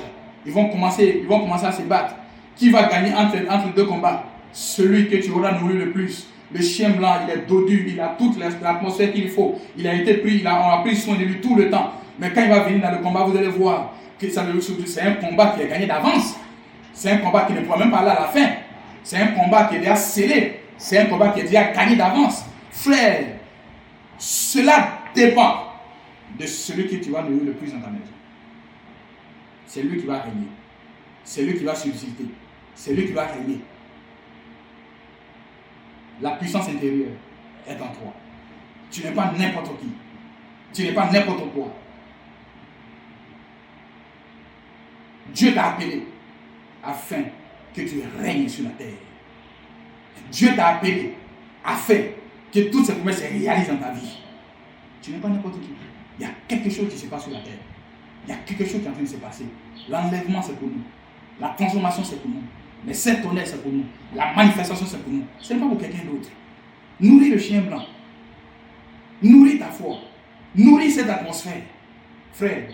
ils vont commencer à se battre. Qui va gagner entre 2 combats? Celui que tu auras nourri le plus. Le chien blanc, il est dodu, il a toute l'atmosphère qu'il faut. Il a été pris, on a pris soin de lui tout le temps. Mais quand il va venir dans le combat, vous allez voir que c'est un combat qui est gagné d'avance. C'est un combat qui ne pourra même pas aller à la fin. C'est un combat qui est déjà scellé. C'est un combat qui est déjà gagné d'avance. Frère, cela dépend de celui que tu vas nourrir le plus dans ta maison. C'est lui qui va régner. C'est lui qui va subsister. C'est lui qui va régner. La puissance intérieure est en toi. Tu n'es pas n'importe qui. Tu n'es pas n'importe quoi. Dieu t'a appelé afin que tu règnes sur la terre. Dieu t'a appelé afin que toutes ces promesses se réalisent dans ta vie. Tu n'es pas n'importe qui. Il y a quelque chose qui se passe sur la terre. Il y a quelque chose qui est en train de se passer. L'enlèvement, c'est pour nous. La transformation, c'est pour nous. Les 7 tonnerres, c'est pour nous. La manifestation, c'est pour nous. Ce n'est pas pour quelqu'un d'autre. Nourris le chien blanc. Nourris ta foi. Nourris cette atmosphère. Frère,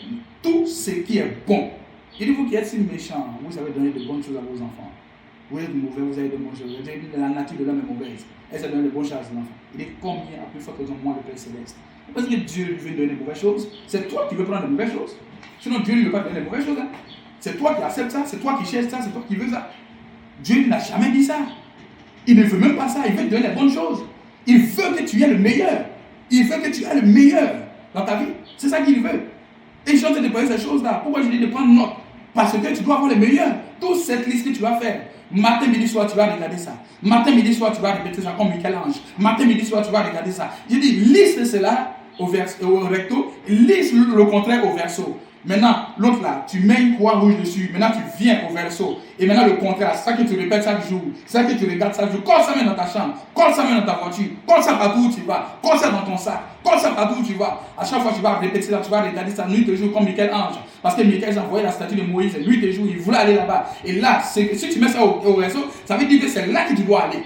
tout ce qui est bon Il dit, vous qui êtes si méchants, vous savez donner de bonnes choses à vos enfants. Vous êtes mauvais, vous avez de bonnes choses. La nature de l'homme est mauvaise. Elle s'est donné de bonnes choses à ses enfants. Il dit, combien a plus fort que moi le Père Céleste? Parce que Dieu lui veut donner de mauvaises choses. C'est toi qui veux prendre de mauvaises choses. Sinon, Dieu ne veut pas donner de mauvaises choses. Hein. C'est toi qui acceptes ça, c'est toi qui cherches ça, c'est toi qui veux ça. Dieu n'a jamais dit ça. Il ne veut même pas ça. Il veut te donner les bonnes choses. Il veut que tu aies le meilleur. Il veut que tu aies le meilleur dans ta vie. C'est ça qu'il veut. Et je suis en train de parler ces choses-là. Pourquoi je dis de prendre note? Parce que tu dois avoir le meilleur. Toute cette liste que tu vas faire. Matin, midi, soir, tu vas regarder ça. Matin, midi, soir, tu vas répéter ça comme Michel-Ange. Matin, midi, soir, tu vas regarder ça. Je dis, liste cela au recto. Liste le contraire au verso. Maintenant, l'autre là, tu mets une croix rouge dessus. Maintenant, tu viens au verso. Et maintenant, le contraire, c'est ça que tu répètes chaque jour. C'est ça que tu regardes chaque jour. Colle ça même dans ta chambre. Colle ça même dans ta voiture. Colle ça partout où tu vas. Colle ça dans ton sac. Colle ça partout où tu vas. À chaque fois, tu vas répéter ça. Tu vas regarder ça nuit et jour comme Michel-Ange. Parce que Michel envoyé la statue de Moïse nuit et jour. Il voulait aller là-bas. Et là, si tu mets ça au verso, ça veut dire que c'est là que tu dois aller.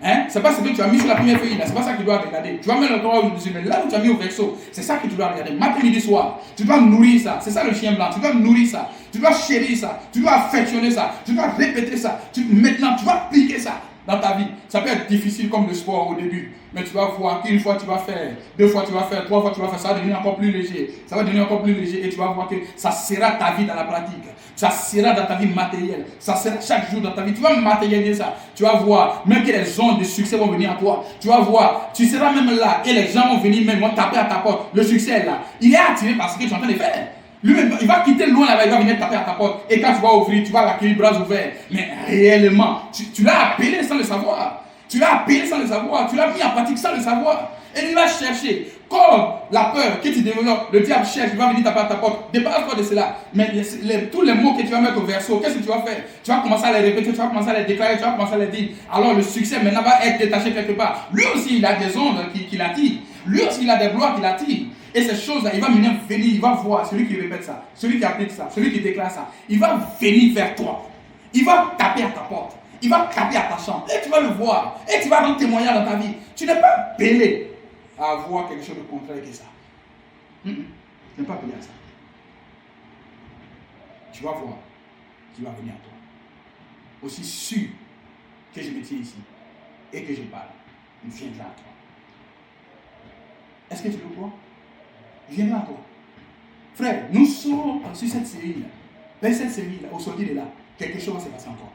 Hein? C'est pas ce que tu as mis sur la première feuille là, c'est pas ça que tu dois regarder. Tu vas mettre le droit dessus, mais là où tu as mis au verso, c'est ça que tu dois regarder. Matin, midi, soir, tu dois nourrir ça. C'est ça le chien blanc. Tu dois nourrir ça. Tu dois chérir ça. Tu dois affectionner ça. Tu dois répéter ça. Maintenant, tu vas appliquer ça dans ta vie. Ça peut être difficile comme le sport au début, mais tu vas voir qu'une fois tu vas faire, 2 fois tu vas faire, 3 fois tu vas faire, ça va devenir encore plus léger. Ça va devenir encore plus léger et tu vas voir que ça sera ta vie dans la pratique. Ça sera dans ta vie matérielle. Ça sera chaque jour dans ta vie. Tu vas matérialiser ça. Tu vas voir même que les ondes de succès vont venir à toi. Tu vas voir. Tu seras même là et les gens vont venir même vont taper à ta porte. Le succès est là. Il est attiré par ce que tu es en train de faire. Lui-même, il va quitter loin là-bas, il va venir taper à ta porte. Et quand tu vas ouvrir, tu vas l'accueillir bras ouverts. Mais réellement, tu l'as appelé sans le savoir. Tu l'as appelé sans le savoir. Tu l'as mis en pratique sans le savoir. Et il va chercher. Comme la peur que tu développes, le diable cherche, il va venir taper à ta porte. Débarrasse-toi de cela. Mais tous les mots que tu vas mettre au verso, qu'est-ce que tu vas faire? Tu vas commencer à les répéter, tu vas commencer à les déclarer, tu vas commencer à les dire. Alors le succès maintenant va être détaché quelque part. Lui aussi, il a des ondes qui l'attirent. Lui aussi, il a des gloires qui l'attirent. Et ces choses-là, il va venir, il va voir celui qui répète ça, celui qui applique ça, celui qui déclare ça. Il va venir vers toi. Il va taper à ta porte. Il va taper à ta chambre. Et tu vas le voir. Et tu vas rendre témoignage dans ta vie. Tu n'es pas belé à avoir quelque chose de contraire que ça. Tu n'es pas belé à ça. Tu vas voir. Qui va venir à toi. Aussi sûr que je me tiens ici et que je parle, il viendra à toi. Est-ce que tu le crois? Il viendra à toi. Frère, nous sommes sur cette série-là. Dans cette série-là, au sortir de là, quelque chose va se passer en toi.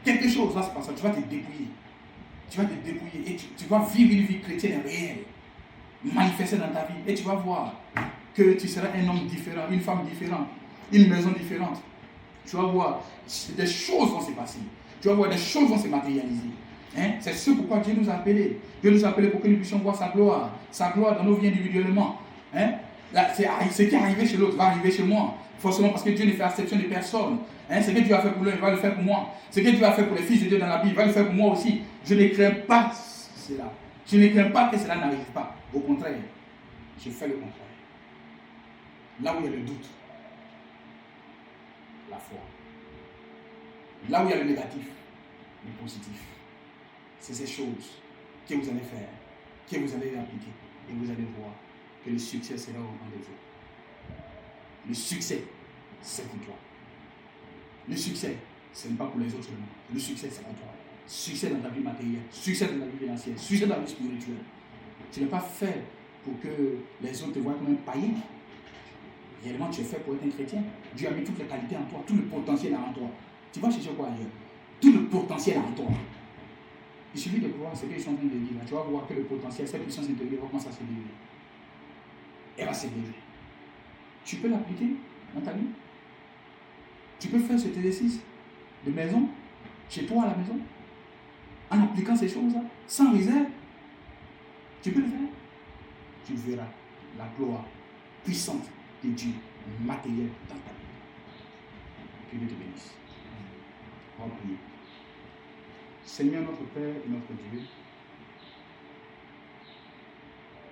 Quelque chose va se passer. Tu vas te dépouiller. Tu vas te dépouiller et tu vas vivre une vie chrétienne réelle. Manifester dans ta vie. Et tu vas voir que tu seras un homme différent, une femme différente, une maison différente. Tu vas voir, des choses vont se passer. Tu vas voir, des choses vont se matérialiser. Hein? C'est ce pourquoi Dieu nous a appelés. Dieu nous a appelés pour que nous puissions voir sa gloire dans nos vies individuellement. Hein? Là, ce qui est arrivé chez l'autre va arriver chez moi. Forcément parce que Dieu ne fait exception de personne. Hein? Ce que Dieu a fait pour l'un, il va le faire pour moi. Ce que Dieu a fait pour les fils de Dieu dans la Bible, il va le faire pour moi aussi. Je ne crains pas cela. Je ne crains pas que cela n'arrive pas. Au contraire, je fais le contraire. Là où il y a le doute, la foi. Là où il y a le négatif, le positif. C'est ces choses que vous allez faire, que vous allez appliquer. Et vous allez voir que le succès sera au rendez-vous. Le succès, c'est pour toi. Le succès, ce n'est pas pour les autres seulement. Le succès, c'est pour toi. Succès dans ta vie matérielle, succès dans ta vie financière, succès dans ta vie spirituelle. Tu n'es pas fait pour que les autres te voient comme un païen. Réellement, tu es fait pour être un chrétien. Dieu a mis toutes les qualités en toi, tout le potentiel en toi. Tu vas chercher quoi ailleurs? Tout le potentiel en toi. Il suffit de voir ce qu'ils sont en train de dire. Tu vas voir que le potentiel, cette puissance intérieure va commencer à se lever. Elle va se lever. Tu peux l'appliquer dans ta vie. Tu peux faire cet exercice de maison, chez toi à la maison, en appliquant ces choses-là, sans réserve. Tu peux le faire. Tu verras la gloire puissante de Dieu matérielle dans ta vie. Que Dieu te bénisse. On va prier. Seigneur notre Père et notre Dieu,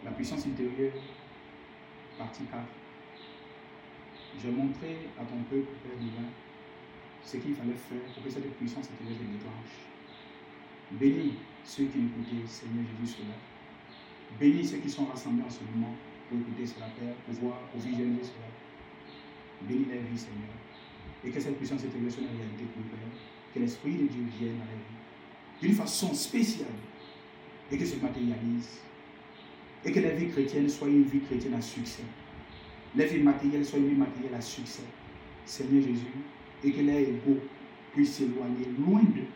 la puissance intérieure, partie 4. J'ai montré à ton peuple, Père divin, ce qu'il fallait faire pour que cette puissance intérieure se déclenche. Bénis ceux qui écoutaient, Seigneur Jésus, cela. Bénis ceux qui sont rassemblés en ce moment pour écouter cela, Père, pour voir, pour visualiser cela. Bénis leur vie, Seigneur. et que cette puissance s'éteigne sur la réalité pour le Père. Que l'Esprit de Dieu vienne à la vie d'une façon spéciale et que se matérialise. Et que la vie chrétienne soit une vie chrétienne à succès. La vie matérielle soit une vie matérielle à succès. Seigneur Jésus, et que les égaux puissent s'éloigner loin d'eux.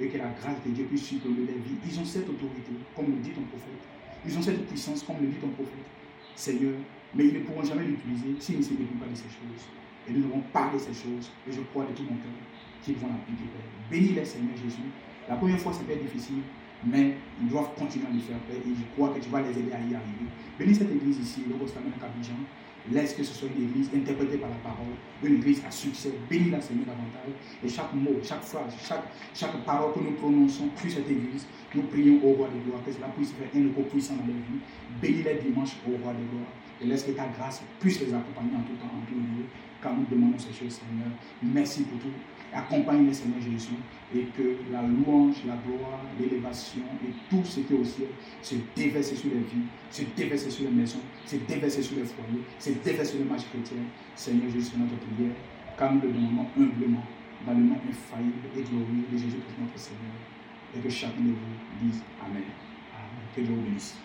Et que la grâce de Dieu puisse suppléer leur vie. Ils ont cette autorité, comme le dit ton prophète. Ils ont cette puissance, comme le dit ton prophète. Seigneur, mais ils ne pourront jamais l'utiliser s'ils ne se découpent pas de ces choses. Et nous devons parler de ces choses. Et je crois de tout mon cœur qu'ils vont l'appliquer, Père. Bénis-les, Seigneur Jésus. La première fois, ça peut être difficile, mais ils doivent continuer à le faire, Père. Et je crois que tu vas les aider à y arriver. Bénis cette église ici, le Rostamène Abidjan. Laisse que ce soit une église interprétée par la parole, une église à succès. Bénis-la, Seigneur, davantage. Et chaque mot, chaque phrase, chaque parole que nous prononçons sur cette église, nous prions au Roi de gloire, que cela puisse faire un écho puissant dans leur vie. Bénis-les dimanche au Roi de gloire. Et laisse que ta grâce puisse les accompagner en tout temps, en tout lieu. Car nous demandons ces choses, Seigneur. Merci pour tout. Accompagne-les, Seigneur Jésus, et que la louange, la gloire, l'élévation et tout ce qui est au ciel se déverse sur les vies, se déverse sur les maisons, se déverse sur les foyers, se déverse sur les marches chrétiennes. Seigneur Jésus, notre prière, car nous le demandons humblement, dans le nom infaillible et glorieux de Jésus-Christ, notre Seigneur, et que chacun de vous dise Amen. Amen. Que Dieu vous bénisse.